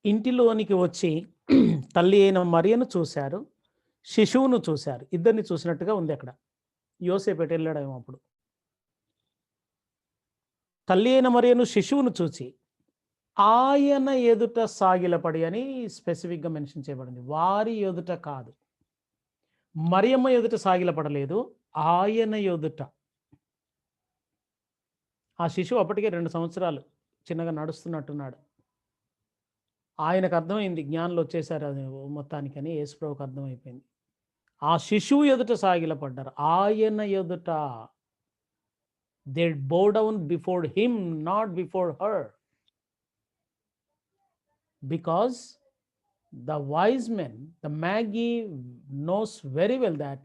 S1: ఇంటిలోనికి వచ్చి తల్లి అయిన మరియను చూశారు, శిశువును చూశారు. ఇద్దరిని చూసినట్టుగా ఉంది అక్కడ. యోసేపు ఎటు వెళ్ళాడేమో అప్పుడు. తల్లి అయిన మరియను శిశువును చూచి ఆయన ఎదుట సాగిలపడి అని స్పెసిఫిక్గా మెన్షన్ చేయబడింది. వారి ఎదుట కాదు, మరియమ్మ ఎదుట సాగిలపడలేదు, ఆయన ఎదుట. ఆ శిశువు అప్పటికే 2 సంవత్సరాలు చిన్నగా నడుస్తున్నట్టున్నాడు. ఆయనకు అర్థమైంది, జ్ఞానులు వచ్చేసారు అది మొత్తానికని యేసుప్రభువుకు అర్థమైపోయింది. ఆ శిశువు ఎదుట సాగిలపడ్డారు, ఆయన ఎదుట. దే బో down before him, not before her. Because the wise men, the Magi knows very well that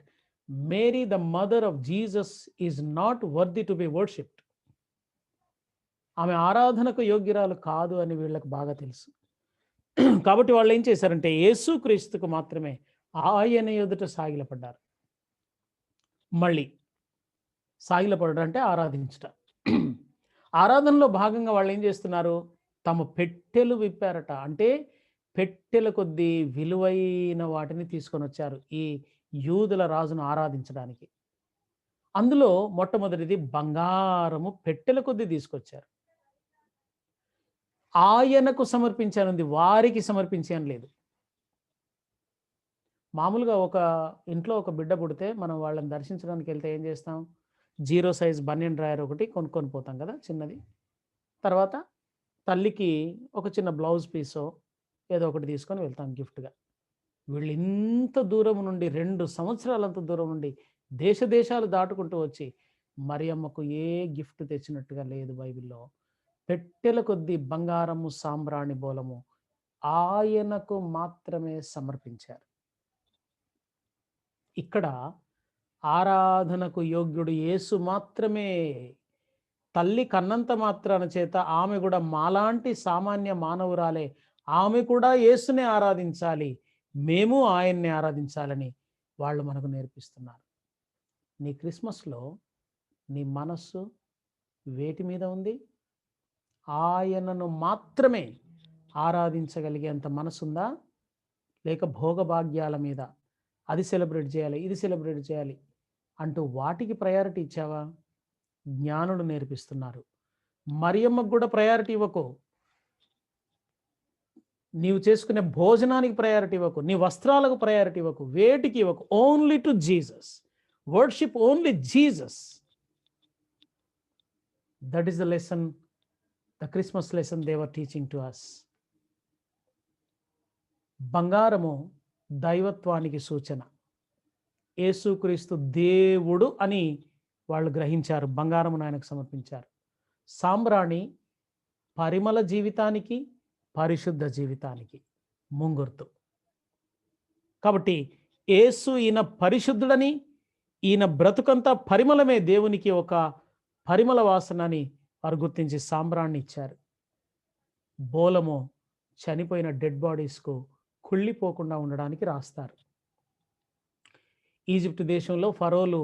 S1: Mary, the mother of Jesus, is not worthy to be worshipped. ఆమె ఆరాధనకు యోగ్యురాలు కాదు అని వీళ్ళకి బాగా తెలుసు. కాబట్టి వాళ్ళు ఏం చేశారంటే యేసుక్రీస్తుకు మాత్రమే ఆయన ఎదుట సాగిలపడ్డారు. మళ్ళీ సాగిలపడడం అంటే ఆరాధించుట. ఆరాధనలో భాగంగా వాళ్ళు ఏం చేస్తున్నారు, తమ పెట్టెలు విప్పారట. అంటే పెట్టెల కొద్దీ విలువైన వాటిని తీసుకొని వచ్చారు ఈ యూదుల రాజును ఆరాధించడానికి. అందులో మొట్టమొదటిది బంగారము పెట్టెల కొద్దీ తీసుకొచ్చారు. ఆయనకు సమర్పించానుంది, వారికి సమర్పించాను లేదు. మామూలుగా ఒక ఇంట్లో ఒక బిడ్డ పుడితే మనం వాళ్ళని దర్శించడానికి వెళ్తే ఏం చేస్తాం, 0 సైజ్ బనియన్ డ్రాయర్ ఒకటి కొనుక్కొని పోతాం కదా చిన్నది. తర్వాత తల్లికి ఒక చిన్న బ్లౌజ్ పీసో ఏదో ఒకటి తీసుకొని వెళ్తాం గిఫ్ట్గా. వీళ్ళు ఇంత దూరం నుండి 2 సంవత్సరాలంత దూరం నుండి దేశ దేశాలు దాటుకుంటూ వచ్చి మరియమ్మకు ఏ గిఫ్ట్ తెచ్చినట్టుగా లేదు బైబిల్లో. పెట్టెల కొద్దీ బంగారము సాంబ్రాణి బోలము ఆయనకు మాత్రమే సమర్పించారు. ఇక్కడ ఆరాధనకు యోగ్యుడు యేసు మాత్రమే. తల్లి కన్నంత మాత్రాన చేత ఆమె కూడా మాలాంటి సామాన్య మానవురాలే, ఆమె కూడా యేసునే ఆరాధించాలి, మేము ఆయన్ని ఆరాధించాలని వాళ్ళు మనకు నేర్పిస్తున్నారు. నీ క్రిస్మస్లో నీ మనస్సు వేటి మీద ఉంది? ఆయనను మాత్రమే ఆరాధించగలిగేంత మనసుందా? లేక భోగభాగ్యాల మీద అది సెలబ్రేట్ చేయాలి, ఇది సెలబ్రేట్ చేయాలి అంటూ వాటికి ప్రయారిటీ ఇచ్చావా? జ్ఞానులు నేర్పిస్తున్నారు, మరియమ్మకు కూడా ప్రయారిటీ ఇవ్వకు, నీవు చేసుకునే భోజనానికి ప్రయారిటీ ఇవ్వకు, నీ వస్త్రాలకు ప్రయారిటీ ఇవ్వకు, వేటికి ఇవ్వకు. Only to Jesus, worship only Jesus. That is the lesson, the Christmas lesson they were teaching to us. బంగారము దైవత్వానికి సూచన. యేసుక్రీస్తు దేవుడు అని వాళ్ళు గ్రహించారు, బంగారమును ఆయనకు సమర్పించారు. సాంబ్రాణి పరిమళ జీవితానికి, పరిశుద్ధ జీవితానికి ముంగుర్తు. కాబట్టి యేసు ఈయన పరిశుద్ధుడని, ఈయన బ్రతుకంతా పరిమళమే దేవునికి ఒక పరిమళ వాసనని వారు గుర్తించి సాంబ్రాణి ఇచ్చారు. బోలము చనిపోయిన డెడ్ బాడీస్కు కుళ్ళిపోకుండా ఉండడానికి రాస్తారు. ఈజిప్ట్ దేశంలో ఫరోలు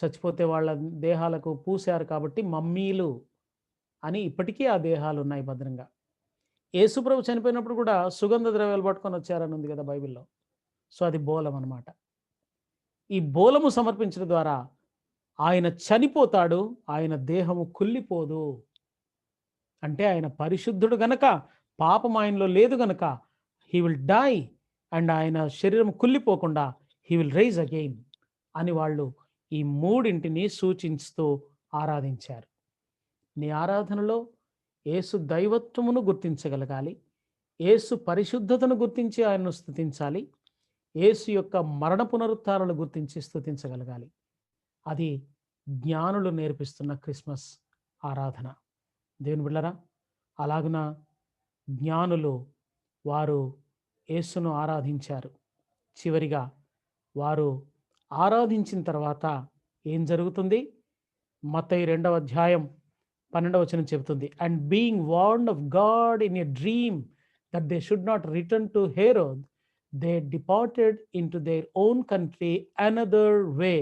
S1: చచ్చిపోతే వాళ్ళ దేహాలకు పూశారు కాబట్టి మమ్మీలు అని ఇప్పటికీ ఆ దేహాలు ఉన్నాయి భద్రంగా. యేసుప్రభు చనిపోయినప్పుడు కూడా సుగంధ ద్రవ్యాలు పట్టుకొని వచ్చారని ఉంది కదా బైబిల్లో. సో అది బోలం అన్నమాట. ఈ బోలము సమర్పించడం ద్వారా ఆయన చనిపోతాడు, ఆయన దేహము కుళ్ళిపోదు. అంటే ఆయన పరిశుద్ధుడు గనక, పాపం ఆయనలో లేదు గనక హీ విల్ డై అండ్ ఆయన శరీరం కుళ్ళిపోకుండా హీ విల్ రైజ్ అగైన్ అని వాళ్ళు ఈ మూడింటిని సూచిస్తూ ఆరాధించారు. నీ ఆరాధనలో యేసు దైవత్వమును గుర్తించగలగాలి, యేసు పరిశుద్ధతను గుర్తించి ఆయనను స్తుతించాలి, యేసు యొక్క మరణ పునరుత్థానాలను గుర్తించి స్తుతించగలగాలి. అది జ్ఞానులు నేర్పిస్తున్న క్రిస్మస్ ఆరాధన. దేవుని బిడ్డలారా, అలాగున జ్ఞానులు వారు యేసును ఆరాధించారు. చివరిగా వారు ఆరాధించిన తర్వాత ఏం జరుగుతుంది? మత్తయి 2వ అధ్యాయం 12వ వచనం చెబుతుంది, and being warned of God in a dream that they should not return to Herod, they departed in to their own country another way.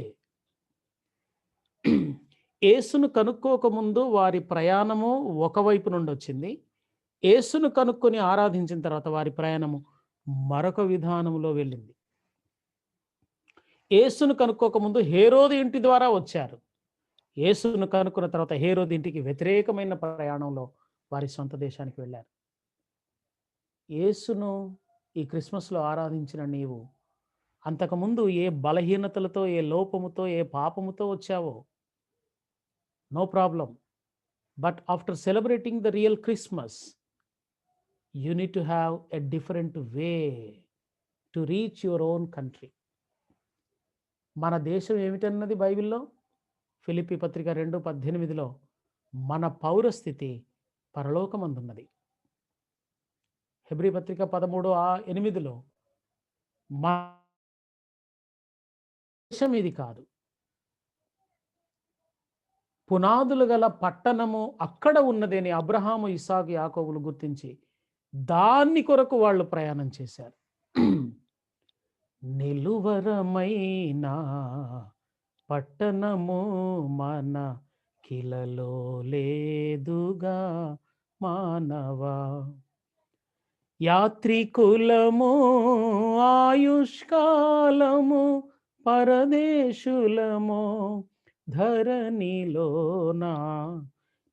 S1: యేసును కనుక్కోకముందు వారి ప్రయాణము ఒకవైపు నుండి వచ్చింది. యేసును కనుక్కొని ఆరాధించిన తర్వాత వారి ప్రయాణము మరొక విధానంలో వెళ్ళింది. యేసును కనుక్కోకముందు హేరోదు ఇంటి ద్వారా వచ్చారు. యేసును కనుక్కున్న తర్వాత హేరోదు ఇంటికి వ్యతిరేకమైన ప్రయాణంలో వారి సొంత దేశానికి వెళ్ళారు. యేసును ఈ క్రిస్మస్లో ఆరాధించిన నీవు అంతకుముందు ఏ బలహీనతలతో, ఏ లోపముతో, ఏ పాపముతో వచ్చావో no problem. But after celebrating the real Christmas you need to have a different way to reach your own country. మన దేశం ఏమిటన్నది బైబిల్లో ఫిలిప్పీ పత్రిక 2:18లో మన పౌరస్థితి పరలోకమందున్నది. హెబ్రీ పత్రిక 13:8లో మన దేశం ఇది కాదు, పునాదులు గల పట్టణము అక్కడ ఉన్నదని అబ్రహాము, ఇస్సాకు, యాకోబులు గుర్తించి దాన్ని కొరకు వాళ్ళు ప్రయాణం చేశారు. నిలువరమైన పట్టణము మన కిలలో లేదుగా మానవా, యాత్రికులము ఆయుష్కాలము పరదేశులము ధరణిలోన,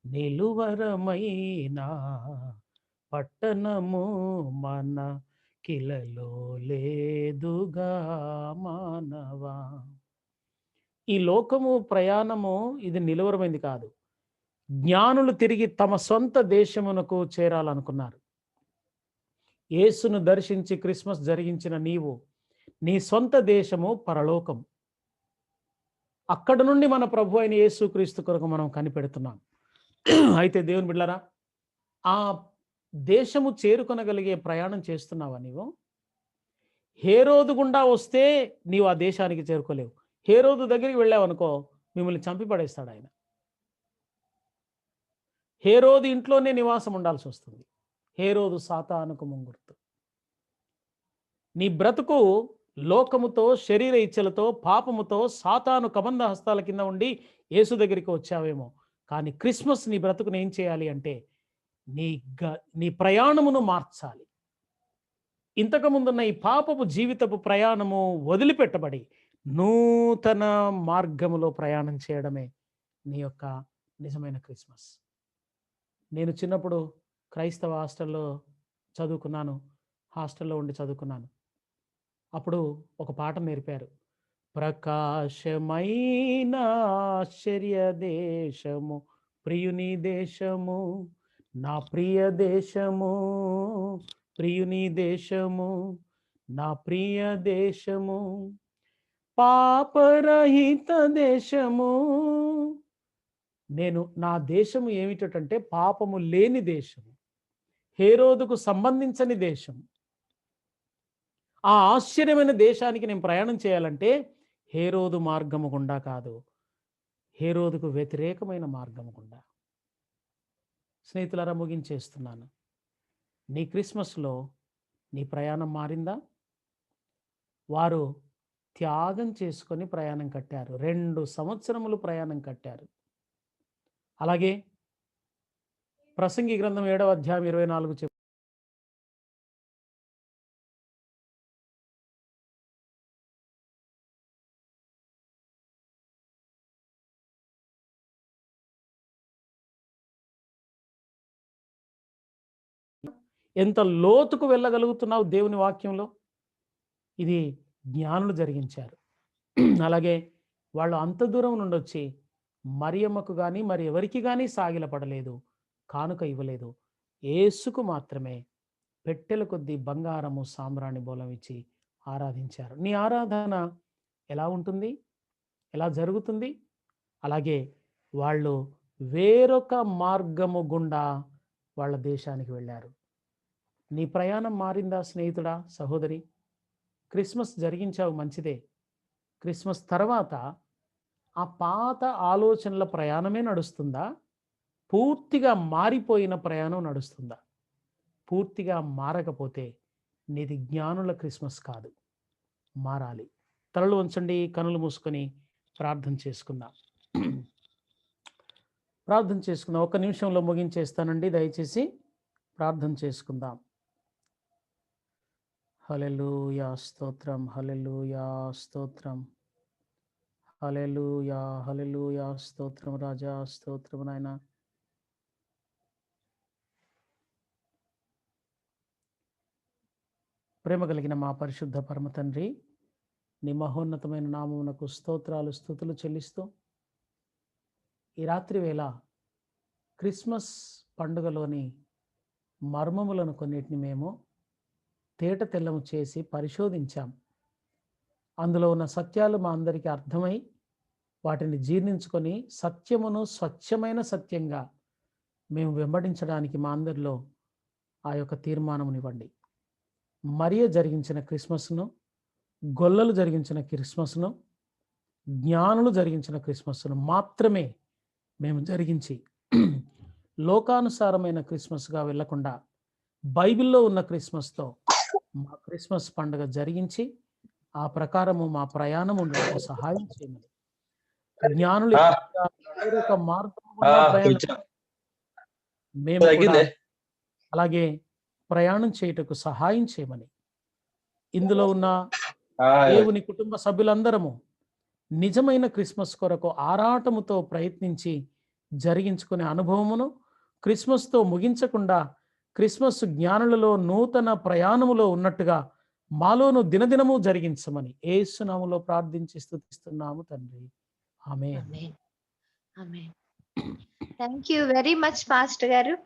S1: నిలువరమైన పట్టణము మన కిలలో లేదుగా మానవా. ఈ లోకము ప్రయాణము ఇది నిలువరమైంది కాదు. జ్ఞానులు తిరిగి తమ సొంత దేశమునకు చేరాలనుకున్నారు. యేసును దర్శించి క్రిస్మస్ జరిగించిన నీవు, నీ సొంత దేశము పరలోకం. అక్కడ నుండి మన ప్రభు అయిన యేసుక్రీస్తు కొరకు మనం కనిపెడుతున్నాం. అయితే దేవుని బిడ్డలారా, ఆ దేశము చేరుకొనగలిగే ప్రయాణం చేస్తున్నావా నీవు? హేరోదు గుండా వస్తే నీవు ఆ దేశానికి చేరుకోలేవు. హేరోదు దగ్గరికి వెళ్ళావనుకో, మిమ్మల్ని చంపి పడేస్తాడు ఆయన. హేరోదు ఇంట్లోనే నివాసం ఉండాల్సి వస్తుంది. హేరోదు సాతానుకు ముంగుర్తు. నీ బ్రతుకు లోకముతో, శరీర ఇచ్చలతో, పాపముతో, సాతాను కబంధ హస్తాల కింద ఉండి యేసు దగ్గరికి వచ్చావేమో. కానీ క్రిస్మస్ నీ బ్రతుకుని ఏం చేయాలి అంటే, నీ ప్రయాణమును మార్చాలి. ఇంతకుముందున్న ఈ పాపపు జీవితపు ప్రయాణము వదిలిపెట్టబడి నూతన మార్గములో ప్రయాణం చేయడమే నీ యొక్క నిజమైన క్రిస్మస్. నేను చిన్నప్పుడు క్రైస్తవ హాస్టల్లో చదువుకున్నాను. హాస్టల్లో ఉండి చదువుకున్నాను. అప్పుడు ఒక పాట నేర్పారు. ప్రకాశమైన ఆశ్చర్య దేశము ప్రియుని దేశము, నా ప్రియ దేశము, ప్రియుని దేశము, నా ప్రియ దేశము, పాపరహిత దేశము. నా దేశము ఏమిటంటే పాపము లేని దేశము, హేరోదుకు సంబంధించని దేశం. ఆ ఆశ్చర్యమైన దేశానికి నేను ప్రయాణం చేయాలంటే హేరోదు మార్గము గుండా కాదు, హేరోదుకు వ్యతిరేకమైన మార్గము గుండా. స్నేహితులారా, ముగించేస్తున్నాను. నీ క్రిస్మస్లో నీ ప్రయాణం మారిందా? వారు త్యాగం చేసుకొని ప్రయాణం కట్టారు. 2 సంవత్సరములు ప్రయాణం కట్టారు. అలాగే ప్రసంగి గ్రంథం 7వ అధ్యాయం 24 ఎంత లోతుకు వెళ్ళగలుగుతున్నావు దేవుని వాక్యంలో? ఇది జ్ఞానులు జరిగించారు. అలాగే వాళ్ళు అంత దూరం నుండి వచ్చి మరియమ్మకు కానీ మరి ఎవరికి కానీ సాగిలపడలేదు, కానుక ఇవ్వలేదు. యేసుకు మాత్రమే పెట్టెల కొద్దీ బంగారము సాంబ్రాణి బోలం ఇచ్చి ఆరాధించారు. నీ ఆరాధన ఎలా ఉంటుంది? ఎలా జరుగుతుంది? అలాగే వాళ్ళు వేరొక మార్గము గుండా వాళ్ళ దేశానికి వెళ్ళారు. నీ ప్రయాణం మారిందా స్నేహితుడా, సహోదరి? క్రిస్మస్ జరిగించావు, మంచిదే. క్రిస్మస్ తర్వాత ఆ పాత ఆలోచనల ప్రయాణమే నడుస్తుందా? పూర్తిగా మారిపోయిన ప్రయాణం నడుస్తుందా? పూర్తిగా మారకపోతే నీది జ్ఞానుల క్రిస్మస్ కాదు. మారాలి. తలలు వంచండి, కనులు మూసుకొని ప్రార్థన చేసుకుందాం. ప్రార్థన చేసుకుందాం. 1 నిమిషంలో ముగించేస్తానండి. దయచేసి ప్రార్థన చేసుకుందాం. హల్లెలూయా, స్తోత్రం, హల్లెలూయా, స్తోత్రం, హల్లెలూయా, హల్లెలూయా, స్తోత్రం రాజా, స్తోత్రం నాయన. ప్రేమ కలిగిన మా పరిశుద్ధ పరమ తండ్రి, నీ మహోన్నతమైన నామమునకు స్తోత్రాలు, స్తుతులు చెల్లిస్తూ ఈ రాత్రి వేళ క్రిస్మస్ పండుగలోని మర్మములను కొన్నిటిని మేము తేట తెల్లము చేసి పరిశోధించాం. అందులో ఉన్న సత్యాలు మా అందరికీ అర్థమై వాటిని జీర్ణించుకొని సత్యమును స్వచ్ఛమైన సత్యంగా మేము వెంబడించడానికి మా అందరిలో ఆ యొక్క తీర్మానమునివ్వండి. మరియ జరిగించిన క్రిస్మస్ను, గొల్లలు జరిగించిన క్రిస్మస్ను, జ్ఞానులు జరిగించిన క్రిస్మస్ను మాత్రమే మేము జరిగించి లోకానుసారమైన క్రిస్మస్గా వెళ్లకుండా బైబిల్లో ఉన్న క్రిస్మస్తో మా క్రిస్మస్ పండుగ జరిగించి ఆ ప్రకారము మా ప్రయాణం ఉండటకు సహాయం చేయమని, జ్ఞానులు
S3: ఆ.
S1: ఎదురుగా వేరొక మార్గం గుండా ప్రయాణం మేము కూడా
S3: తగ్గిందే
S1: అలాగే ప్రయాణం చేయుటకు సహాయం చేయమని, ఇందులో ఉన్న దేవుని కుటుంబ సభ్యులందరము నిజమైన క్రిస్మస్ కొరకు ఆరాటముతో ప్రయత్నించి జరిగించుకునే అనుభవమును, క్రిస్మస్తో ముగించకుండా క్రిస్మస్ జ్ఞానులలో నూతన ప్రయాణములో ఉన్నట్టుగా మాలోను దినదినము జరిగించమని యేసునామములో ప్రార్థించి స్తుతిస్తున్నాము తండ్రి. ఆమేన్.
S4: Thank you very much pastor గారు.